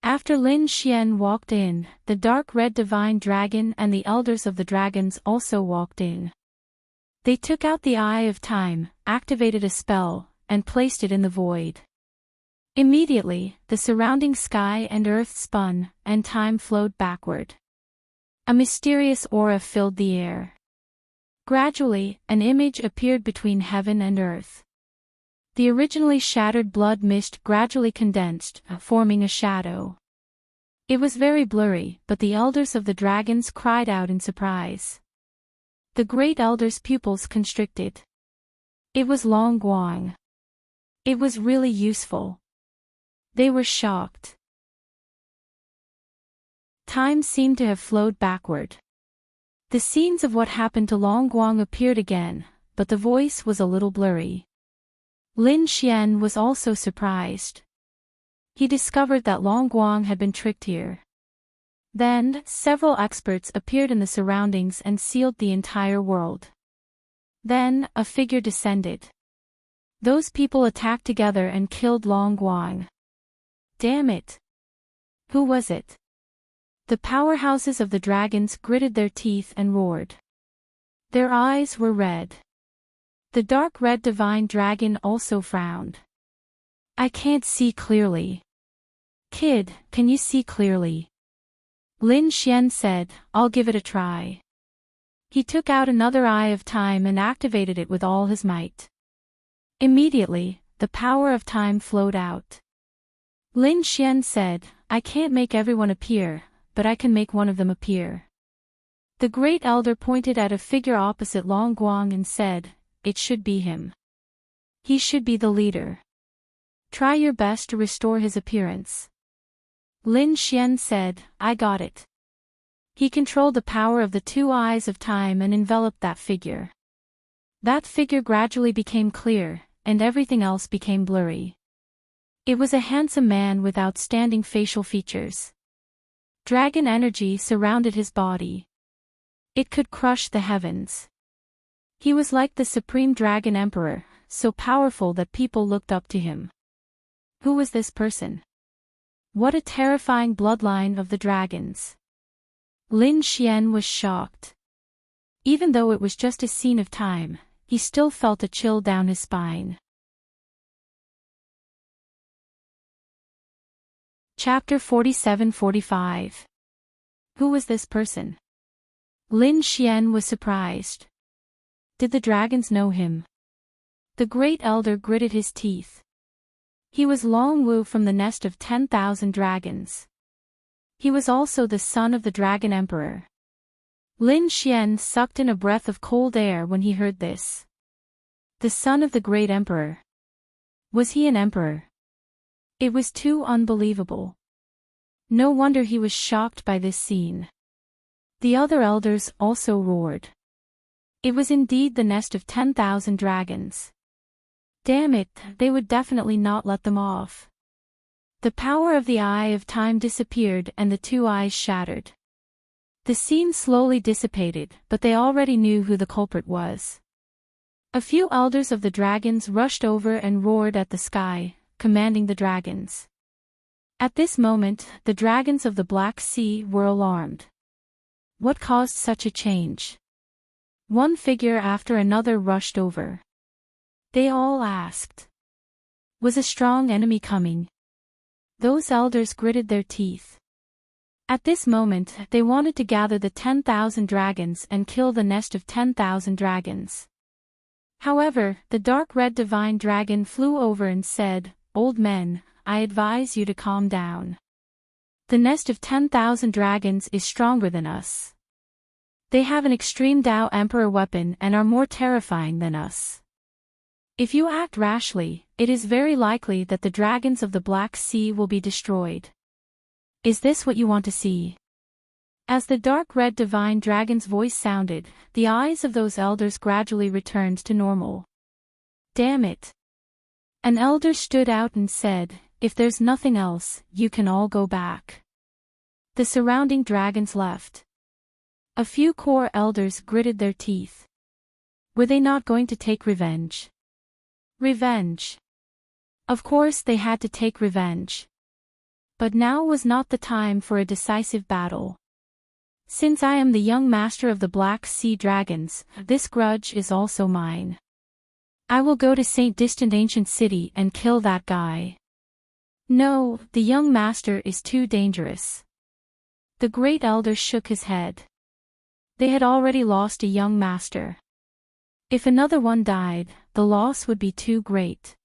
After Lin Xian walked in, the dark red divine dragon and the elders of the dragons also walked in. They took out the Eye of Time, activated a spell, and placed it in the void. Immediately, the surrounding sky and earth spun, and time flowed backward. A mysterious aura filled the air. Gradually, an image appeared between heaven and earth. The originally shattered blood mist gradually condensed, forming a shadow. It was very blurry, but the elders of the dragons cried out in surprise. The great elder's pupils constricted. It was Long Guang. It was really useful. They were shocked. Time seemed to have flowed backward. The scenes of what happened to Long Guang appeared again, but the voice was a little blurry. Lin Xian was also surprised. He discovered that Long Guang had been tricked here. Then, several experts appeared in the surroundings and sealed the entire world. Then, a figure descended. Those people attacked together and killed Long Guang. Damn it! Who was it? The powerhouses of the dragons gritted their teeth and roared. Their eyes were red. The dark red divine dragon also frowned. I can't see clearly. Kid, can you see clearly? Lin Xian said, I'll give it a try. He took out another Eye of Time and activated it with all his might. Immediately, the power of time flowed out. Lin Xian said, I can't make everyone appear, but I can make one of them appear. The great elder pointed at a figure opposite Long Guang and said, it should be him. He should be the leader. Try your best to restore his appearance. Lin Xian said, I got it. He controlled the power of the two eyes of time and enveloped that figure. That figure gradually became clear, and everything else became blurry. It was a handsome man with outstanding facial features. Dragon energy surrounded his body. It could crush the heavens. He was like the supreme dragon emperor, so powerful that people looked up to him. Who was this person? What a terrifying bloodline of the dragons. Lin Xian was shocked. Even though it was just a scene of time, he still felt a chill down his spine. Chapter 47-45. Who was this person? Lin Xian was surprised. Did the dragons know him? The great elder gritted his teeth. He was Long Wu from the nest of 10,000 dragons. He was also the son of the dragon emperor. Lin Xian sucked in a breath of cold air when he heard this. The son of the great emperor. Was he an emperor? It was too unbelievable. No wonder he was shocked by this scene. The other elders also roared. It was indeed the nest of 10,000 dragons. Damn it, they would definitely not let them off. The power of the Eye of Time disappeared and the two eyes shattered. The scene slowly dissipated, but they already knew who the culprit was. A few elders of the dragons rushed over and roared at the sky, commanding the dragons. At this moment, the dragons of the Black Sea were alarmed. What caused such a change? One figure after another rushed over. They all asked. Was a strong enemy coming? Those elders gritted their teeth. At this moment, they wanted to gather the 10,000 dragons and kill the nest of 10,000 dragons. However, the dark red divine dragon flew over and said, "Old men, I advise you to calm down. The nest of 10,000 dragons is stronger than us. They have an extreme Tao Emperor weapon and are more terrifying than us. If you act rashly, it is very likely that the dragons of the Black Sea will be destroyed. Is this what you want to see?" As the dark red divine dragon's voice sounded, the eyes of those elders gradually returned to normal. "Damn it." An elder stood out and said, "If there's nothing else, you can all go back." The surrounding dragons left. A few core elders gritted their teeth. Were they not going to take revenge? Revenge. Of course they had to take revenge. But now was not the time for a decisive battle. Since I am the young master of the Black Sea Dragons, this grudge is also mine. I will go to Saint Distant Ancient City and kill that guy. No, the young master is too dangerous. The great elder shook his head. They had already lost a young master. If another one died, the loss would be too great.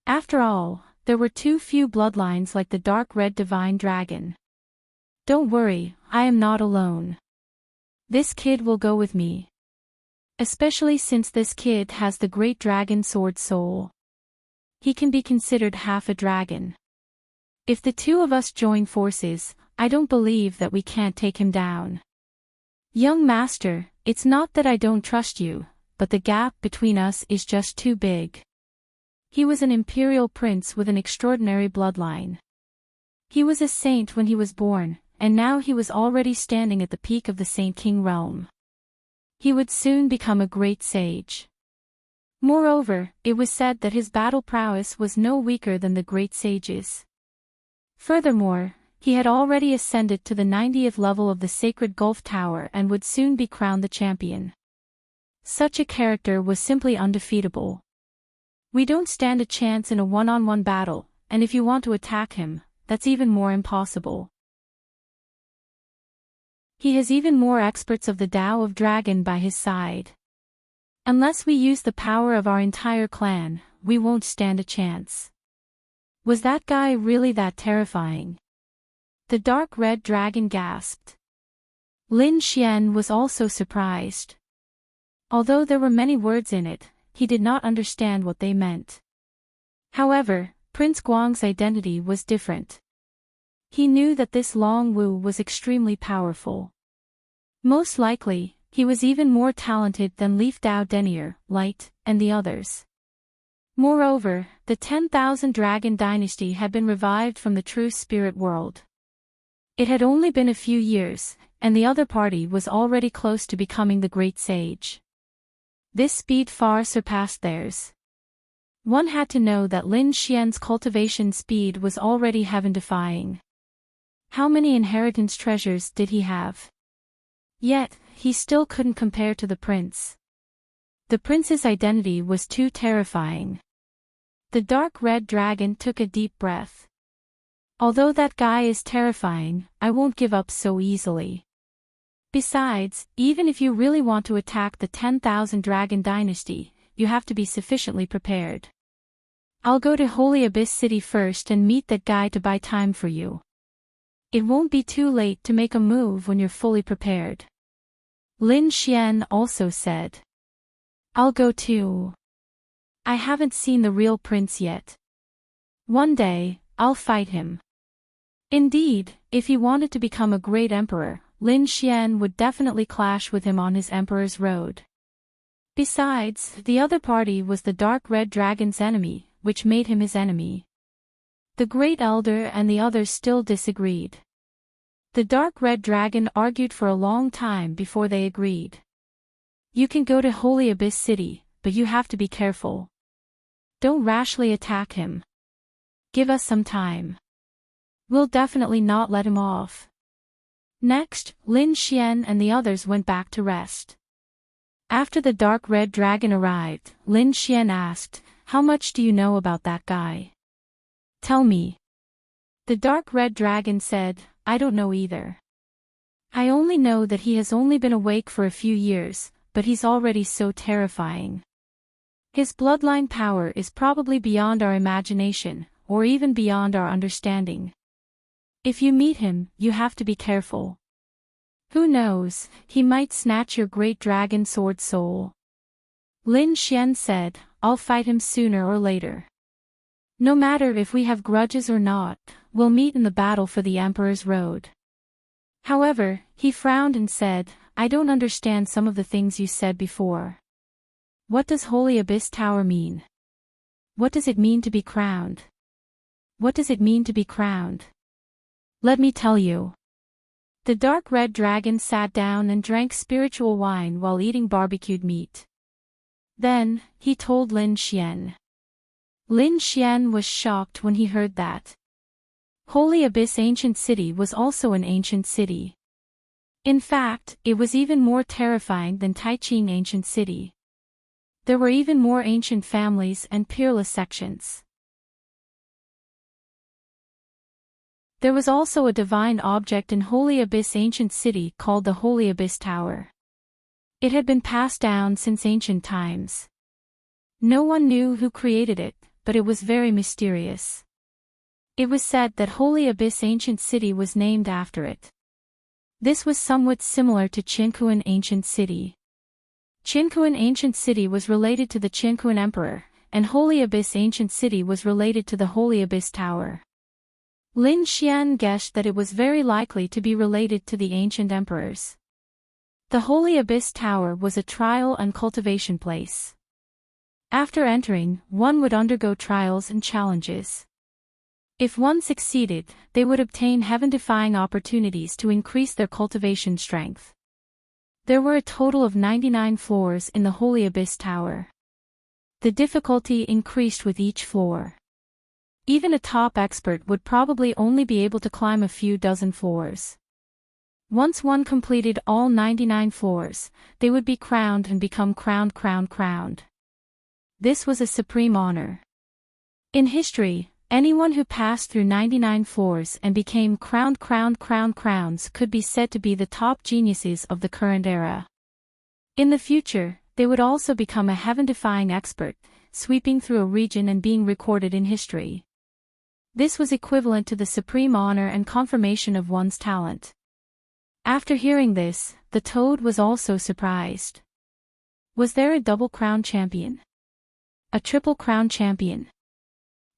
After all, there were too few bloodlines like the dark red divine dragon. Don't worry, I am not alone. This kid will go with me. Especially since this kid has the great dragon sword soul. He can be considered half a dragon. If the two of us join forces, I don't believe that we can't take him down. Young master, it's not that I don't trust you, but the gap between us is just too big. He was an imperial prince with an extraordinary bloodline. He was a saint when he was born, and now he was already standing at the peak of the Saint King realm. He would soon become a great sage. Moreover, it was said that his battle prowess was no weaker than the great sages. Furthermore, he had already ascended to the 90th level of the Sacred Gulf Tower and would soon be crowned the champion. Such a character was simply undefeatable. We don't stand a chance in a one-on-one battle, and if you want to attack him, that's even more impossible. He has even more experts of the Tao of Dragon by his side. Unless we use the power of our entire clan, we won't stand a chance. Was that guy really that terrifying? The dark red dragon gasped. Lin Xian was also surprised. Although there were many words in it, he did not understand what they meant. However, Prince Guang's identity was different. He knew that this Long Wu was extremely powerful. Most likely, he was even more talented than Leaf Dao Denier, Light, and the others. Moreover, the 10,000 Dragon Dynasty had been revived from the true spirit world. It had only been a few years, and the other party was already close to becoming the great sage. This speed far surpassed theirs. One had to know that Lin Xian's cultivation speed was already heaven-defying. How many inheritance treasures did he have? Yet, he still couldn't compare to the prince. The prince's identity was too terrifying. The dark red dragon took a deep breath. Although that guy is terrifying, I won't give up so easily. Besides, even if you really want to attack the 10,000 Dragon Dynasty, you have to be sufficiently prepared. I'll go to Holy Abyss City first and meet that guy to buy time for you. It won't be too late to make a move when you're fully prepared. Lin Xian also said. I'll go too. I haven't seen the real prince yet. One day, I'll fight him. Indeed, if he wanted to become a great emperor, Lin Xian would definitely clash with him on his emperor's road. Besides, the other party was the dark red dragon's enemy, which made him his enemy. The great elder and the others still disagreed. The dark red dragon argued for a long time before they agreed. You can go to Holy Abyss City, but you have to be careful. Don't rashly attack him. Give us some time. We'll definitely not let him off. Next, Lin Xian and the others went back to rest. After the dark red dragon arrived, Lin Xian asked, "How much do you know about that guy? Tell me." The dark red dragon said, "I don't know either. I only know that he has only been awake for a few years, but he's already so terrifying. His bloodline power is probably beyond our imagination, or even beyond our understanding. If you meet him, you have to be careful. Who knows, he might snatch your great dragon sword soul." Lin Xian said, "I'll fight him sooner or later. No matter if we have grudges or not, we'll meet in the battle for the Emperor's Road." However, he frowned and said, "I don't understand some of the things you said before. What does Holy Abyss Tower mean? What does it mean to be crowned? What does it mean to be crowned? Let me tell you." The dark red dragon sat down and drank spiritual wine while eating barbecued meat. Then, he told Lin Xian. Lin Xian was shocked when he heard that. Holy Abyss Ancient City was also an ancient city. In fact, it was even more terrifying than Taiching Ancient City. There were even more ancient families and peerless sections. There was also a divine object in Holy Abyss Ancient City called the Holy Abyss Tower. It had been passed down since ancient times. No one knew who created it, but it was very mysterious. It was said that Holy Abyss Ancient City was named after it. This was somewhat similar to Qinkuan Ancient City. Qinkuan Ancient City was related to the Qinkuan Emperor, and Holy Abyss Ancient City was related to the Holy Abyss Tower. Lin Xian guessed that it was very likely to be related to the ancient emperors. The Holy Abyss Tower was a trial and cultivation place. After entering, one would undergo trials and challenges. If one succeeded, they would obtain heaven-defying opportunities to increase their cultivation strength. There were a total of 99 floors in the Holy Abyss Tower. The difficulty increased with each floor. Even a top expert would probably only be able to climb a few dozen floors. Once one completed all 99 floors, they would be crowned and become crowned. This was a supreme honor. In history, anyone who passed through 99 floors and became crowned crowns could be said to be the top geniuses of the current era. In the future, they would also become a heaven-defying expert, sweeping through a region and being recorded in history. This was equivalent to the supreme honor and confirmation of one's talent. After hearing this, the toad was also surprised. Was there a double crown champion? A triple crown champion?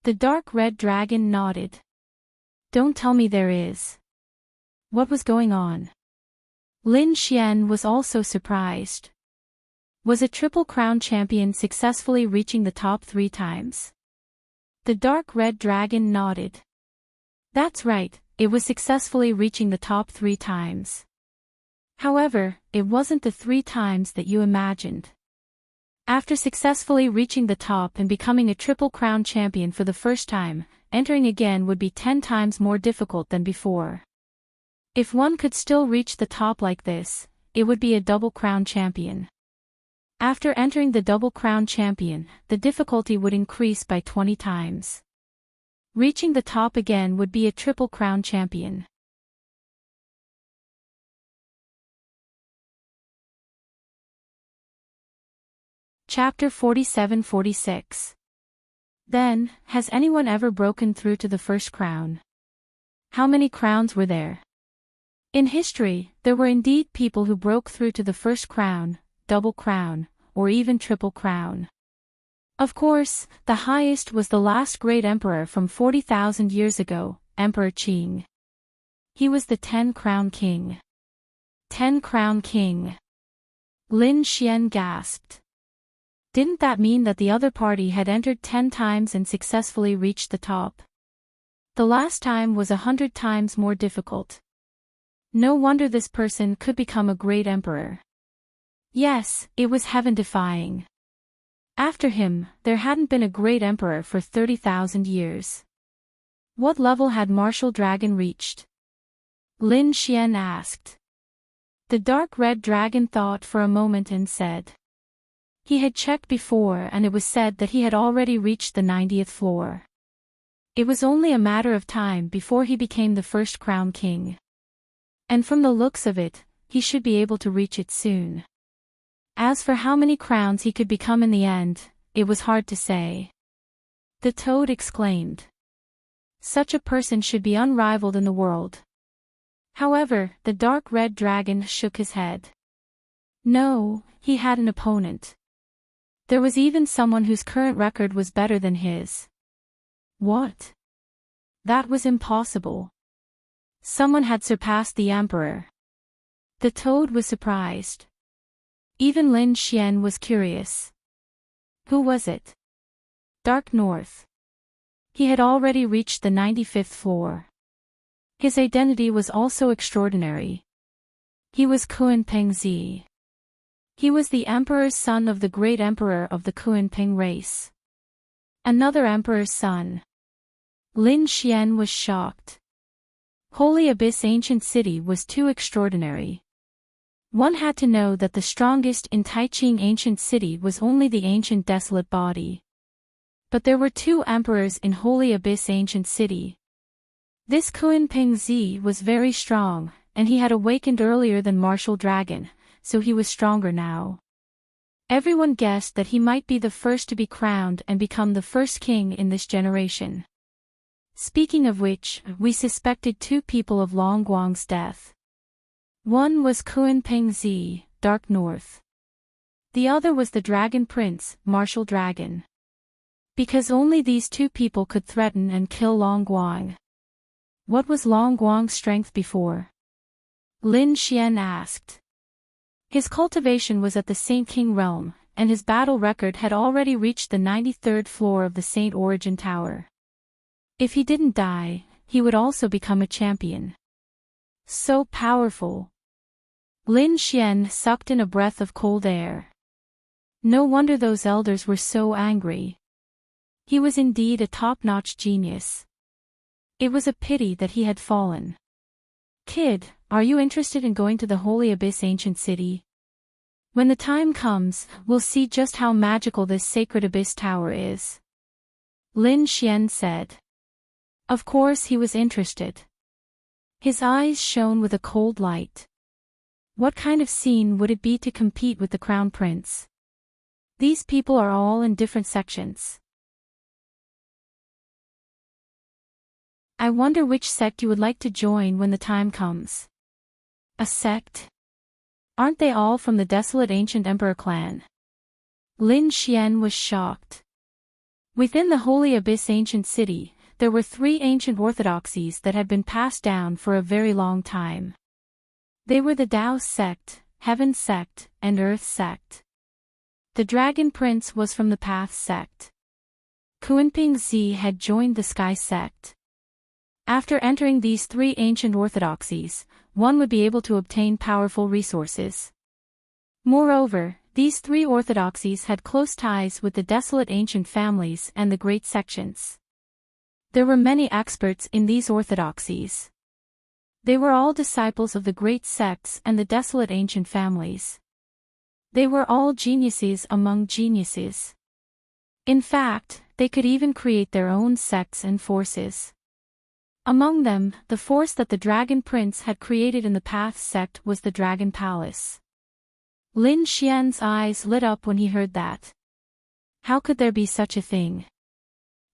The dark red dragon nodded. Don't tell me there is. What was going on? Lin Xian was also surprised. Was a triple crown champion successfully reaching the top 3 times? The dark red dragon nodded. That's right, it was successfully reaching the top 3 times. However, it wasn't the 3 times that you imagined. After successfully reaching the top and becoming a triple crown champion for the first time, entering again would be 10 times more difficult than before. If one could still reach the top like this, it would be a double crown champion. After entering the double crown champion, the difficulty would increase by 20 times. Reaching the top again would be a triple crown champion. Chapter 47-46. Then, has anyone ever broken through to the first crown? How many crowns were there? In history, there were indeed people who broke through to the first crown, double crown, or even triple crown. Of course, the highest was the last great emperor from 40,000 years ago, Emperor Qing. He was the 10-crown king. 10-crown king. Lin Xian gasped. Didn't that mean that the other party had entered 10 times and successfully reached the top? The last time was 100 times more difficult. No wonder this person could become a great emperor. Yes, it was heaven-defying. After him, there hadn't been a great emperor for 30,000 years. What level had Martial Dragon reached? Lin Xian asked. The dark red dragon thought for a moment and said. He had checked before and it was said that he had already reached the 90th floor. It was only a matter of time before he became the first crown king. And from the looks of it, he should be able to reach it soon. As for how many crowns he could become in the end, it was hard to say. The toad exclaimed. Such a person should be unrivaled in the world. However, the dark red dragon shook his head. No, he had an opponent. There was even someone whose current record was better than his. What? That was impossible. Someone had surpassed the emperor. The toad was surprised. Even Lin Xian was curious. Who was it? Dark North. He had already reached the 95th floor. His identity was also extraordinary. He was Kunpeng Zi. He was the emperor's son of the great emperor of the Kunpeng race. Another emperor's son. Lin Xian was shocked. Holy Abyss Ancient City was too extraordinary. One had to know that the strongest in Taiqing Ancient City was only the ancient desolate body. But there were two emperors in Holy Abyss Ancient City. This Kunpeng Zi was very strong, and he had awakened earlier than Martial Dragon, so he was stronger now. Everyone guessed that he might be the first to be crowned and become the first king in this generation. Speaking of which, we suspected two people of Long Guang's death. One was Kunpeng Zi, Dark North. The other was the Dragon Prince, Martial Dragon. Because only these two people could threaten and kill Long Guang. What was Long Guang's strength before? Lin Xian asked. His cultivation was at the Saint King realm, and his battle record had already reached the 93rd floor of the Saint Origin Tower. If he didn't die, he would also become a champion. So powerful. Lin Xian sucked in a breath of cold air. No wonder those elders were so angry. He was indeed a top-notch genius. It was a pity that he had fallen. Kid, are you interested in going to the Holy Abyss Ancient City? When the time comes, we'll see just how magical this sacred abyss tower is. Lin Xian said. Of course he was interested. His eyes shone with a cold light. What kind of scene would it be to compete with the Crown Prince? These people are all in different sections. I wonder which sect you would like to join when the time comes. A sect? Aren't they all from the desolate ancient emperor clan? Lin Xian was shocked. Within the Holy Abyss Ancient City, there were three ancient orthodoxies that had been passed down for a very long time. They were the Tao sect, Heaven sect, and Earth sect. The Dragon Prince was from the Path sect. Kunpeng Zi had joined the Sky sect. After entering these three ancient orthodoxies, one would be able to obtain powerful resources. Moreover, these three orthodoxies had close ties with the desolate ancient families and the great sections. There were many experts in these orthodoxies. They were all disciples of the great sects and the desolate ancient families. They were all geniuses among geniuses. In fact, they could even create their own sects and forces. Among them, the force that the Dragon Prince had created in the Path sect was the Dragon Palace. Lin Xian's eyes lit up when he heard that. How could there be such a thing?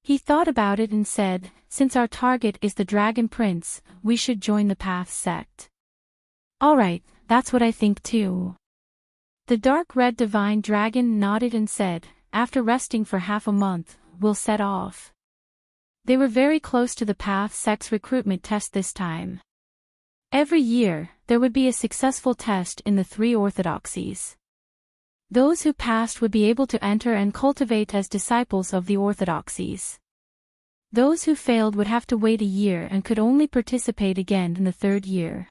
He thought about it and said, since our target is the Dragon Prince, we should join the Path sect. Alright, that's what I think too. The dark red divine dragon nodded and said, after resting for half a month, we'll set off. They were very close to the Path sect's recruitment test this time. Every year, there would be a successful test in the three orthodoxies. Those who passed would be able to enter and cultivate as disciples of the orthodoxies. Those who failed would have to wait a year and could only participate again in the third year.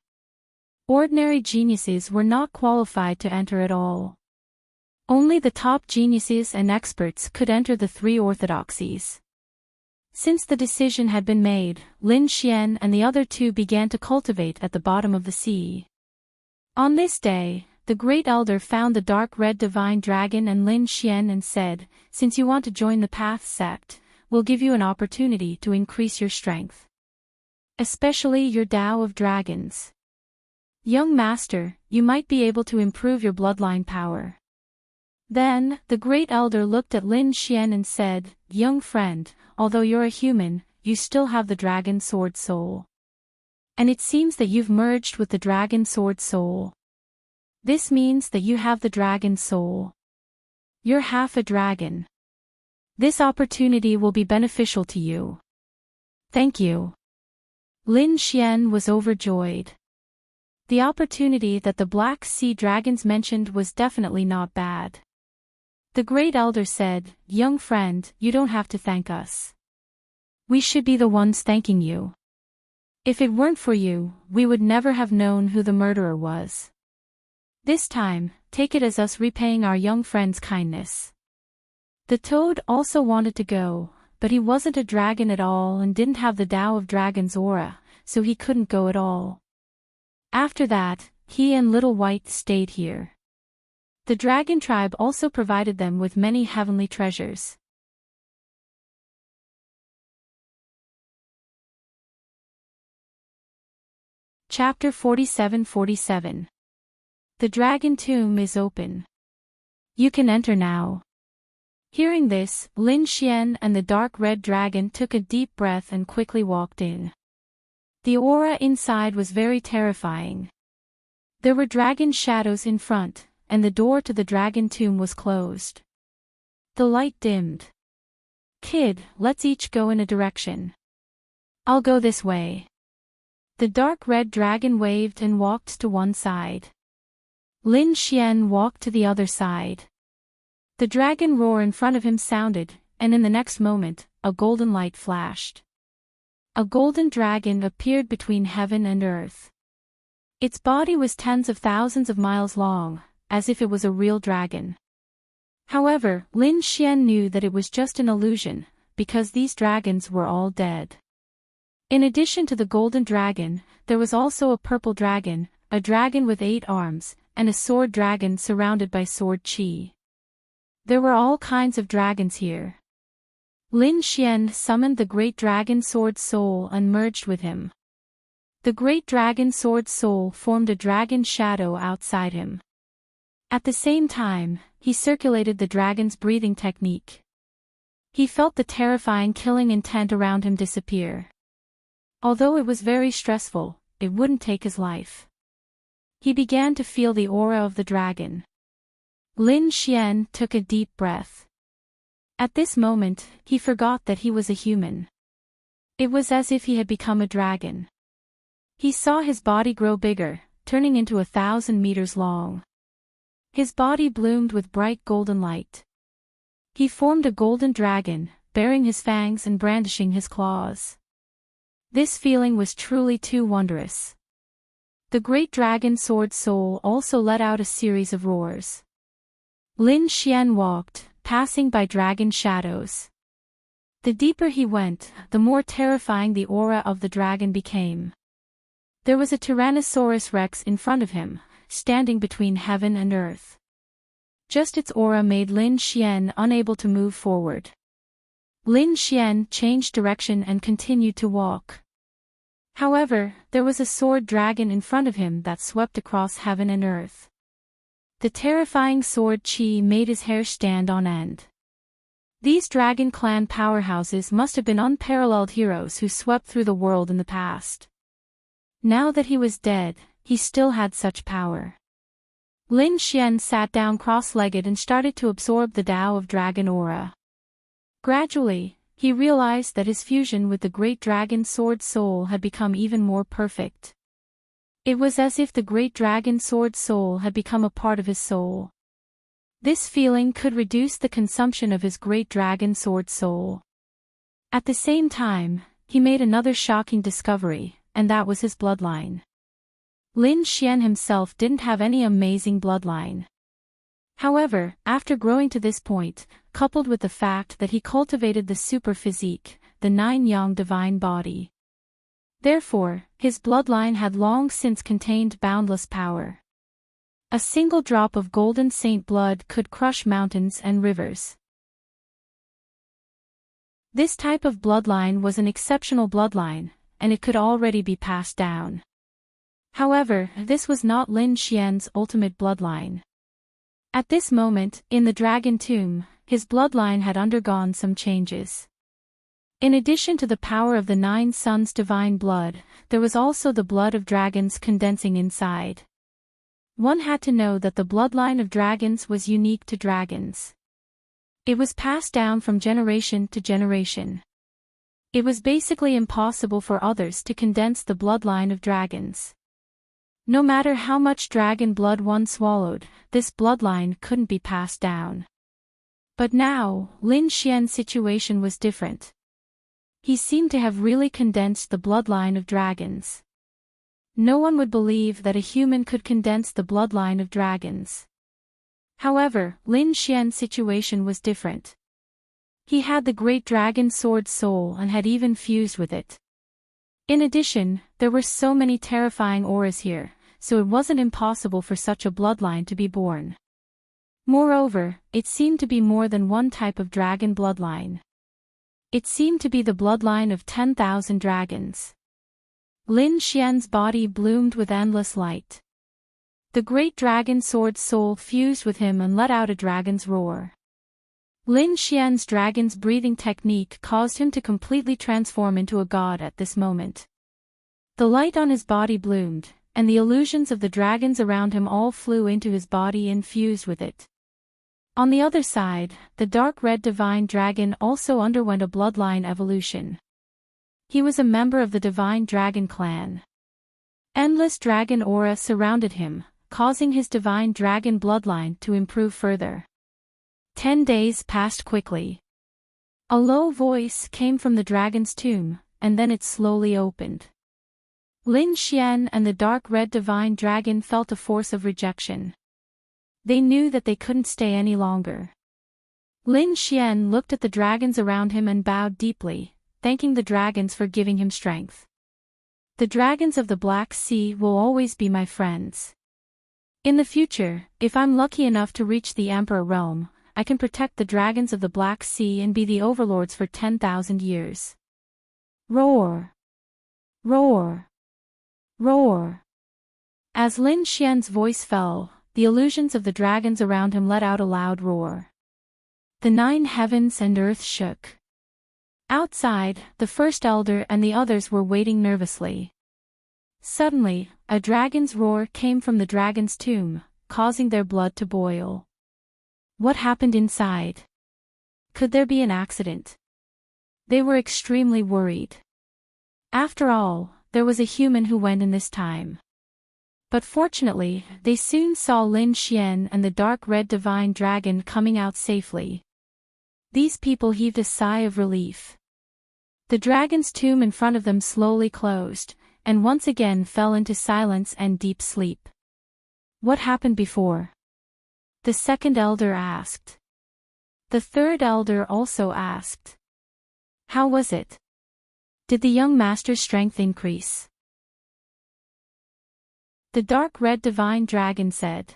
Ordinary geniuses were not qualified to enter at all. Only the top geniuses and experts could enter the three orthodoxies. Since the decision had been made, Lin Xian and the other two began to cultivate at the bottom of the sea. On this day, the Great Elder found the dark red divine dragon and Lin Xian and said, "Since you want to join the Path sect, we'll give you an opportunity to increase your strength. Especially your Tao of Dragons. Young master, you might be able to improve your bloodline power." Then, the Great Elder looked at Lin Xian and said, "Young friend, although you're a human, you still have the Dragon Sword Soul. And it seems that you've merged with the Dragon Sword Soul. This means that you have the Dragon Soul. You're half a dragon. This opportunity will be beneficial to you. Thank you." Lin Xian was overjoyed. The opportunity that the Black Sea Dragons mentioned was definitely not bad. The Great Elder said, "Young friend, you don't have to thank us. We should be the ones thanking you. If it weren't for you, we would never have known who the murderer was. This time, take it as us repaying our young friend's kindness." The toad also wanted to go, but he wasn't a dragon at all and didn't have the Tao of Dragon's aura, so he couldn't go at all. After that, he and Little White stayed here. The dragon tribe also provided them with many heavenly treasures. Chapter 47-47. The dragon tomb is open. You can enter now. Hearing this, Lin Xian and the dark red dragon took a deep breath and quickly walked in. The aura inside was very terrifying. There were dragon shadows in front, and the door to the dragon tomb was closed. The light dimmed. "Kid, let's each go in a direction. I'll go this way." The dark red dragon waved and walked to one side. Lin Xian walked to the other side. The dragon roar in front of him sounded, and in the next moment, a golden light flashed. A golden dragon appeared between heaven and earth. Its body was tens of thousands of miles long, as if it was a real dragon. However, Lin Xian knew that it was just an illusion, because these dragons were all dead. In addition to the golden dragon, there was also a purple dragon, a dragon with 8 arms, and a sword dragon surrounded by sword chi. There were all kinds of dragons here. Lin Xian summoned the Great Dragon Sword Soul and merged with him. The Great Dragon Sword Soul formed a dragon shadow outside him. At the same time, he circulated the dragon's breathing technique. He felt the terrifying killing intent around him disappear. Although it was very stressful, it wouldn't take his life. He began to feel the aura of the dragon. Lin Xian took a deep breath. At this moment, he forgot that he was a human. It was as if he had become a dragon. He saw his body grow bigger, turning into 1,000 meters long. His body bloomed with bright golden light. He formed a golden dragon, baring his fangs and brandishing his claws. This feeling was truly too wondrous. The Great Dragon Sword Soul also let out a series of roars. Lin Xian walked, passing by dragon shadows. The deeper he went, the more terrifying the aura of the dragon became. There was a Tyrannosaurus Rex in front of him, standing between heaven and earth. Just its aura made Lin Xian unable to move forward. Lin Xian changed direction and continued to walk. However, there was a sword dragon in front of him that swept across heaven and earth. The terrifying sword chi made his hair stand on end. These Dragon Clan powerhouses must have been unparalleled heroes who swept through the world in the past. Now that he was dead, he still had such power. Lin Xian sat down cross-legged and started to absorb the Tao of Dragon aura. Gradually, he realized that his fusion with the Great Dragon Sword Soul had become even more perfect. It was as if the Great Dragon Sword Soul had become a part of his soul. This feeling could reduce the consumption of his Great Dragon Sword Soul. At the same time, he made another shocking discovery, and that was his bloodline. Lin Xian himself didn't have any amazing bloodline. However, after growing to this point, coupled with the fact that he cultivated the super physique, the 9-yang divine body. Therefore, his bloodline had long since contained boundless power. A single drop of golden saint blood could crush mountains and rivers. This type of bloodline was an exceptional bloodline, and it could already be passed down. However, this was not Lin Xian's ultimate bloodline. At this moment, in the Dragon Tomb, his bloodline had undergone some changes. In addition to the power of the 9 Suns' divine blood, there was also the blood of dragons condensing inside. One had to know that the bloodline of dragons was unique to dragons. It was passed down from generation to generation. It was basically impossible for others to condense the bloodline of dragons. No matter how much dragon blood one swallowed, this bloodline couldn't be passed down. But now, Lin Xian's situation was different. He seemed to have really condensed the bloodline of dragons. No one would believe that a human could condense the bloodline of dragons. However, Lin Xian's situation was different. He had the great dragon sword soul and had even fused with it. In addition, there were so many terrifying auras here, so it wasn't impossible for such a bloodline to be born. Moreover, it seemed to be more than one type of dragon bloodline. It seemed to be the bloodline of 10,000 dragons. Lin Xian's body bloomed with endless light. The great dragon sword soul fused with him and let out a dragon's roar. Lin Xian's dragon's breathing technique caused him to completely transform into a god at this moment. The light on his body bloomed, and the illusions of the dragons around him all flew into his body and fused with it. On the other side, the dark red divine dragon also underwent a bloodline evolution. He was a member of the divine dragon clan. Endless dragon aura surrounded him, causing his divine dragon bloodline to improve further. 10 days passed quickly. A low voice came from the dragon's tomb, and then it slowly opened. Lin Xian and the dark red divine dragon felt a force of rejection. They knew that they couldn't stay any longer. Lin Xian looked at the dragons around him and bowed deeply, thanking the dragons for giving him strength. The dragons of the Black Sea will always be my friends. In the future, if I'm lucky enough to reach the Emperor realm, I can protect the dragons of the Black Sea and be the overlords for 10,000 years. Roar! Roar! Roar! As Lin Xian's voice fell, the illusions of the dragons around him let out a loud roar. The 9 heavens and earth shook. Outside, the first elder and the others were waiting nervously. Suddenly, a dragon's roar came from the dragon's tomb, causing their blood to boil. What happened inside? Could there be an accident? They were extremely worried. After all, there was a human who went in this time. But fortunately, they soon saw Lin Xian and the dark red divine dragon coming out safely. These people heaved a sigh of relief. The dragon's tomb in front of them slowly closed, and once again fell into silence and deep sleep. What happened before? The second elder asked. The third elder also asked. How was it? Did the young master's strength increase? The dark red divine dragon said.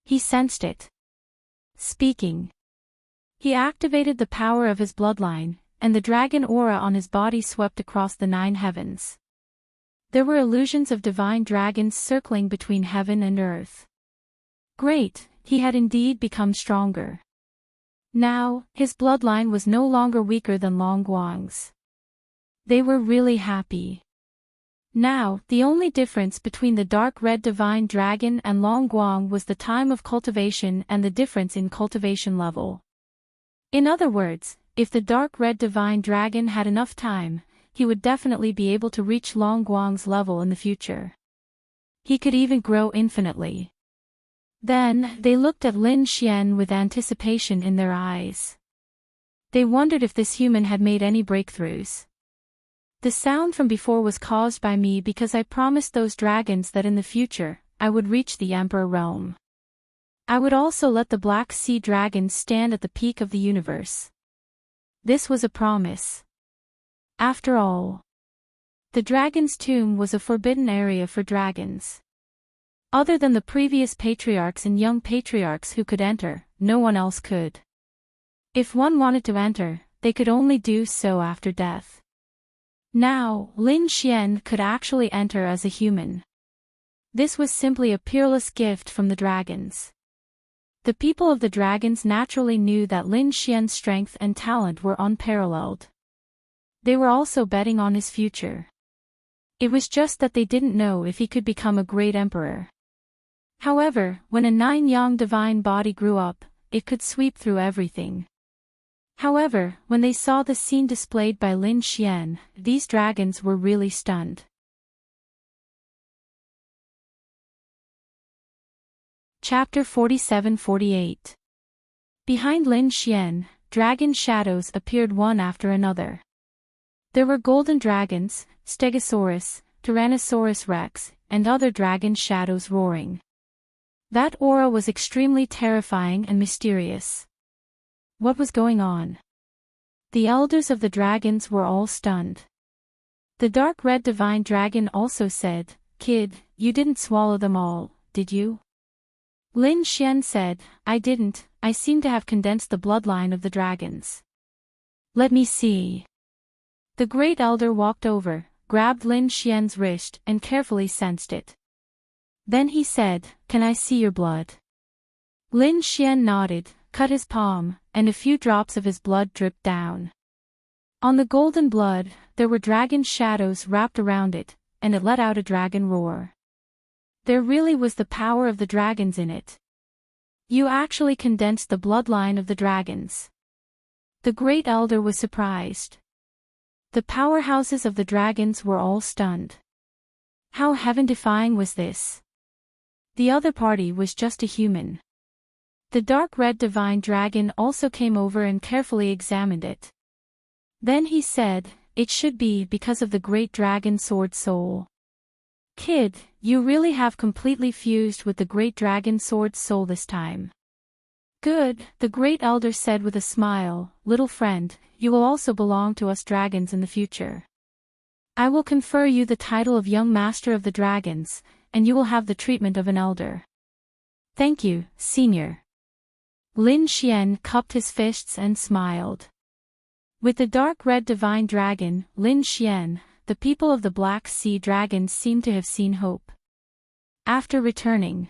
He sensed it. Speaking. He activated the power of his bloodline, and the dragon aura on his body swept across the 9 heavens. There were illusions of divine dragons circling between heaven and earth. Great, he had indeed become stronger. Now, his bloodline was no longer weaker than Long Guang's. They were really happy. Now, the only difference between the dark red divine dragon and Long Guang was the time of cultivation and the difference in cultivation level. In other words, if the dark red divine dragon had enough time, he would definitely be able to reach Long Guang's level in the future. He could even grow infinitely. Then, they looked at Lin Xian with anticipation in their eyes. They wondered if this human had made any breakthroughs. The sound from before was caused by me because I promised those dragons that in the future, I would reach the Emperor realm. I would also let the Black Sea dragons stand at the peak of the universe. This was a promise. After all, the dragon's tomb was a forbidden area for dragons. Other than the previous patriarchs and young patriarchs who could enter, no one else could. If one wanted to enter, they could only do so after death. Now, Lin Xian could actually enter as a human. This was simply a peerless gift from the dragons. The people of the dragons naturally knew that Lin Xian's strength and talent were unparalleled. They were also betting on his future. It was just that they didn't know if he could become a great emperor. However, when a 9-yang divine body grew up, it could sweep through everything. However, when they saw the scene displayed by Lin Xian, these dragons were really stunned. Chapter 47-48. Behind Lin Xian, dragon shadows appeared one after another. There were golden dragons, Stegosaurus, Tyrannosaurus Rex, and other dragon shadows roaring. That aura was extremely terrifying and mysterious. What was going on? The elders of the dragons were all stunned. The dark red divine dragon also said, "Kid, you didn't swallow them all, did you?" Lin Xian said, "I didn't, I seem to have condensed the bloodline of the dragons." "Let me see." The great elder walked over, grabbed Lin Xian's wrist and carefully sensed it. Then he said, "Can I see your blood?" Lin Xian nodded, cut his palm, and a few drops of his blood dripped down. On the golden blood, there were dragon shadows wrapped around it, and it let out a dragon roar. There really was the power of the dragons in it. You actually condensed the bloodline of the dragons. The great elder was surprised. The powerhouses of the dragons were all stunned. How heaven-defying was this? The other party was just a human. The dark red divine dragon also came over and carefully examined it. Then he said, "It should be because of the great dragon sword soul." "Kid, you really have completely fused with the great dragon sword soul this time." "Good," the great elder said with a smile, "Little friend, you will also belong to us dragons in the future. I will confer you the title of Young Master of the Dragons, and you will have the treatment of an elder." "Thank you, Senior." Lin Xian cupped his fists and smiled. With the dark red divine dragon, Lin Xian, the people of the Black Sea dragons seemed to have seen hope. After returning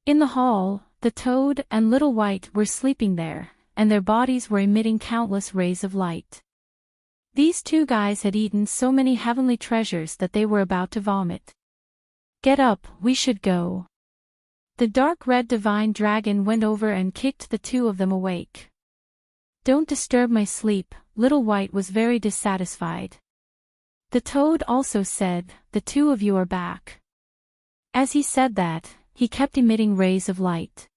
in the hall, the Toad and Little White were sleeping there, and their bodies were emitting countless rays of light. These two guys had eaten so many heavenly treasures that they were about to vomit. "Get up, we should go." The dark red divine dragon went over and kicked the two of them awake. "Don't disturb my sleep," Little White was very dissatisfied. The Toad also said, "The two of you are back." As he said that, he kept emitting rays of light.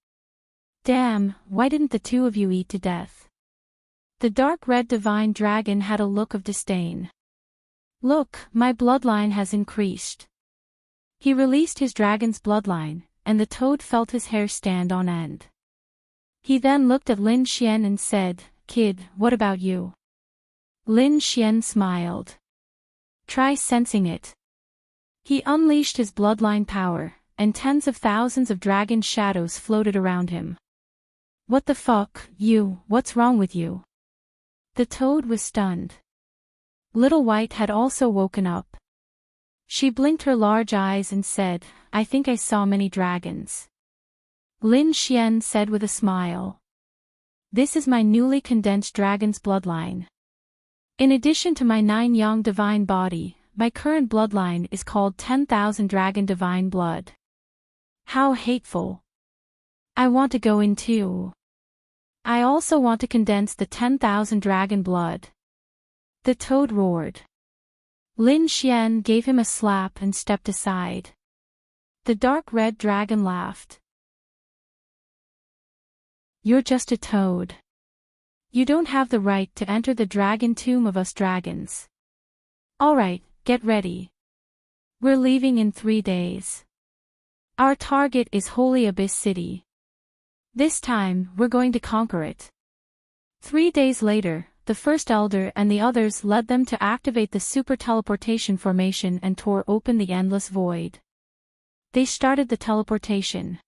"Damn, why didn't the two of you eat to death?" The dark red divine dragon had a look of disdain. "Look, my bloodline has increased." He released his dragon's bloodline, and the Toad felt his hair stand on end. He then looked at Lin Xian and said, "Kid, what about you?" Lin Xian smiled. "Try sensing it." He unleashed his bloodline power, and tens of thousands of dragon shadows floated around him. "What the fuck, you, what's wrong with you?" The Toad was stunned. Little White had also woken up. She blinked her large eyes and said, "I think I saw many dragons." Lin Xian said with a smile, "This is my newly condensed dragon's bloodline. In addition to my 9-yang divine body, my current bloodline is called 10,000 dragon divine blood." How hateful. I want to go in too. I also want to condense the 10,000 dragon blood. The Toad roared. Lin Xian gave him a slap and stepped aside. The dark red dragon laughed. "You're just a toad. You don't have the right to enter the dragon tomb of us dragons. Alright, get ready. We're leaving in 3 days. Our target is Holy Abyss City. This time, we're going to conquer it. 3 days later, the first elder and the others led them to activate the super teleportation formation and tore open the endless void. They started the teleportation.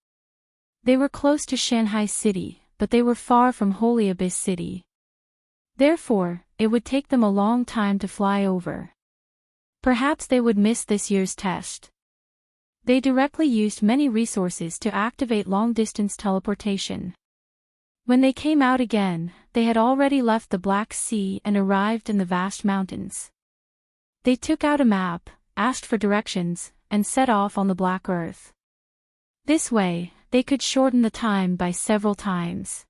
They were close to Shanghai City, but they were far from Holy Abyss City. Therefore, it would take them a long time to fly over. Perhaps they would miss this year's test. They directly used many resources to activate long-distance teleportation. When they came out again, they had already left the Black Sea and arrived in the vast mountains. They took out a map, asked for directions, and set off on the Black Earth. This way, they could shorten the time by several times.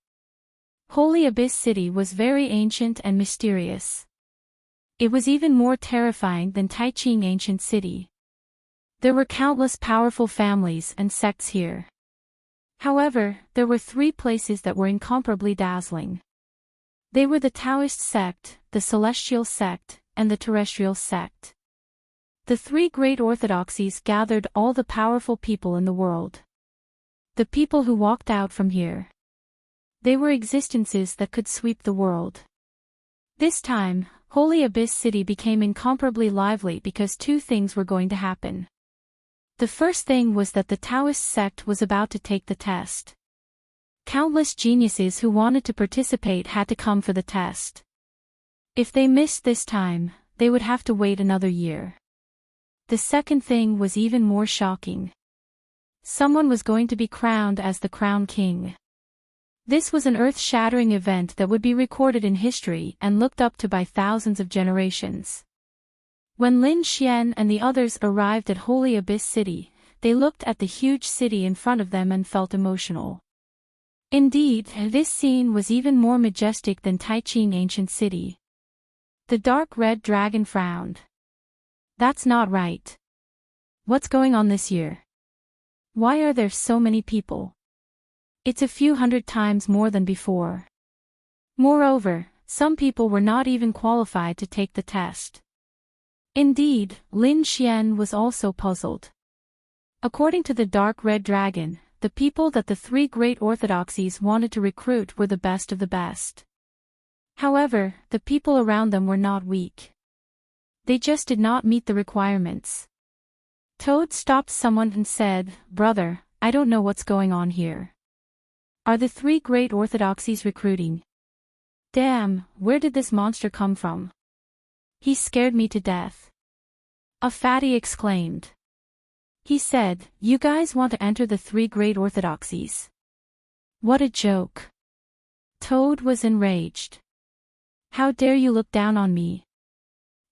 Holy Abyss City was very ancient and mysterious. It was even more terrifying than Taiching Ancient City. There were countless powerful families and sects here. However, there were 3 places that were incomparably dazzling. They were the Taoist sect, the Celestial sect, and the Terrestrial sect. The 3 great orthodoxies gathered all the powerful people in the world. The people who walked out from here. They were existences that could sweep the world. This time, Holy Abyss City became incomparably lively because 2 things were going to happen. The first thing was that the Taoist sect was about to take the test. Countless geniuses who wanted to participate had to come for the test. If they missed this time, they would have to wait another year. The second thing was even more shocking. Someone was going to be crowned as the Crown King. This was an earth-shattering event that would be recorded in history and looked up to by thousands of generations. When Lin Xian and the others arrived at Holy Abyss City, they looked at the huge city in front of them and felt emotional. Indeed, this scene was even more majestic than Taiching Ancient City. The dark red dragon frowned. That's not right. What's going on this year? Why are there so many people? It's a few hundred times more than before. Moreover, some people were not even qualified to take the test. Indeed, Lin Xian was also puzzled. According to the dark red dragon, the people that the 3 great orthodoxies wanted to recruit were the best of the best. However, the people around them were not weak. They just did not meet the requirements. Toad stopped someone and said, "Brother, I don't know what's going on here. Are the 3 great orthodoxies recruiting? Damn, where did this monster come from? He scared me to death." A fatty exclaimed. He said, "You guys want to enter the 3 great orthodoxies? What a joke." Toad was enraged. "How dare you look down on me?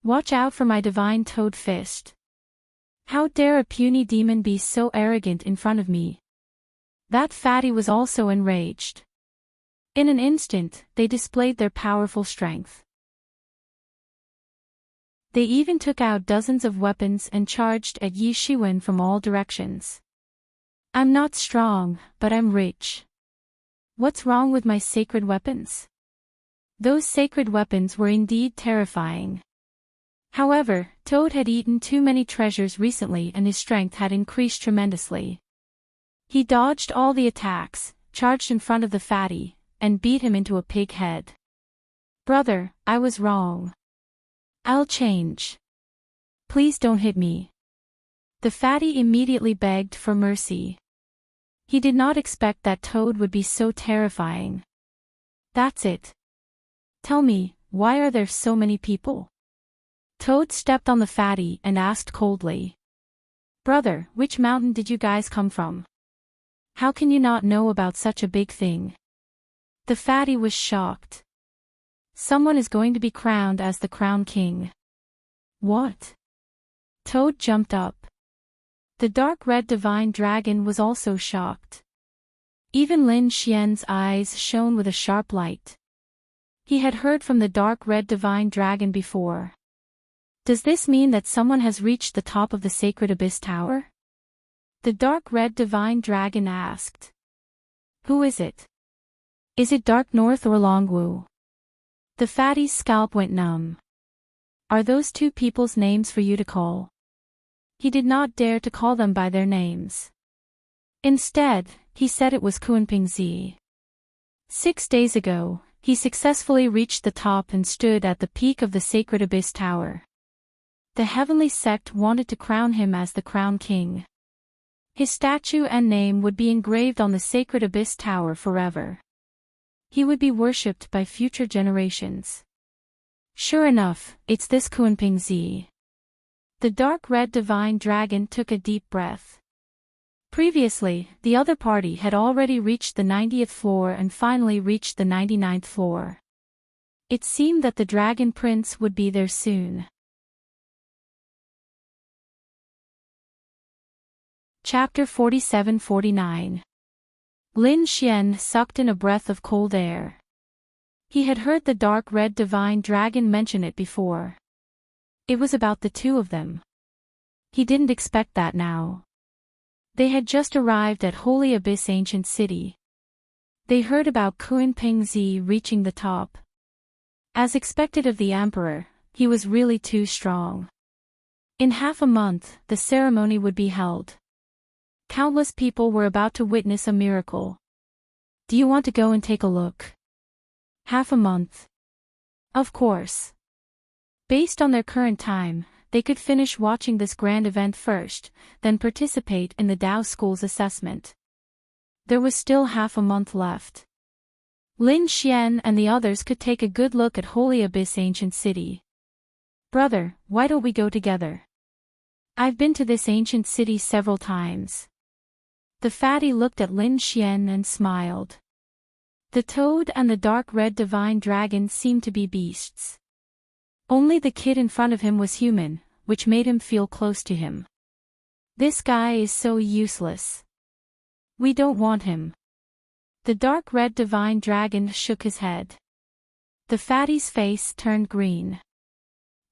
Watch out for my divine toad fist. How dare a puny demon be so arrogant in front of me?" That fatty was also enraged. In an instant, they displayed their powerful strength. They even took out dozens of weapons and charged at Yi Shiwen from all directions. "I'm not strong, but I'm rich. What's wrong with my sacred weapons?" Those sacred weapons were indeed terrifying. However, Toad had eaten too many treasures recently and his strength had increased tremendously. He dodged all the attacks, charged in front of the fatty, and beat him into a pig head. "Brother, I was wrong. I'll change. Please don't hit me." The fatty immediately begged for mercy. He did not expect that Toad would be so terrifying. "That's it. Tell me, why are there so many people?" Toad stepped on the fatty and asked coldly. "Brother, which mountain did you guys come from? How can you not know about such a big thing?" The fatty was shocked. "Someone is going to be crowned as the Crown King." "What?" Toad jumped up. The dark red divine dragon was also shocked. Even Lin Xian's eyes shone with a sharp light. He had heard from the dark red divine dragon before. Does this mean that someone has reached the top of the sacred abyss tower? The dark red divine dragon asked. "Who is it? Is it Dark North or Longwu?" The fatty's scalp went numb. "Are those 2 people's names for you to call?" He did not dare to call them by their names. Instead, he said it was Kunpingzi. 6 days ago, he successfully reached the top and stood at the peak of the sacred Abyss Tower. The heavenly sect wanted to crown him as the Crown King. His statue and name would be engraved on the sacred Abyss Tower forever. He would be worshipped by future generations. Sure enough, it's this Kunpingzi. The dark red divine dragon took a deep breath. Previously, the other party had already reached the 90th floor and finally reached the 99th floor. It seemed that the Dragon Prince would be there soon. Chapter 47-49. Lin Xian sucked in a breath of cold air. He had heard the dark red divine dragon mention it before. It was about the two of them. He didn't expect that now. They had just arrived at Holy Abyss Ancient City. They heard about Kunpingzi reaching the top. As expected of the Emperor, he was really too strong. In half a month, the ceremony would be held. Countless people were about to witness a miracle. Do you want to go and take a look? Half a month. Of course. Based on their current time, they could finish watching this grand event first, then participate in the Dao School's assessment. There was still half a month left. Lin Xian and the others could take a good look at Holy Abyss Ancient City. Brother, why don't we go together? I've been to this ancient city several times. The fatty looked at Lin Xian and smiled. The toad and the dark red divine dragon seemed to be beasts. Only the kid in front of him was human, which made him feel close to him. This guy is so useless. We don't want him. The dark red divine dragon shook his head. The fatty's face turned green.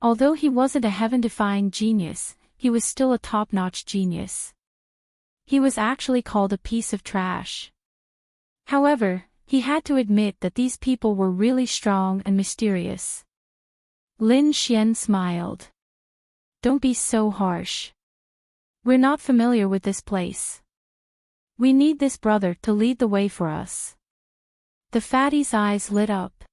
Although he wasn't a heaven-defying genius, he was still a top-notch genius. He was actually called a piece of trash. However, he had to admit that these people were really strong and mysterious. Lin Xian smiled. Don't be so harsh. We're not familiar with this place. We need this brother to lead the way for us. The fatty's eyes lit up.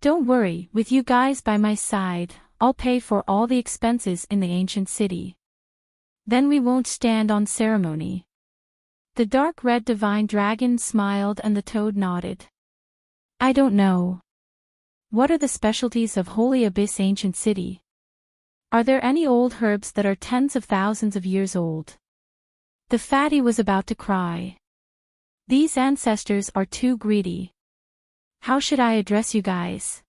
Don't worry, with you guys by my side, I'll pay for all the expenses in the ancient city. Then we won't stand on ceremony. The dark red divine dragon smiled and the toad nodded. I don't know. What are the specialties of Holy Abyss Ancient City? Are there any old herbs that are tens of thousands of years old? The fatty was about to cry. These ancestors are too greedy. How should I address you guys?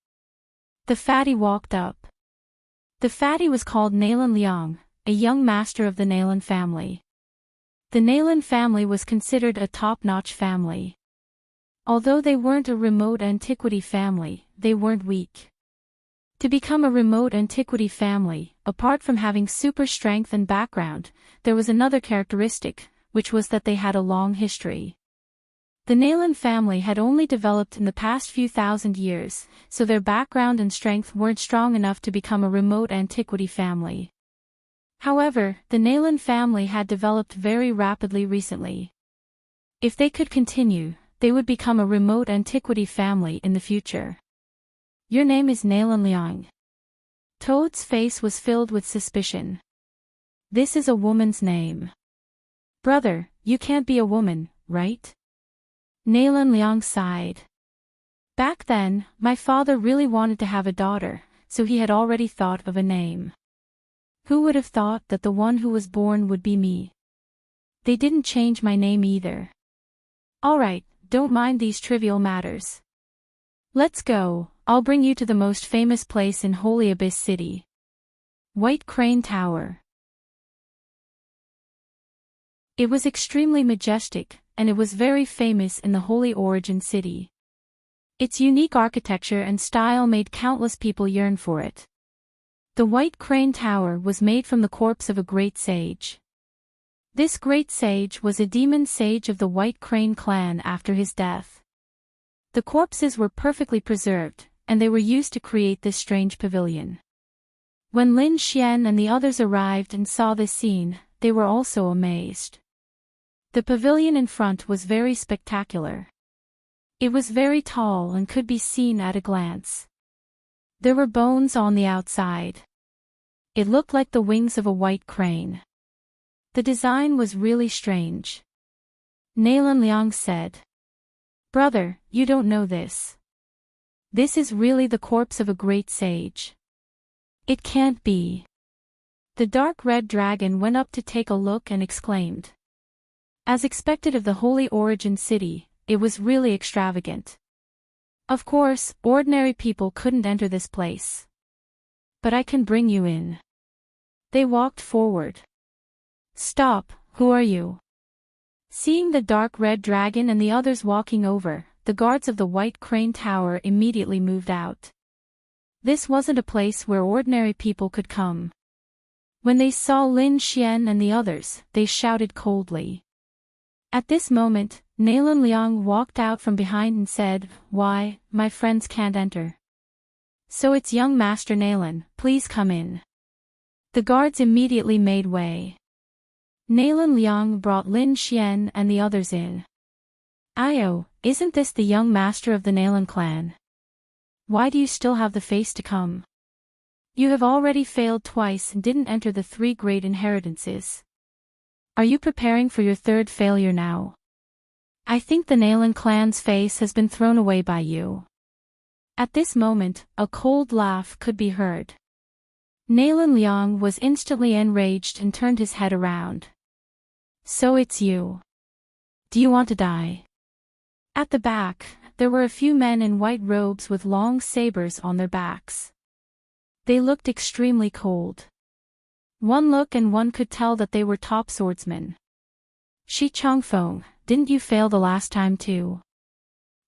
The fatty walked up. The fatty was called Nalan Liang, a young master of the Nalan family. The Nalan family was considered a top-notch family. Although they weren't a remote antiquity family, they weren't weak. To become a remote antiquity family, apart from having super strength and background, there was another characteristic, which was that they had a long history. The Nalan family had only developed in the past few thousand years, so their background and strength weren't strong enough to become a remote antiquity family. However, the Nalan family had developed very rapidly recently. If they could continue, they would become a remote antiquity family in the future. Your name is Nalan Liang. Toad's face was filled with suspicion. This is a woman's name. Brother, you can't be a woman, right? Nalan Liang sighed. Back then, my father really wanted to have a daughter, so he had already thought of a name. Who would have thought that the one who was born would be me? They didn't change my name either. Alright, don't mind these trivial matters. Let's go, I'll bring you to the most famous place in Holy Abyss City. White Crane Tower. It was extremely majestic, and it was very famous in the Holy Origin City. Its unique architecture and style made countless people yearn for it. The White Crane Tower was made from the corpse of a great sage. This great sage was a demon sage of the White Crane clan after his death. The corpses were perfectly preserved, and they were used to create this strange pavilion. When Lin Xian and the others arrived and saw this scene, they were also amazed. The pavilion in front was very spectacular. It was very tall and could be seen at a glance. There were bones on the outside. It looked like the wings of a white crane. The design was really strange. Nalan Liang said. Brother, you don't know this. This is really the corpse of a great sage. It can't be. The dark red dragon went up to take a look and exclaimed. As expected of the Holy Origin City, it was really extravagant. Of course, ordinary people couldn't enter this place. But I can bring you in. They walked forward. Stop, who are you? Seeing the dark red dragon and the others walking over, the guards of the White Crane Tower immediately moved out. This wasn't a place where ordinary people could come. When they saw Lin Xian and the others, they shouted coldly. At this moment, Nalan Liang walked out from behind and said, Why, my friends can't enter. So it's young Master Nalan, please come in. The guards immediately made way. Nalan Liang brought Lin Xian and the others in. Ayo, isn't this the young master of the Nalan clan? Why do you still have the face to come? You have already failed twice and didn't enter the 3 great inheritances. Are you preparing for your 3rd failure now? I think the Nalan clan's face has been thrown away by you. At this moment, a cold laugh could be heard. Nalan Liang was instantly enraged and turned his head around. So it's you. Do you want to die? At the back, there were a few men in white robes with long sabers on their backs. They looked extremely cold. One look and one could tell that they were top swordsmen. Shi Chongfeng, didn't you fail the last time too?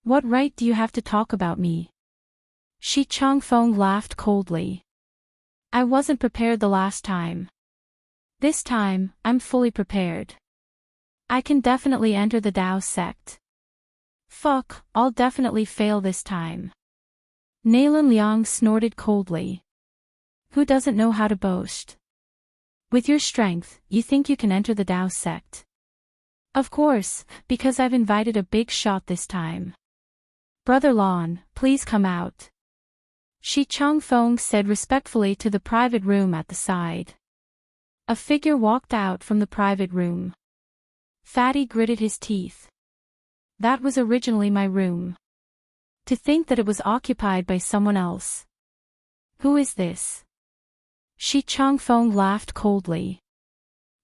What right do you have to talk about me? Shi Chongfeng laughed coldly. I wasn't prepared the last time. This time, I'm fully prepared. I can definitely enter the Dao sect. Fuck, I'll definitely fail this time. Nalan Liang snorted coldly. Who doesn't know how to boast? With your strength, you think you can enter the Dao sect? Of course, because I've invited a big shot this time. Brother Lon, please come out. Shi Chongfeng said respectfully to the private room at the side. A figure walked out from the private room. Fatty gritted his teeth. That was originally my room. To think that it was occupied by someone else. Who is this? Shi Chongfeng laughed coldly.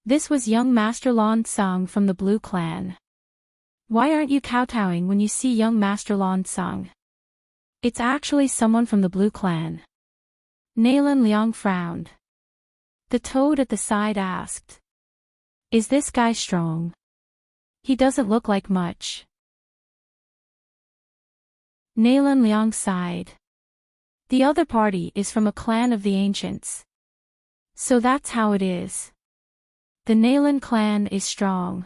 This was young Master Lan Tsang from the Blue Clan. Why aren't you kowtowing when you see young Master Lan Tsang? It's actually someone from the Blue Clan. Nalan Liang frowned. The toad at the side asked. Is this guy strong? He doesn't look like much. Nalan Liang sighed. The other party is from a clan of the ancients. So that's how it is. The Nalan clan is strong.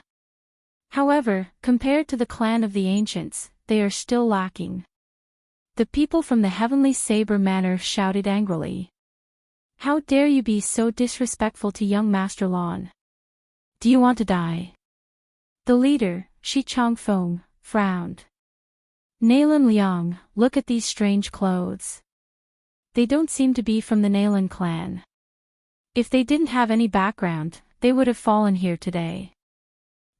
However, compared to the clan of the ancients, they are still lacking. The people from the Heavenly Saber Manor shouted angrily. How dare you be so disrespectful to young Master Lan? Do you want to die? The leader, Shi Chongfeng, frowned. Nalan Liang, look at these strange clothes. They don't seem to be from the Nalan clan. If they didn't have any background, they would have fallen here today.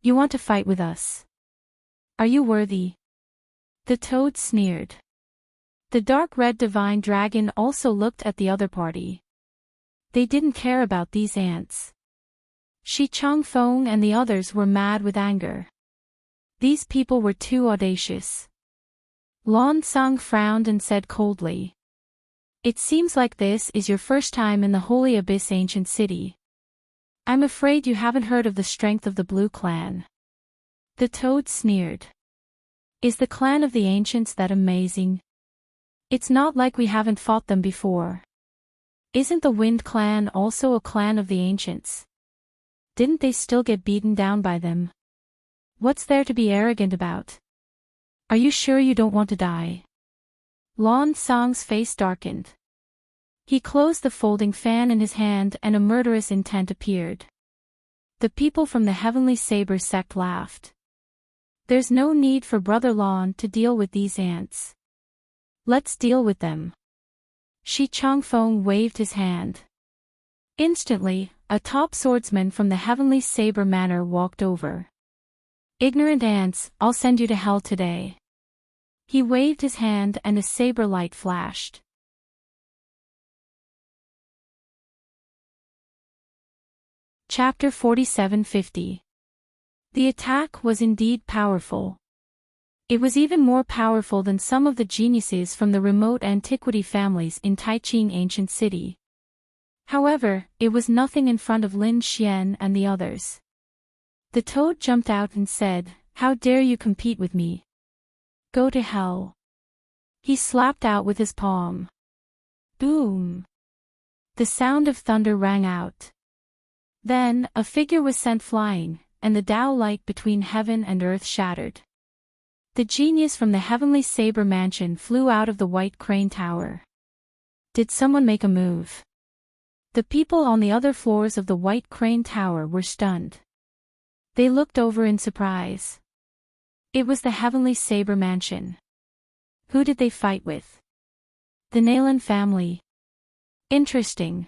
You want to fight with us? Are you worthy? The toad sneered. The dark red divine dragon also looked at the other party. They didn't care about these ants. Shi Chongfeng and the others were mad with anger. These people were too audacious. Lan Tsang frowned and said coldly. It seems like this is your first time in the Holy Abyss ancient city. I'm afraid you haven't heard of the strength of the Blue Clan. The toad sneered. Is the clan of the ancients that amazing? It's not like we haven't fought them before. Isn't the Wind Clan also a clan of the ancients? Didn't they still get beaten down by them? What's there to be arrogant about? Are you sure you don't want to die? Lan Tsang's face darkened. He closed the folding fan in his hand and a murderous intent appeared. The people from the Heavenly Saber sect laughed. There's no need for Brother Lon to deal with these ants. Let's deal with them. Shi Changfeng waved his hand. Instantly, a top swordsman from the Heavenly Saber Manor walked over. Ignorant ants, I'll send you to hell today. He waved his hand and a saber light flashed. Chapter 4750. The attack was indeed powerful. It was even more powerful than some of the geniuses from the remote antiquity families in Taiching Ancient City. However, it was nothing in front of Lin Xian and the others. The toad jumped out and said, "How dare you compete with me? Go to hell." He slapped out with his palm. Boom! The sound of thunder rang out. Then, a figure was sent flying, and the Tao light between heaven and earth shattered. The genius from the Heavenly Saber Mansion flew out of the White Crane Tower. Did someone make a move? The people on the other floors of the White Crane Tower were stunned. They looked over in surprise. It was the Heavenly Saber Mansion. Who did they fight with? The Nalan family. Interesting.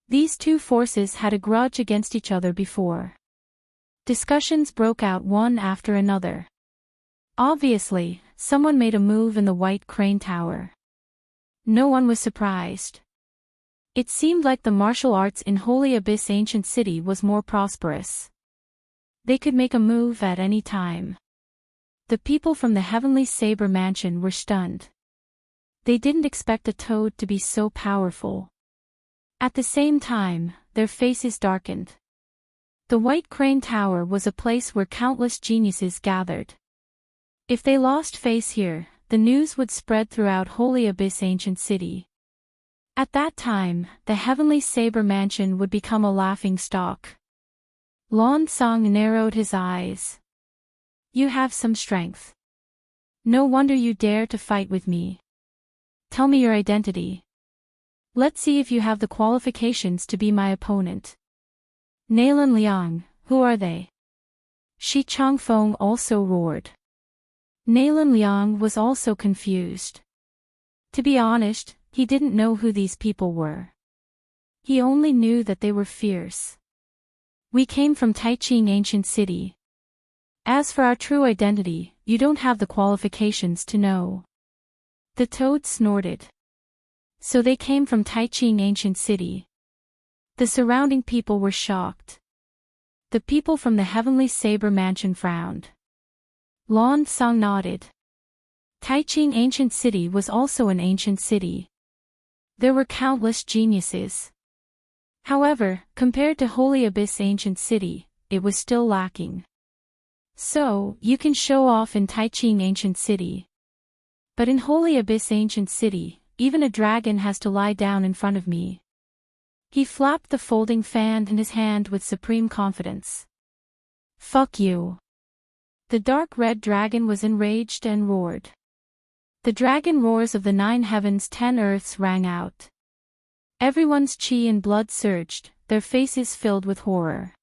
These two forces had a grudge against each other before. Discussions broke out one after another. Obviously, someone made a move in the White Crane Tower. No one was surprised. It seemed like the martial arts in Holy Abyss Ancient City was more prosperous. They could make a move at any time. The people from the Heavenly Saber Mansion were stunned. They didn't expect a toad to be so powerful. At the same time, their faces darkened. The White Crane Tower was a place where countless geniuses gathered. If they lost face here, the news would spread throughout Holy Abyss Ancient City. At that time, the Heavenly Saber Mansion would become a laughing stock. Lan Song narrowed his eyes. You have some strength. No wonder you dare to fight with me. Tell me your identity. Let's see if you have the qualifications to be my opponent. Nalan Liang, who are they? Shi Changfeng also roared. Nalan Liang was also confused. To be honest, he didn't know who these people were. He only knew that they were fierce. We came from Taiching Ancient City. As for our true identity, you don't have the qualifications to know. The toad snorted. So they came from Taiching Ancient City. The surrounding people were shocked. The people from the Heavenly Saber Mansion frowned. Lan Song nodded. Taiching Ancient City was also an ancient city. There were countless geniuses. However, compared to Holy Abyss Ancient City, it was still lacking. So, you can show off in Taiching Ancient City. But in Holy Abyss Ancient City, even a dragon has to lie down in front of me. He flapped the folding fan in his hand with supreme confidence. Fuck you. The dark red dragon was enraged and roared. The dragon roars of the 9 heavens 10 earths rang out. Everyone's chi and blood surged, their faces filled with horror.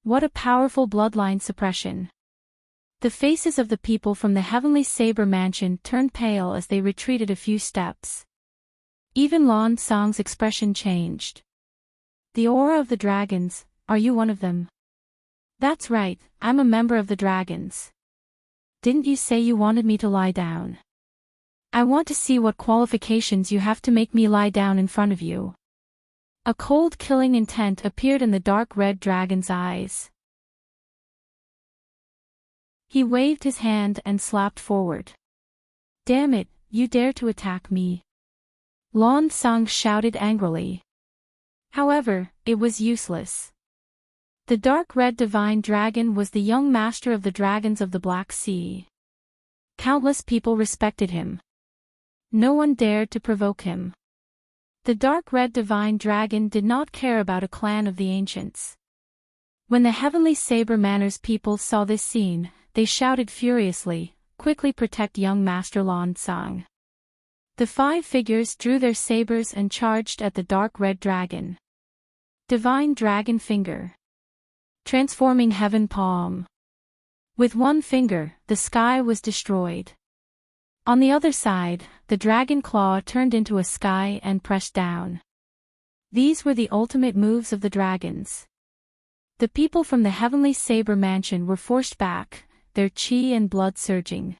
What a powerful bloodline suppression. The faces of the people from the Heavenly Saber Mansion turned pale as they retreated a few steps. Even Lan Song's expression changed. The aura of the dragons, are you one of them? That's right, I'm a member of the dragons. Didn't you say you wanted me to lie down? I want to see what qualifications you have to make me lie down in front of you. A cold killing intent appeared in the dark red dragon's eyes. He waved his hand and slapped forward. Damn it, you dare to attack me. Lan Song shouted angrily. However, it was useless. The dark red divine dragon was the young master of the dragons of the Black Sea. Countless people respected him. No one dared to provoke him. The dark red divine dragon did not care about a clan of the ancients. When the Heavenly Saber Manor's people saw this scene, they shouted furiously, "Quickly protect young Master Lan Song." The 5 figures drew their sabers and charged at the dark red dragon. Divine Dragon Finger. transforming heaven palm. With one finger, the sky was destroyed. On the other side, the dragon claw turned into a sky and pressed down. These were the ultimate moves of the dragons. The people from the heavenly saber mansion were forced back, their chi and blood surging.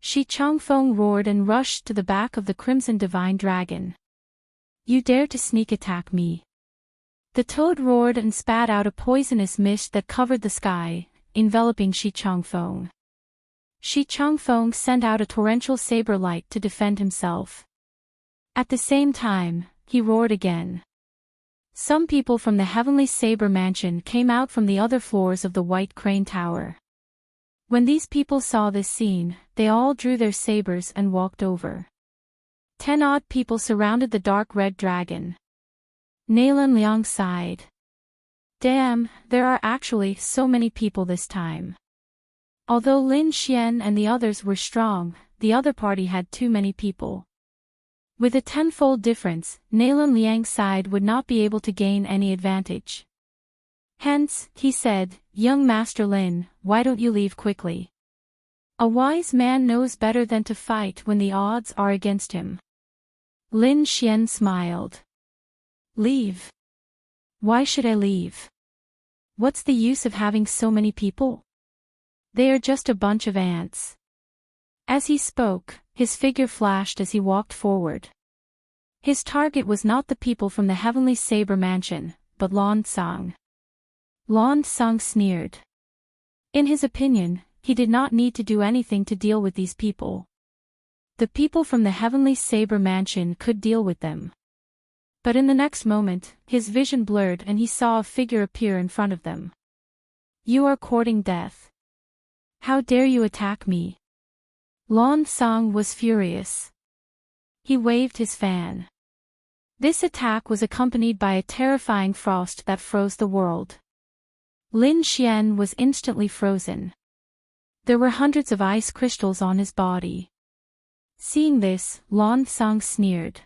Shi Changfeng roared and rushed to the back of the crimson divine dragon. You dare to sneak attack me. The toad roared and spat out a poisonous mist that covered the sky, enveloping Shi Changfeng. Shi Changfeng sent out a torrential saber light to defend himself. At the same time, he roared again. Some people from the heavenly saber mansion came out from the other floors of the White Crane Tower. When these people saw this scene, they all drew their sabers and walked over. 10 odd people surrounded the dark red dragon. Nalan Liang sighed. Damn, there are actually so many people this time. Although Lin Xian and the others were strong, the other party had too many people. With a tenfold difference, Nalan Liang's side would not be able to gain any advantage. Hence, he said, young Master Lin, why don't you leave quickly? A wise man knows better than to fight when the odds are against him. Lin Xian smiled. Leave? Why should I leave? What's the use of having so many people? They are just a bunch of ants. As he spoke, his figure flashed as he walked forward. His target was not the people from the heavenly saber mansion, but Lan Tsang. Lan Tsang sneered. In his opinion, he did not need to do anything to deal with these people. The people from the heavenly saber mansion could deal with them. But in the next moment, his vision blurred and he saw a figure appear in front of them. You are courting death. How dare you attack me? Lan Tsang was furious. He waved his fan. This attack was accompanied by a terrifying frost that froze the world. Lin Xian was instantly frozen. There were hundreds of ice crystals on his body. Seeing this, Lan Tsang sneered.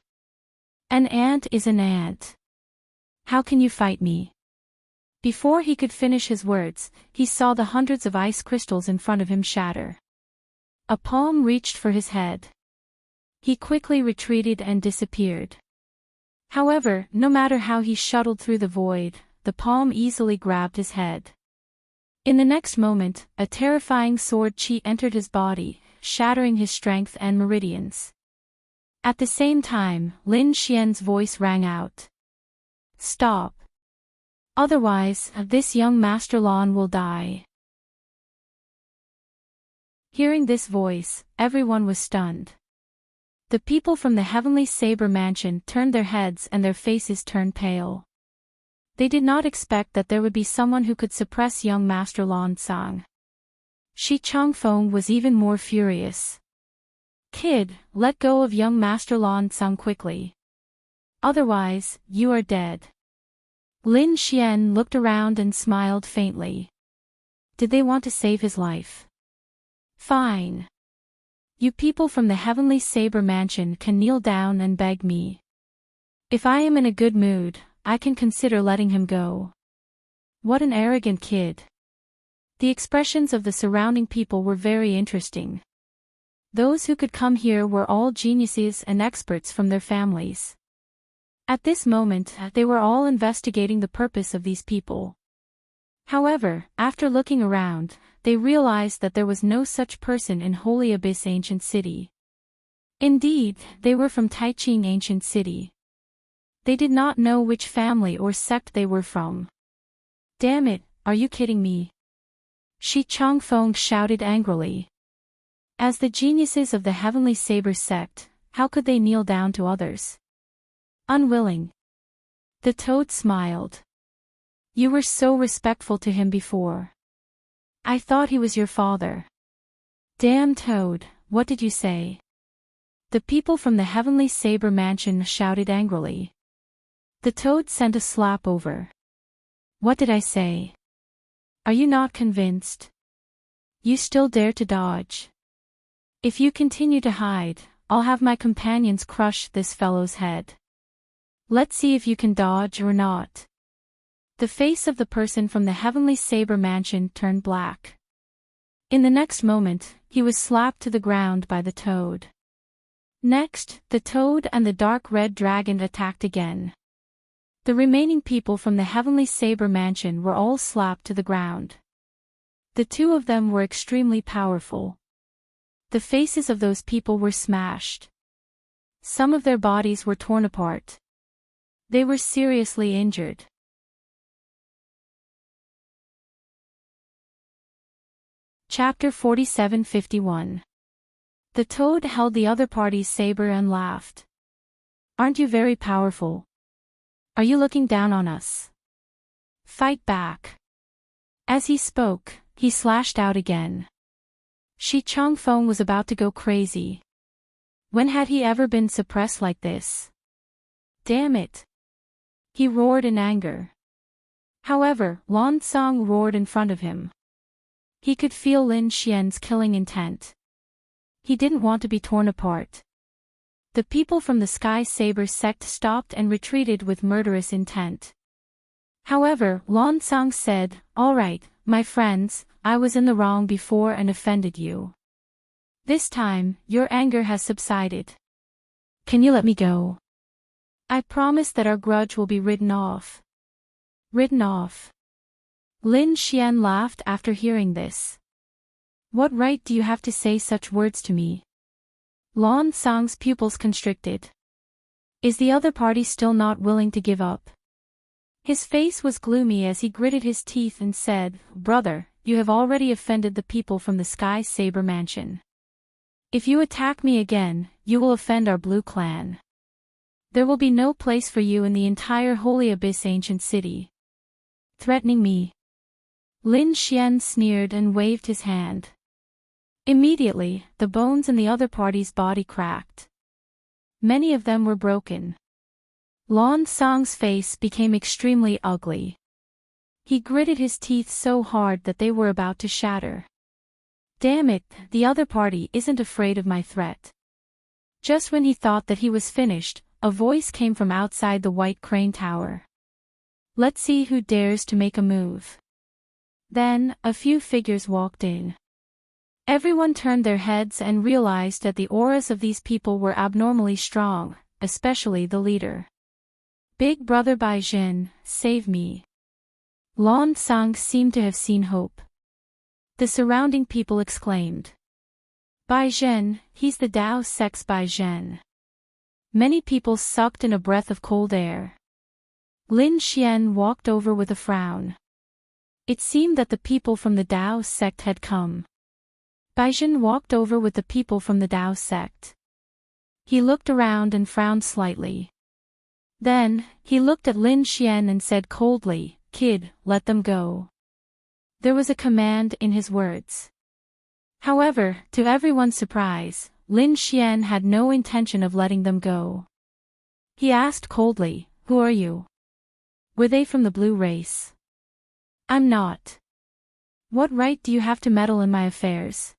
An ant is an ant. How can you fight me? Before he could finish his words, he saw the hundreds of ice crystals in front of him shatter. A palm reached for his head. He quickly retreated and disappeared. However, no matter how he shuttled through the void, the palm easily grabbed his head. In the next moment, a terrifying sword chi entered his body, shattering his strength and meridians. At the same time, Lin Xian's voice rang out. Stop. Otherwise, this young Master Lan will die. Hearing this voice, everyone was stunned. The people from the heavenly saber mansion turned their heads and their faces turned pale. They did not expect that there would be someone who could suppress young Master Lan Tsang. Shi Changfeng was even more furious. Kid, let go of young Master Lan Tsang quickly. Otherwise, you are dead. Lin Xian looked around and smiled faintly. Did they want to save his life? Fine. You people from the heavenly saber mansion can kneel down and beg me. If I am in a good mood, I can consider letting him go. What an arrogant kid. The expressions of the surrounding people were very interesting. Those who could come here were all geniuses and experts from their families. At this moment, they were all investigating the purpose of these people. However, after looking around, they realized that there was no such person in Holy Abyss Ancient City. Indeed, they were from Taiching Ancient City. They did not know which family or sect they were from. Damn it, are you kidding me? Shi Changfeng shouted angrily. As the geniuses of the Heavenly Saber sect, how could they kneel down to others? Unwilling. The toad smiled. You were so respectful to him before. I thought he was your father. Damn toad, what did you say? The people from the Heavenly Saber mansion shouted angrily. The toad sent a slap over. What did I say? Are you not convinced? You still dare to dodge? If you continue to hide, I'll have my companions crush this fellow's head. Let's see if you can dodge or not. The face of the person from the Heavenly Saber Mansion turned black. In the next moment, he was slapped to the ground by the toad. Next, the toad and the dark red dragon attacked again. The remaining people from the Heavenly Saber Mansion were all slapped to the ground. The two of them were extremely powerful. The faces of those people were smashed. Some of their bodies were torn apart. They were seriously injured. Chapter 47:51. The toad held the other party's saber and laughed. "Aren't you very powerful? Are you looking down on us? Fight back." As he spoke, he slashed out again. Shi Changfeng was about to go crazy. When had he ever been suppressed like this? Damn it! He roared in anger. However, Lan Song roared in front of him. He could feel Lin Xian's killing intent. He didn't want to be torn apart. The people from the Sky Saber sect stopped and retreated with murderous intent. However, Lan Song said, "All right, my friends, I was in the wrong before and offended you. This time, your anger has subsided. Can you let me go? I promise that our grudge will be written off." Written off? Lin Xian laughed after hearing this. "What right do you have to say such words to me?" Lan Song's pupils constricted. Is the other party still not willing to give up? His face was gloomy as he gritted his teeth and said, "Brother, you have already offended the people from the Sky Saber Mansion. If you attack me again, you will offend our Blue Clan. There will be no place for you in the entire Holy Abyss ancient city." Threatening me? Lin Xian sneered and waved his hand. Immediately, the bones in the other party's body cracked. Many of them were broken. Lan Song's face became extremely ugly. He gritted his teeth so hard that they were about to shatter. Damn it, the other party isn't afraid of my threat. Just when he thought that he was finished, a voice came from outside the White Crane Tower. "Let's see who dares to make a move." Then, a few figures walked in. Everyone turned their heads and realized that the auras of these people were abnormally strong, especially the leader. "Big Brother Baizhen, save me." Lan Song seemed to have seen hope. The surrounding people exclaimed. "Baizhen, he's the Dao Sect's Baizhen." Many people sucked in a breath of cold air. Lin Xian walked over with a frown. It seemed that the people from the Dao sect had come. Baizhen walked over with the people from the Dao sect. He looked around and frowned slightly. Then, he looked at Lin Xian and said coldly, "Kid, let them go." There was a command in his words. However, to everyone's surprise, Lin Xian had no intention of letting them go. He asked coldly, "Who are you? Were they from the blue race?" "I'm not." "What right do you have to meddle in my affairs?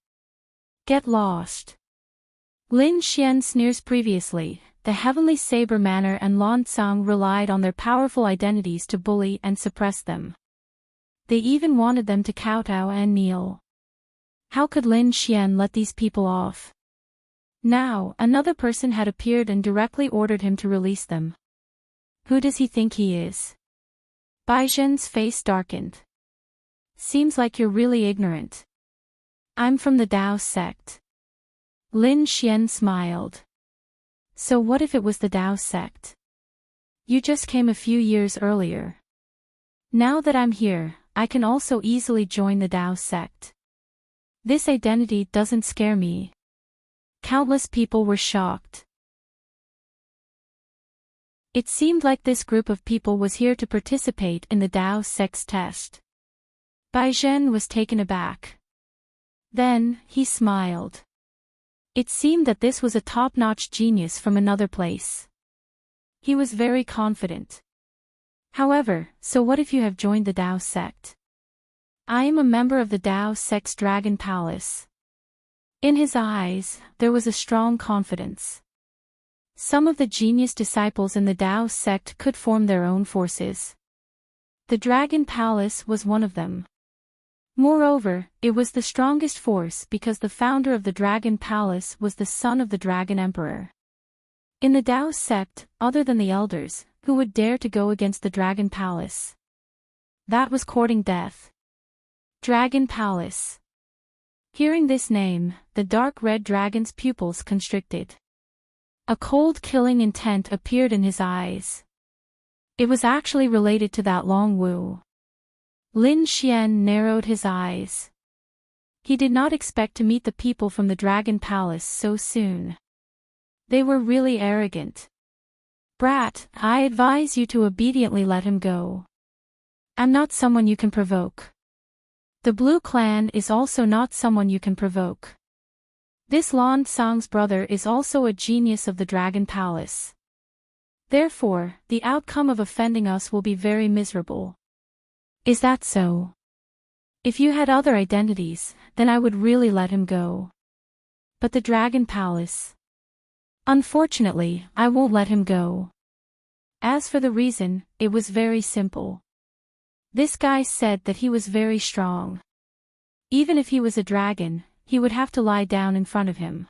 Get lost." Lin Xian sneers. Previously, the Heavenly Saber Manor and Lan Song relied on their powerful identities to bully and suppress them. They even wanted them to kowtow and kneel. How could Lin Xian let these people off? Now, another person had appeared and directly ordered him to release them. Who does he think he is? Baizhen's face darkened. "Seems like you're really ignorant. I'm from the Dao sect." Lin Xian smiled. "So what if it was the Dao sect? You just came a few years earlier. Now that I'm here, I can also easily join the Dao sect. This identity doesn't scare me." Countless people were shocked. It seemed like this group of people was here to participate in the Dao sect's test. Baizhen was taken aback. Then, he smiled. It seemed that this was a top-notch genius from another place. He was very confident. "However, so what if you have joined the Dao sect?" "I am a member of the Dao sect's Dragon Palace." In his eyes, there was a strong confidence. Some of the genius disciples in the Dao sect could form their own forces. The Dragon Palace was one of them. Moreover, it was the strongest force because the founder of the Dragon Palace was the son of the Dragon Emperor. In the Tao sect, other than the elders, who would dare to go against the Dragon Palace? That was courting death. Dragon Palace. Hearing this name, the dark red dragon's pupils constricted. A cold killing intent appeared in his eyes. It was actually related to that Long Wu. Lin Xian narrowed his eyes. He did not expect to meet the people from the Dragon Palace so soon. They were really arrogant. Brat, I advise you to obediently let him go. I'm not someone you can provoke. The Blue Clan is also not someone you can provoke. This Lan Sang's brother is also a genius of the Dragon Palace. Therefore, the outcome of offending us will be very miserable. Is that so? If you had other identities, then I would really let him go. But the Dragon Palace. Unfortunately, I won't let him go. As for the reason, it was very simple. This guy said that he was very strong. Even if he was a dragon, he would have to lie down in front of him.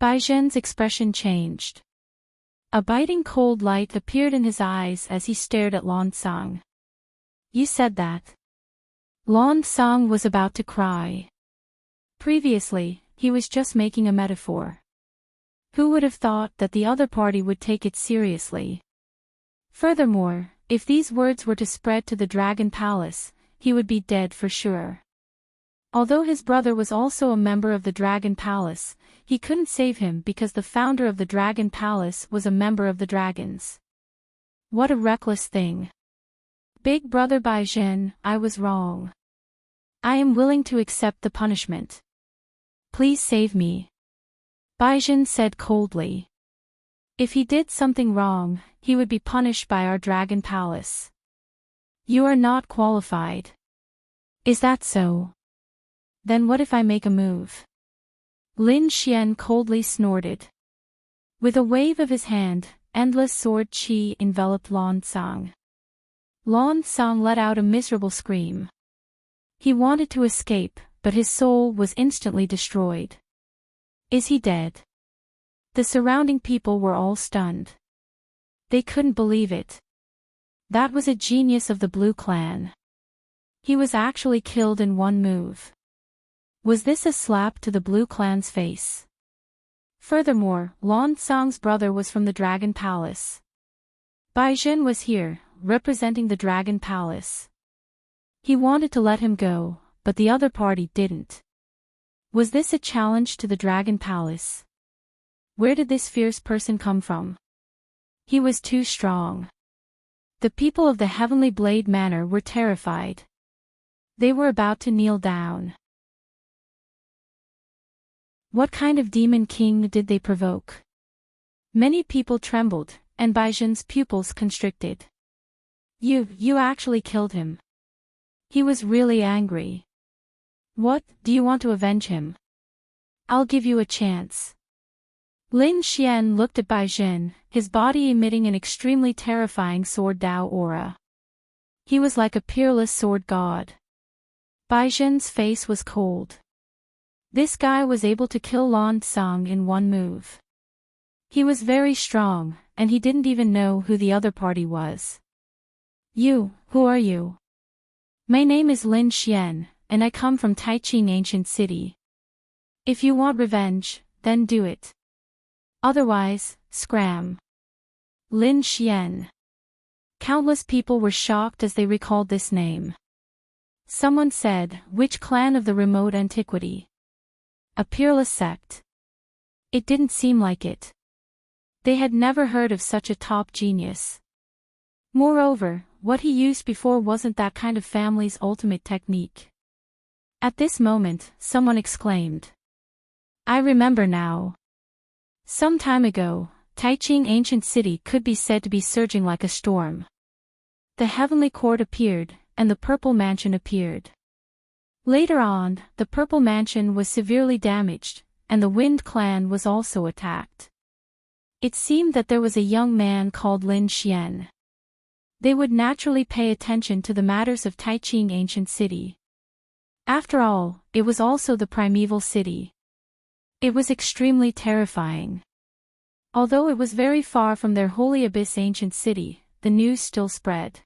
Bai Zhen's expression changed. A biting cold light appeared in his eyes as he stared at Lan Sang. You said that. Lan Sang was about to cry. Previously, he was just making a metaphor. Who would have thought that the other party would take it seriously? Furthermore, if these words were to spread to the Dragon Palace, he would be dead for sure. Although his brother was also a member of the Dragon Palace, he couldn't save him because the founder of the Dragon Palace was a member of the dragons. What a reckless thing. Big brother Bai Zhen, I was wrong. I am willing to accept the punishment. Please save me. Bai Zhen said coldly. If he did something wrong, he would be punished by our Dragon Palace. You are not qualified. Is that so? Then what if I make a move? Lin Xian coldly snorted. With a wave of his hand, endless sword qi enveloped Lan Sang. Lan Sang let out a miserable scream. He wanted to escape, but his soul was instantly destroyed. Is he dead? The surrounding people were all stunned. They couldn't believe it. That was a genius of the Blue Clan. He was actually killed in one move. Was this a slap to the Blue Clan's face? Furthermore, Lan Sang's brother was from the Dragon Palace. Bai Zhen was here, representing the Dragon Palace. He wanted to let him go, but the other party didn't. Was this a challenge to the Dragon Palace? Where did this fierce person come from? He was too strong. The people of the Heavenly Blade Manor were terrified. They were about to kneel down. What kind of demon king did they provoke? Many people trembled, and Bai Zhen's pupils constricted. You actually killed him. He was really angry. What, do you want to avenge him? I'll give you a chance. Lin Xian looked at Bai Zhen, his body emitting an extremely terrifying sword Dao aura. He was like a peerless sword god. Bai Zhen's face was cold. This guy was able to kill Lan Sang in one move. He was very strong, and he didn't even know who the other party was. Who are you? My name is Lin Xian, and I come from Taiqing Ancient City. If you want revenge, then do it. Otherwise, scram. Lin Xian. Countless people were shocked as they recalled this name. Someone said, which clan of the remote antiquity? A peerless sect. It didn't seem like it. They had never heard of such a top genius. Moreover, what he used before wasn't that kind of family's ultimate technique. At this moment, someone exclaimed. I remember now. Some time ago, Taiqing Ancient City could be said to be surging like a storm. The Heavenly Court appeared, and the Purple Mansion appeared. Later on, the Purple Mansion was severely damaged, and the Wind Clan was also attacked. It seemed that there was a young man called Lin Xian. They would naturally pay attention to the matters of Taiching ancient city. After all, it was also the primeval city. It was extremely terrifying. Although it was very far from their holy abyss ancient city, the news still spread.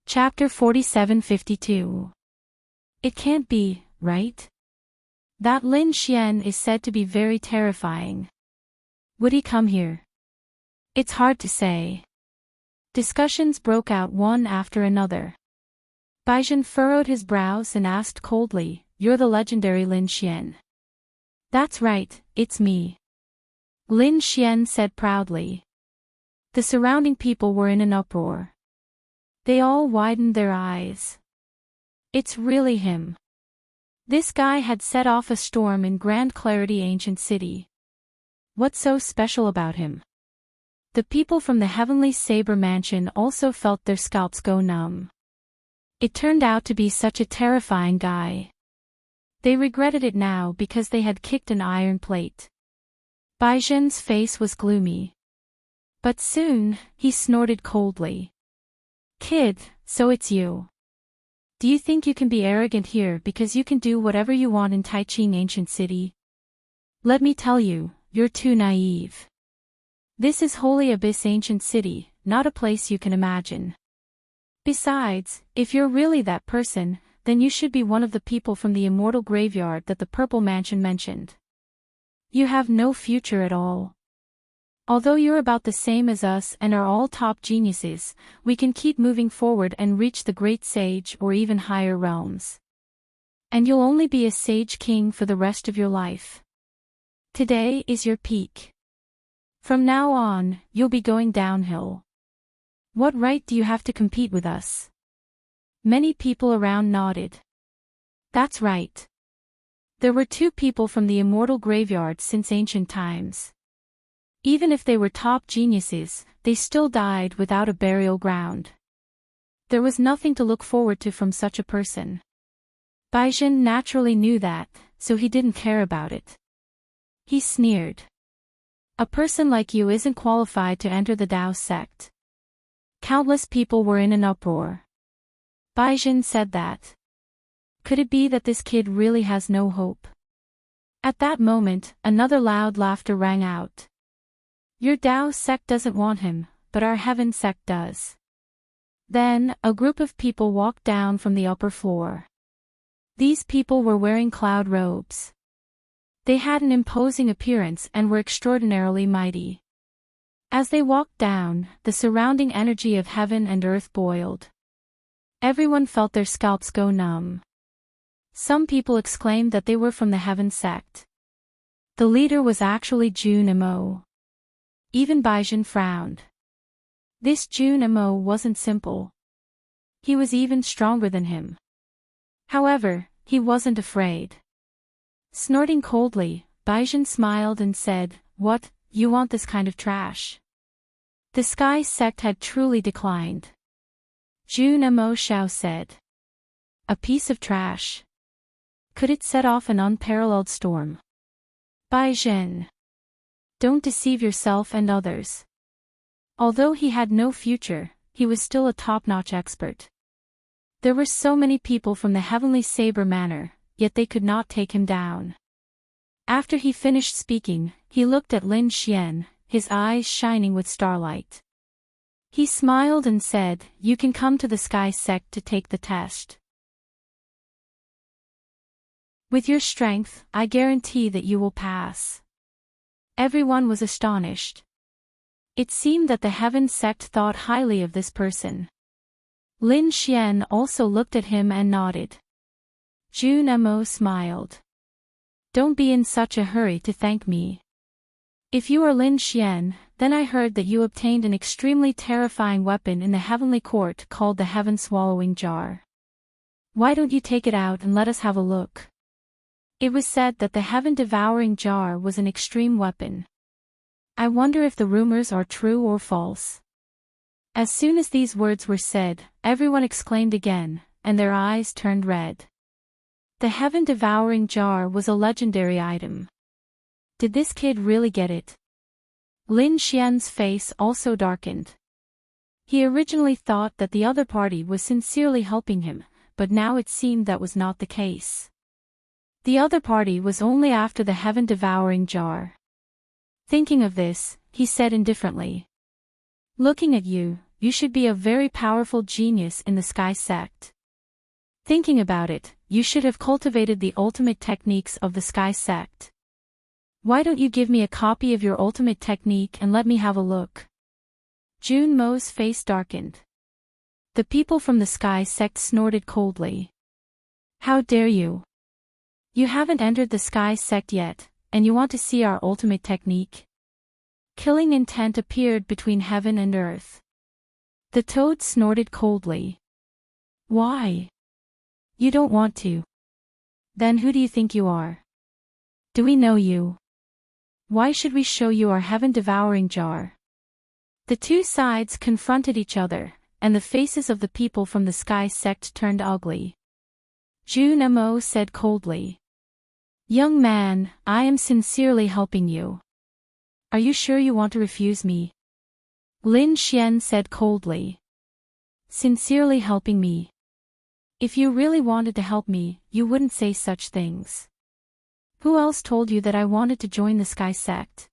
Chapter 4752. It can't be, right? That Lin Xian is said to be very terrifying. Would he come here? It's hard to say. Discussions broke out one after another. Baizhen furrowed his brows and asked coldly, "You're the legendary Lin Xian?" "That's right, it's me," Lin Xian said proudly. The surrounding people were in an uproar. They all widened their eyes. It's really him. This guy had set off a storm in Grand Clarity ancient city. What's so special about him? The people from the Heavenly Saber Mansion also felt their scalps go numb. It turned out to be such a terrifying guy. They regretted it now because they had kicked an iron plate. Baizhen's face was gloomy. But soon, he snorted coldly. "Kid, so it's you. Do you think you can be arrogant here because you can do whatever you want in Taiching ancient city? Let me tell you, you're too naive. This is Holy Abyss ancient city, not a place you can imagine. Besides, if you're really that person, then you should be one of the people from the immortal graveyard that the Purple Mansion mentioned. You have no future at all. Although you're about the same as us and are all top geniuses, we can keep moving forward and reach the great sage or even higher realms. And you'll only be a sage king for the rest of your life. Today is your peak. From now on, you'll be going downhill. What right do you have to compete with us?" Many people around nodded. That's right. There were two people from the immortal graveyard since ancient times. Even if they were top geniuses, they still died without a burial ground. There was nothing to look forward to from such a person. Baizhen naturally knew that, so he didn't care about it. He sneered. "A person like you isn't qualified to enter the Dao sect." Countless people were in an uproar. Baizhen said that. Could it be that this kid really has no hope? At that moment, another loud laughter rang out. "Your Dao sect doesn't want him, but our Heaven sect does." Then, a group of people walked down from the upper floor. These people were wearing cloud robes. They had an imposing appearance and were extraordinarily mighty. As they walked down, the surrounding energy of heaven and earth boiled. Everyone felt their scalps go numb. Some people exclaimed that they were from the Heaven sect. The leader was actually Jun Mo. Even Baizhen frowned. This Jun Mo wasn't simple. He was even stronger than him. However, he wasn't afraid. Snorting coldly, Baizhen smiled and said, "What, you want this kind of trash?" The Sky sect had truly declined. Jun Mo Shao said. "A piece of trash. Could it set off an unparalleled storm?" Baizhen. Don't deceive yourself and others. Although he had no future, he was still a top-notch expert. There were so many people from the Heavenly Saber Manor, yet they could not take him down. After he finished speaking, he looked at Lin Xian, his eyes shining with starlight. He smiled and said, "You can come to the Sky sect to take the test. With your strength, I guarantee that you will pass." Everyone was astonished. It seemed that the Heaven sect thought highly of this person. Lin Xian also looked at him and nodded. Jun Mo smiled. "Don't be in such a hurry to thank me. If you are Lin Xian, then I heard that you obtained an extremely terrifying weapon in the Heavenly Court called the Heaven Swallowing Jar. Why don't you take it out and let us have a look?" It was said that the Heaven Devouring Jar was an extreme weapon. I wonder if the rumors are true or false. As soon as these words were said, everyone exclaimed again, and their eyes turned red. The Heaven Devouring Jar was a legendary item. Did this kid really get it? Lin Xian's face also darkened. He originally thought that the other party was sincerely helping him, but now it seemed that was not the case. The other party was only after the heaven-devouring jar. Thinking of this, he said indifferently. Looking at you, you should be a very powerful genius in the Sky Sect. Thinking about it, you should have cultivated the ultimate techniques of the Sky Sect. Why don't you give me a copy of your ultimate technique and let me have a look? Jun Mo's face darkened. The people from the Sky Sect snorted coldly. How dare you? You haven't entered the Sky Sect yet, and you want to see our ultimate technique? Killing intent appeared between heaven and earth. The toad snorted coldly. Why? You don't want to. Then who do you think you are? Do we know you? Why should we show you our heaven-devouring jar? The two sides confronted each other, and the faces of the people from the Sky Sect turned ugly. Jun Mo said coldly. Young man, I am sincerely helping you. Are you sure you want to refuse me? Lin Xian said coldly. Sincerely helping me. If you really wanted to help me, you wouldn't say such things. Who else told you that I wanted to join the Sky Sect?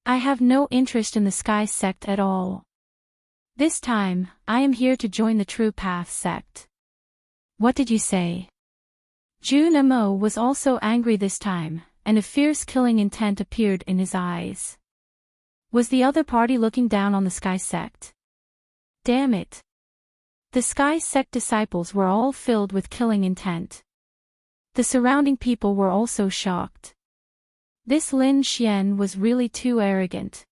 I have no interest in the Sky Sect at all. This time, I am here to join the True Path Sect. What did you say? Jun Mo was also angry this time, and a fierce killing intent appeared in his eyes. Was the other party looking down on the Sky Sect? Damn it. The Sky Sect disciples were all filled with killing intent. The surrounding people were also shocked. This Lin Xian was really too arrogant.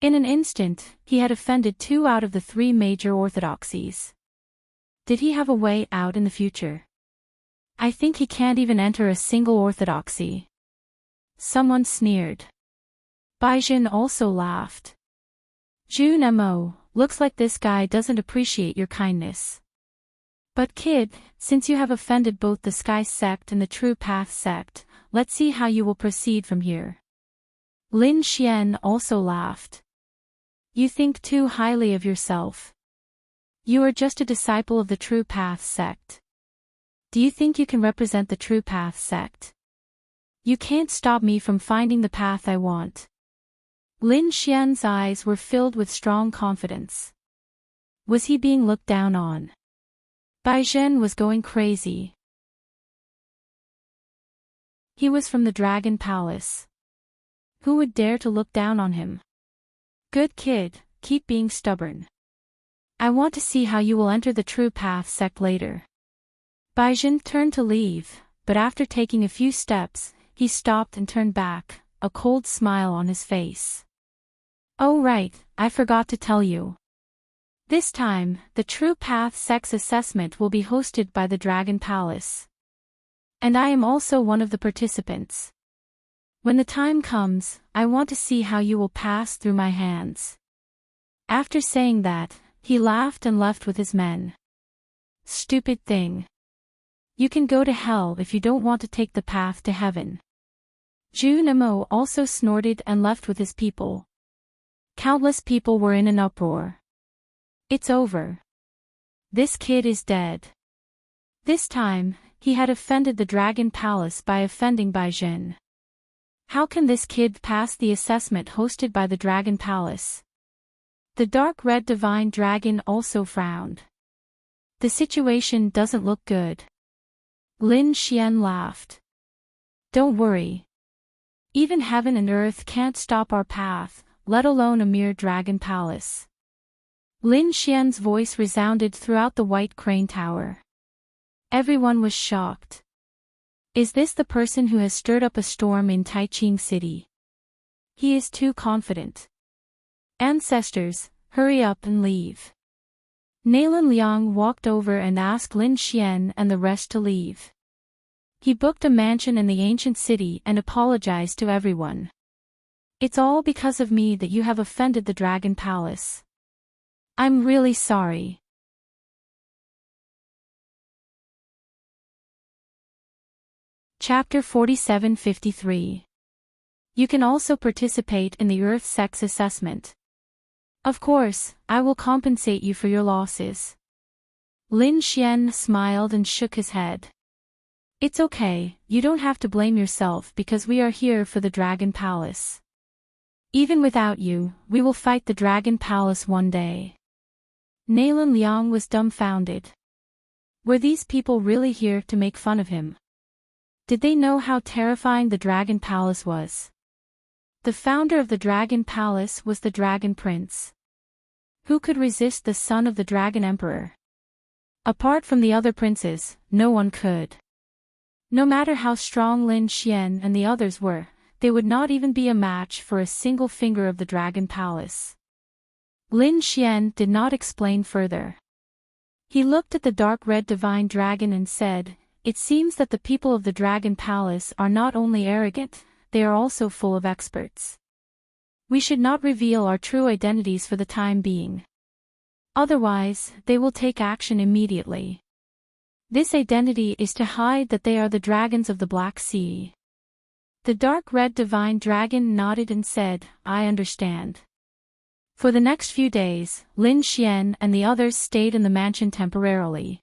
In an instant, he had offended 2 out of the 3 major orthodoxies. Did he have a way out in the future? I think he can't even enter a single orthodoxy. Someone sneered. Baijin also laughed. Jun Mo, looks like this guy doesn't appreciate your kindness. But kid, since you have offended both the Sky Sect and the True Path Sect, let's see how you will proceed from here. Lin Xian also laughed. You think too highly of yourself. You are just a disciple of the True Path Sect. Do you think you can represent the True Path Sect? You can't stop me from finding the path I want. Lin Xian's eyes were filled with strong confidence. Was he being looked down on? Baizhen was going crazy. He was from the Dragon Palace. Who would dare to look down on him? Good kid, keep being stubborn. I want to see how you will enter the True Path Sect later. Baizhen turned to leave, but after taking a few steps, he stopped and turned back, a cold smile on his face. Oh right, I forgot to tell you. This time, the True Path Sect's assessment will be hosted by the Dragon Palace. And I am also one of the participants. When the time comes, I want to see how you will pass through my hands. After saying that, he laughed and left with his men. Stupid thing. You can go to hell if you don't want to take the path to heaven. Jun Mo also snorted and left with his people. Countless people were in an uproar. It's over. This kid is dead. This time, he had offended the Dragon Palace by offending Baizhen. How can this kid pass the assessment hosted by the Dragon Palace? The dark red divine dragon also frowned. The situation doesn't look good. Lin Xian laughed. Don't worry. Even heaven and earth can't stop our path, let alone a mere Dragon Palace. Lin Xian's voice resounded throughout the White Crane Tower. Everyone was shocked. Is this the person who has stirred up a storm in Taiching City? He is too confident. Ancestors, hurry up and leave. Nalan Liang walked over and asked Lin Xian and the rest to leave. He booked a mansion in the ancient city and apologized to everyone. It's all because of me that you have offended the Dragon Palace. I'm really sorry. Chapter 4753. You can also participate in the Earth Sex assessment. Of course, I will compensate you for your losses. Lin Xian smiled and shook his head. It's okay, you don't have to blame yourself because we are here for the Dragon Palace. Even without you, we will fight the Dragon Palace one day. Nalan Liang was dumbfounded. Were these people really here to make fun of him? Did they know how terrifying the Dragon Palace was? The founder of the Dragon Palace was the Dragon Prince. Who could resist the son of the Dragon Emperor? Apart from the other princes, no one could. No matter how strong Lin Xian and the others were, they would not even be a match for a single finger of the Dragon Palace. Lin Xian did not explain further. He looked at the dark red divine dragon and said, "It seems that the people of the Dragon Palace are not only arrogant, they are also full of experts. We should not reveal our true identities for the time being. Otherwise, they will take action immediately. This identity is to hide that they are the dragons of the Black Sea." The dark red divine dragon nodded and said, "I understand." For the next few days, Lin Xian and the others stayed in the mansion temporarily.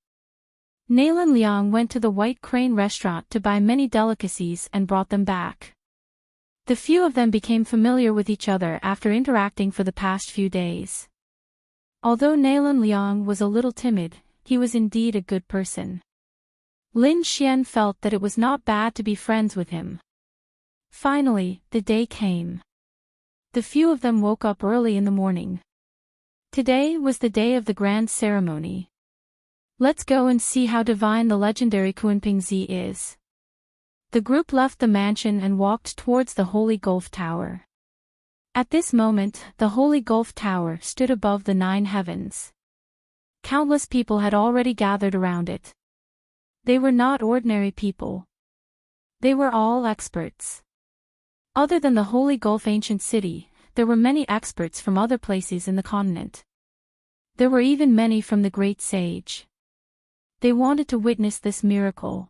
Nalan Liang went to the White Crane restaurant to buy many delicacies and brought them back. The few of them became familiar with each other after interacting for the past few days. Although Nalan Liang was a little timid, he was indeed a good person. Lin Xian felt that it was not bad to be friends with him. Finally, the day came. The few of them woke up early in the morning. Today was the day of the grand ceremony. Let's go and see how divine the legendary Kunpingzi is. The group left the mansion and walked towards the Holy Gulf Tower. At this moment, the Holy Gulf Tower stood above the 9 heavens. Countless people had already gathered around it. They were not ordinary people. They were all experts. Other than the Holy Gulf ancient city, there were many experts from other places in the continent. There were even many from the Great Sage. They wanted to witness this miracle.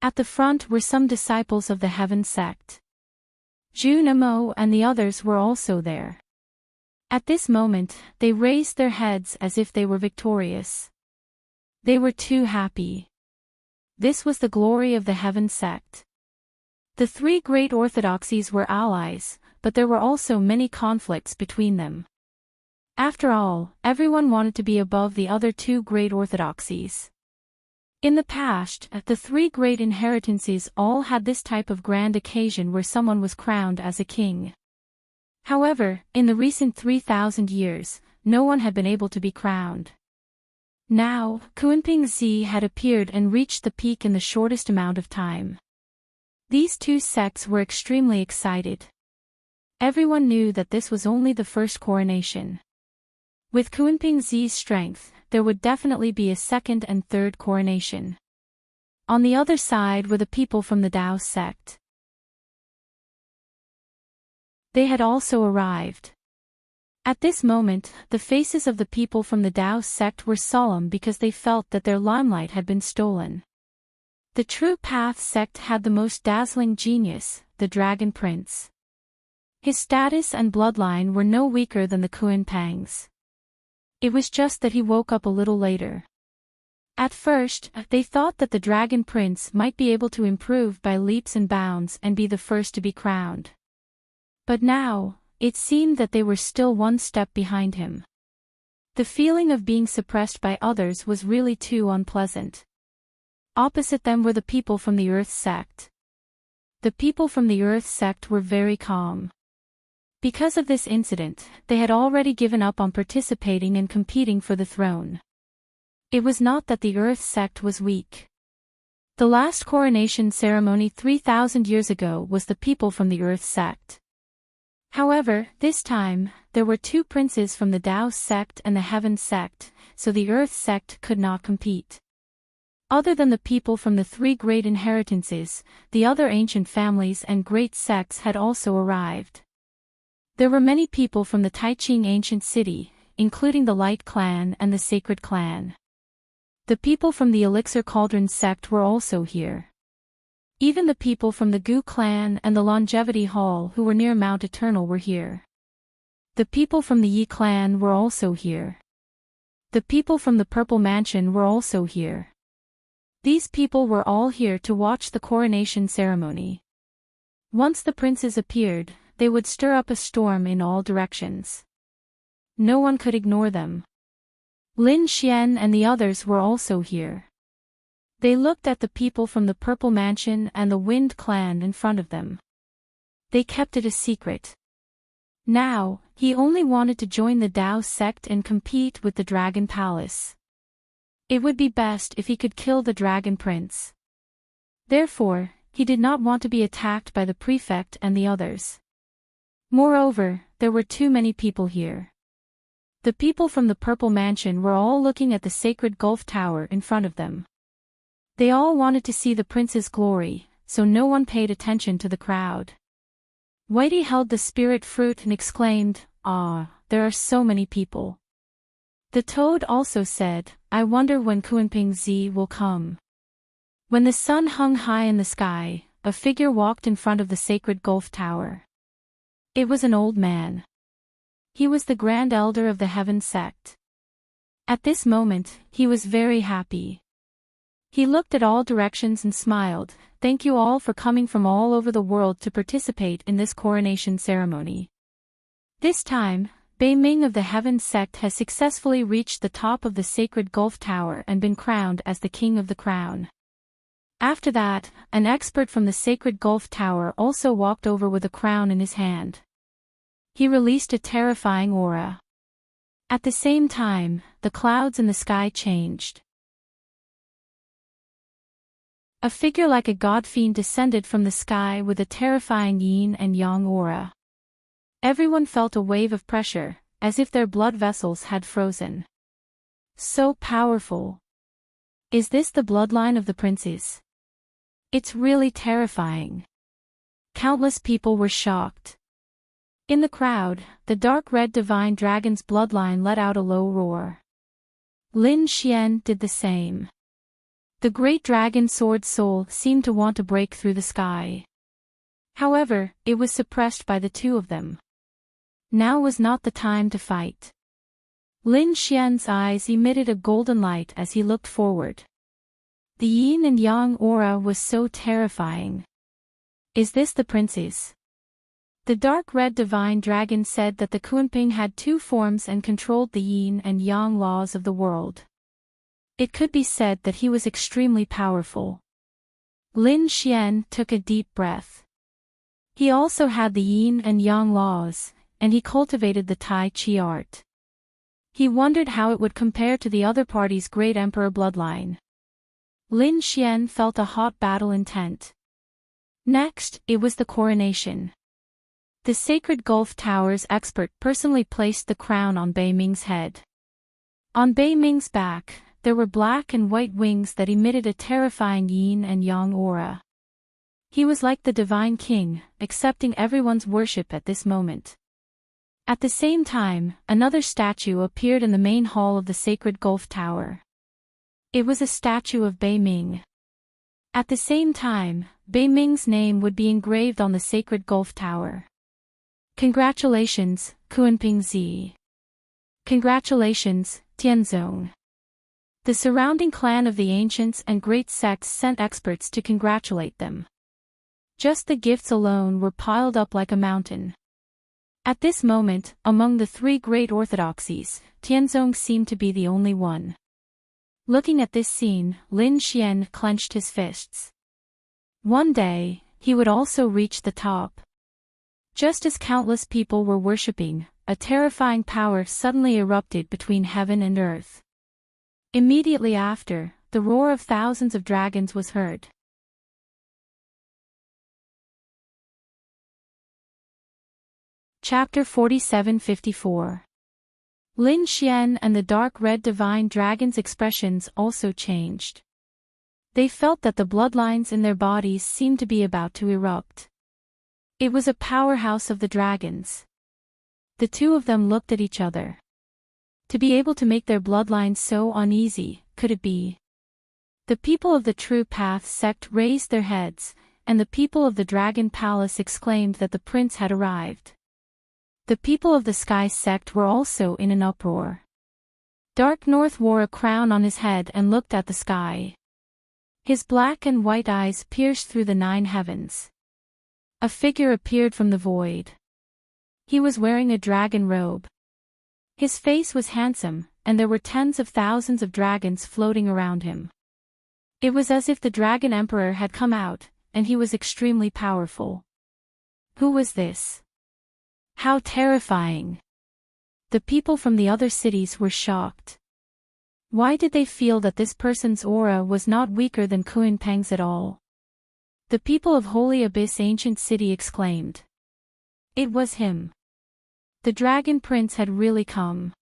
At the front were some disciples of the Heaven sect. Jun Amo and the others were also there. At this moment, they raised their heads as if they were victorious. They were too happy. This was the glory of the Heaven sect. The 3 great orthodoxies were allies, but there were also many conflicts between them. After all, everyone wanted to be above the other 2 great orthodoxies. In the past, the 3 great inheritances all had this type of grand occasion where someone was crowned as a king. However, in the recent 3,000 years, no one had been able to be crowned. Now, Kunpingzi had appeared and reached the peak in the shortest amount of time. These 2 sects were extremely excited. Everyone knew that this was only the first coronation. With Kunpingzi's strength, there would definitely be a second and third coronation. On the other side were the people from the Dao sect. They had also arrived. At this moment, the faces of the people from the Dao sect were solemn because they felt that their limelight had been stolen. The True Path sect had the most dazzling genius, the Dragon Prince. His status and bloodline were no weaker than the Kunpangs. It was just that he woke up a little later. At first, they thought that the Dragon Prince might be able to improve by leaps and bounds and be the first to be crowned. But now, it seemed that they were still one step behind him. The feeling of being suppressed by others was really too unpleasant. Opposite them were the people from the Earth sect. The people from the Earth sect were very calm. Because of this incident, they had already given up on participating and competing for the throne. It was not that the Earth sect was weak. The last coronation ceremony 3,000 years ago was the people from the Earth sect. However, this time, there were 2 princes from the Dao sect and the Heaven sect, so the Earth sect could not compete. Other than the people from the 3 great inheritances, the other ancient families and great sects had also arrived. There were many people from the Taiqing ancient city, including the Light Clan and the Sacred Clan. The people from the Elixir Cauldron sect were also here. Even the people from the Gu clan and the Longevity Hall who were near Mount Eternal were here. The people from the Yi clan were also here. The people from the Purple Mansion were also here. These people were all here to watch the coronation ceremony. Once the princes appeared, they would stir up a storm in all directions. No one could ignore them. Lin Xian and the others were also here. They looked at the people from the Purple Mansion and the Wind clan in front of them. They kept it a secret. Now, he only wanted to join the Dao sect and compete with the Dragon Palace. It would be best if he could kill the Dragon Prince. Therefore, he did not want to be attacked by the prefect and the others. Moreover, there were too many people here. The people from the Purple Mansion were all looking at the sacred Gulf Tower in front of them. They all wanted to see the prince's glory, so no one paid attention to the crowd. Whitey held the spirit fruit and exclaimed, "Ah, there are so many people." The toad also said, "I wonder when Kuanping Zi will come." When the sun hung high in the sky, a figure walked in front of the sacred Gulf Tower. It was an old man. He was the Grand Elder of the Heaven sect. At this moment, he was very happy. He looked at all directions and smiled, "Thank you all for coming from all over the world to participate in this coronation ceremony. This time, Bei Ming of the Heaven sect has successfully reached the top of the sacred Gulf Tower and been crowned as the King of the Crown." After that, an expert from the sacred Gulf Tower also walked over with a crown in his hand. He released a terrifying aura. At the same time, the clouds in the sky changed. A figure like a god-fiend descended from the sky with a terrifying yin and yang aura. Everyone felt a wave of pressure, as if their blood vessels had frozen. So powerful. Is this the bloodline of the princes? It's really terrifying. Countless people were shocked. In the crowd, the dark red divine dragon's bloodline let out a low roar. Lin Xian did the same. The great dragon sword soul seemed to want to break through the sky. However, it was suppressed by the two of them. Now was not the time to fight. Lin Xian's eyes emitted a golden light as he looked forward. The yin and yang aura was so terrifying. Is this the princes? The dark red divine dragon said that the Kuanping had two forms and controlled the yin and yang laws of the world. It could be said that he was extremely powerful. Lin Xian took a deep breath. He also had the yin and yang laws, and he cultivated the Tai Chi art. He wondered how it would compare to the other party's great emperor bloodline. Lin Xian felt a hot battle intent. Next, it was the coronation. The sacred Gulf Tower's expert personally placed the crown on Bei Ming's head. On Bei Ming's back, there were black and white wings that emitted a terrifying yin and yang aura. He was like the divine king, accepting everyone's worship at this moment. At the same time, another statue appeared in the main hall of the sacred Gulf Tower. It was a statue of Bei Ming. At the same time, Bei Ming's name would be engraved on the sacred Gulf Tower. Congratulations, Kuanping Zi. Congratulations, Tianzong. The surrounding clan of the ancients and great sects sent experts to congratulate them. Just the gifts alone were piled up like a mountain. At this moment, among the three great orthodoxies, Tianzong seemed to be the only one. Looking at this scene, Lin Xian clenched his fists. One day, he would also reach the top. Just as countless people were worshipping, a terrifying power suddenly erupted between heaven and earth. Immediately after, the roar of thousands of dragons was heard. Chapter 47-54. Lin Xian and the dark red divine dragon's expressions also changed. They felt that the bloodlines in their bodies seemed to be about to erupt. It was a powerhouse of the dragons. The two of them looked at each other. To be able to make their bloodlines so uneasy, could it be? The people of the True Path sect raised their heads, and the people of the Dragon Palace exclaimed that the prince had arrived. The people of the Sky sect were also in an uproar. Dark North wore a crown on his head and looked at the sky. His black and white eyes pierced through the 9 heavens. A figure appeared from the void. He was wearing a dragon robe. His face was handsome, and there were tens of thousands of dragons floating around him. It was as if the Dragon Emperor had come out, and he was extremely powerful. Who was this? How terrifying! The people from the other cities were shocked. Why did they feel that this person's aura was not weaker than Kunpeng's at all? The people of Holy Abyss Ancient City exclaimed. It was him. The Dragon Prince had really come.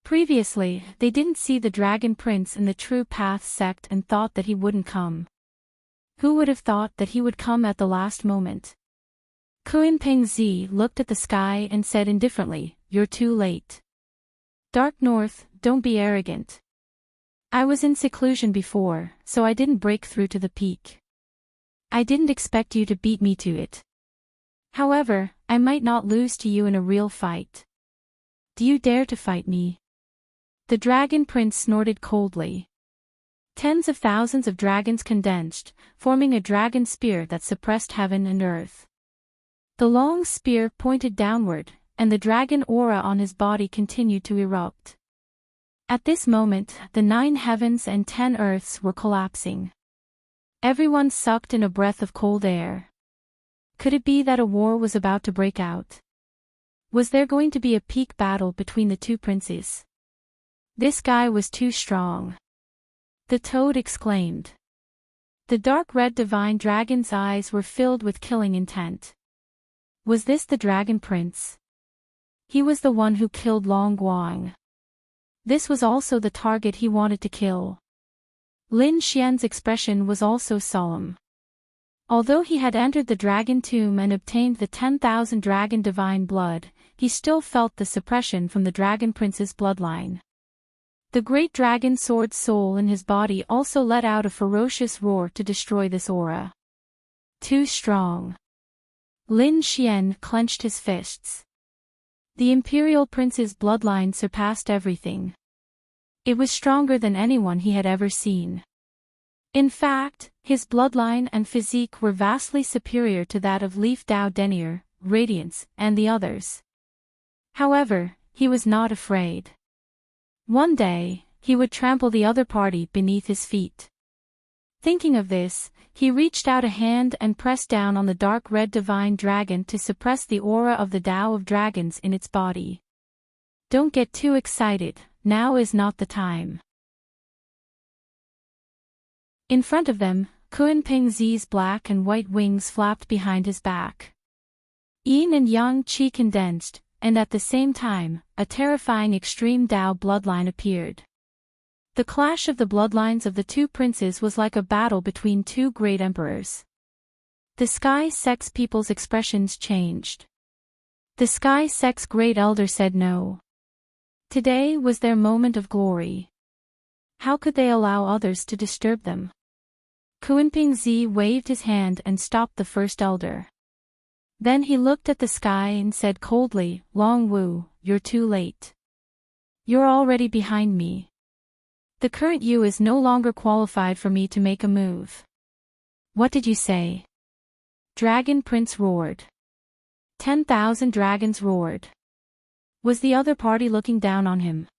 Previously, they didn't see the Dragon Prince in the True Path sect and thought that he wouldn't come. Who would have thought that he would come at the last moment? Kunpeng Z looked at the sky and said indifferently, "You're too late. Dark North, don't be arrogant. I was in seclusion before, so I didn't break through to the peak. I didn't expect you to beat me to it. However, I might not lose to you in a real fight. Do you dare to fight me?" The Dragon Prince snorted coldly. Tens of thousands of dragons condensed, forming a dragon spear that suppressed heaven and earth. The long spear pointed downward, and the dragon aura on his body continued to erupt. At this moment, the 9 heavens and 10 earths were collapsing. Everyone sucked in a breath of cold air. Could it be that a war was about to break out? Was there going to be a peak battle between the two princes? This guy was too strong. The toad exclaimed. The dark red divine dragon's eyes were filled with killing intent. Was this the Dragon Prince? He was the one who killed Long Guang. This was also the target he wanted to kill. Lin Xian's expression was also solemn. Although he had entered the dragon tomb and obtained the 10,000 dragon divine blood, he still felt the suppression from the Dragon Prince's bloodline. The great dragon sword soul in his body also let out a ferocious roar to destroy this aura. Too strong. Lin Xian clenched his fists. The Imperial Prince's bloodline surpassed everything. It was stronger than anyone he had ever seen. In fact, his bloodline and physique were vastly superior to that of Leaf Dao Denier, Radiance, and the others. However, he was not afraid. One day, he would trample the other party beneath his feet. Thinking of this, he reached out a hand and pressed down on the dark red divine dragon to suppress the aura of the Tao of Dragons in its body. Don't get too excited, now is not the time. In front of them, Kunpeng Z's black and white wings flapped behind his back. Yin and Yang Qi condensed, and at the same time, a terrifying extreme Tao bloodline appeared. The clash of the bloodlines of the two princes was like a battle between two great emperors. The Sky Sect's people's expressions changed. The Sky Sect's great elder said no. Today was their moment of glory. How could they allow others to disturb them? Kunpeng Z waved his hand and stopped the first elder. Then he looked at the sky and said coldly, "Long Wu, you're too late. You're already behind me. The current you is no longer qualified for me to make a move." "What did you say?" Dragon Prince roared. 10,000 dragons roared. Was the other party looking down on him?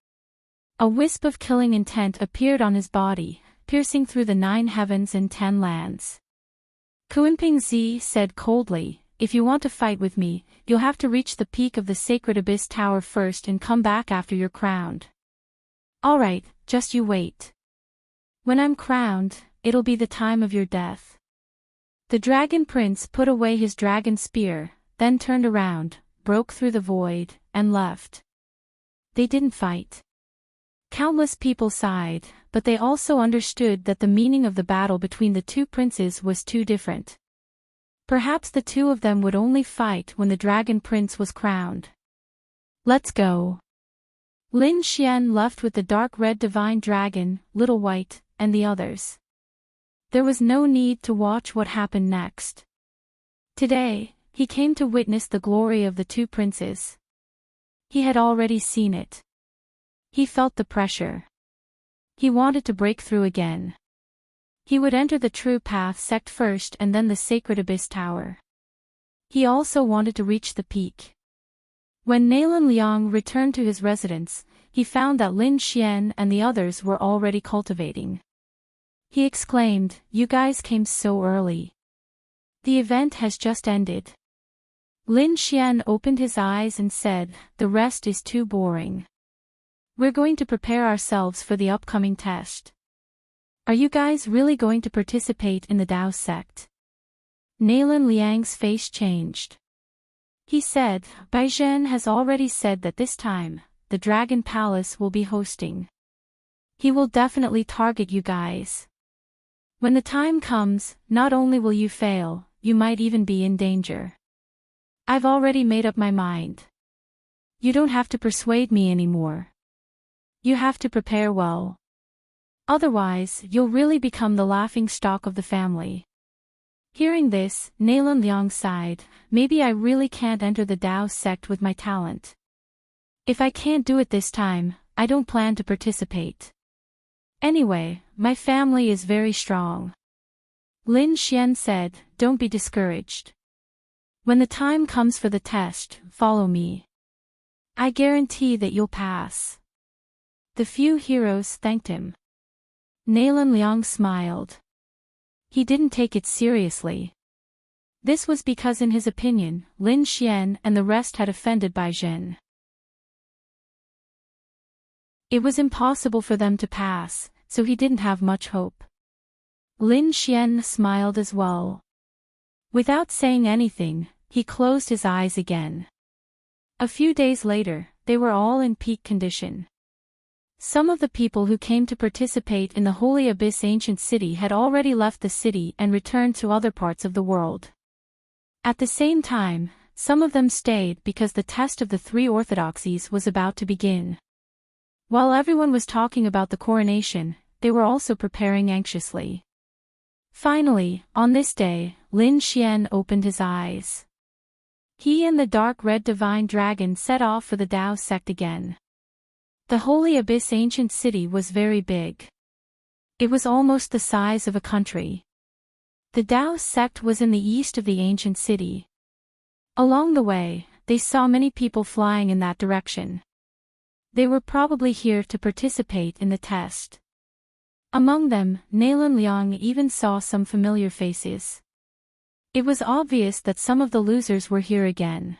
A wisp of killing intent appeared on his body, piercing through the 9 heavens and 10 lands. Kunpeng Z said coldly, "If you want to fight with me, you'll have to reach the peak of the Sacred Abyss Tower first and come back after you're crowned. Alright, just you wait. When I'm crowned, it'll be the time of your death." The Dragon Prince put away his dragon spear, then turned around, broke through the void, and left. They didn't fight. Countless people sighed, but they also understood that the meaning of the battle between the two princes was too different. Perhaps the two of them would only fight when the Dragon Prince was crowned. "Let's go." Lin Xian left with the dark red divine dragon, Little White, and the others. There was no need to watch what happened next. Today, he came to witness the glory of the two princes. He had already seen it. He felt the pressure. He wanted to break through again. He would enter the True Path sect first and then the Sacred Abyss Tower. He also wanted to reach the peak. When Nalan Liang returned to his residence, he found that Lin Xian and the others were already cultivating. He exclaimed, "You guys came so early. The event has just ended." Lin Xian opened his eyes and said, "The rest is too boring. We're going to prepare ourselves for the upcoming test. Are you guys really going to participate in the Dao sect?" Nalan Liang's face changed. He said, "Baizhen has already said that this time, the Dragon Palace will be hosting. He will definitely target you guys. When the time comes, not only will you fail, you might even be in danger. I've already made up my mind. You don't have to persuade me anymore. You have to prepare well. Otherwise, you'll really become the laughing stock of the family." Hearing this, Nalan Liang sighed, "Maybe I really can't enter the Dao sect with my talent. If I can't do it this time, I don't plan to participate. Anyway, my family is very strong." Lin Xian said, "Don't be discouraged. When the time comes for the test, follow me. I guarantee that you'll pass." The few heroes thanked him. Nalan Liang smiled. He didn't take it seriously. This was because in his opinion, Lin Xian and the rest had offended Baizhen. It was impossible for them to pass, so he didn't have much hope. Lin Xian smiled as well. Without saying anything, he closed his eyes again. A few days later, they were all in peak condition. Some of the people who came to participate in the Holy Abyss Ancient City had already left the city and returned to other parts of the world. At the same time, some of them stayed because the test of the three orthodoxies was about to begin. While everyone was talking about the coronation, they were also preparing anxiously. Finally, on this day, Lin Xian opened his eyes. He and the dark red divine dragon set off for the Dao sect again. The Holy Abyss Ancient City was very big. It was almost the size of a country. The Dao sect was in the east of the ancient city. Along the way, they saw many people flying in that direction. They were probably here to participate in the test. Among them, Nalan Liang even saw some familiar faces. It was obvious that some of the losers were here again.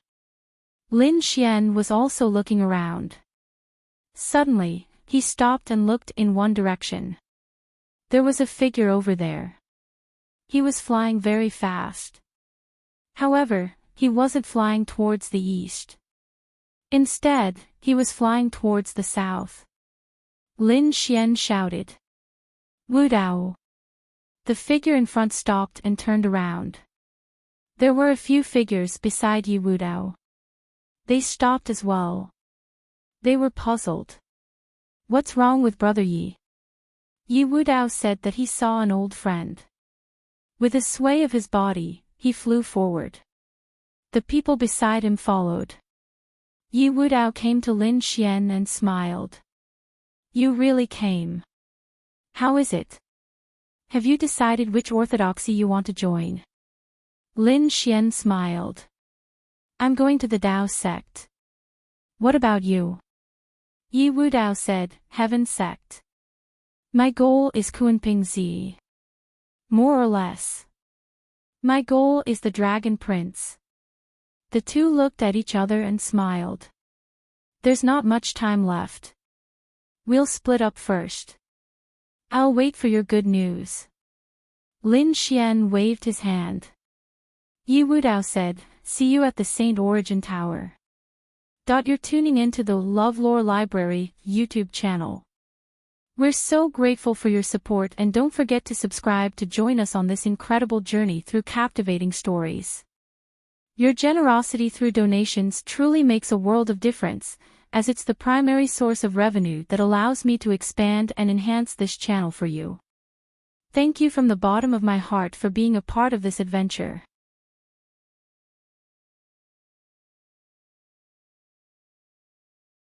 Lin Xian was also looking around. Suddenly, he stopped and looked in one direction. There was a figure over there. He was flying very fast. However, he wasn't flying towards the east. Instead, he was flying towards the south. Lin Xian shouted, "Wu Dao!" The figure in front stopped and turned around. There were a few figures beside Yi Wu Dao. They stopped as well. They were puzzled. "What's wrong with Brother Yi?" Yi Wu Dao said that he saw an old friend. With a sway of his body, he flew forward. The people beside him followed. Yi Wu Dao came to Lin Xian and smiled. "You really came. How is it? Have you decided which orthodoxy you want to join?" Lin Xian smiled. "I'm going to the Dao sect. What about you?" Yi Wu Dao said, "Heaven sect. My goal is Kunping Zi. More or less. My goal is the Dragon Prince." The two looked at each other and smiled. "There's not much time left. We'll split up first. I'll wait for your good news." Lin Xian waved his hand. Yi Wu Dao said, "See you at the Saint Origin Tower." You're tuning into the LoveLore Library YouTube channel. We're so grateful for your support, and don't forget to subscribe to join us on this incredible journey through captivating stories. Your generosity through donations truly makes a world of difference, as it's the primary source of revenue that allows me to expand and enhance this channel for you. Thank you from the bottom of my heart for being a part of this adventure.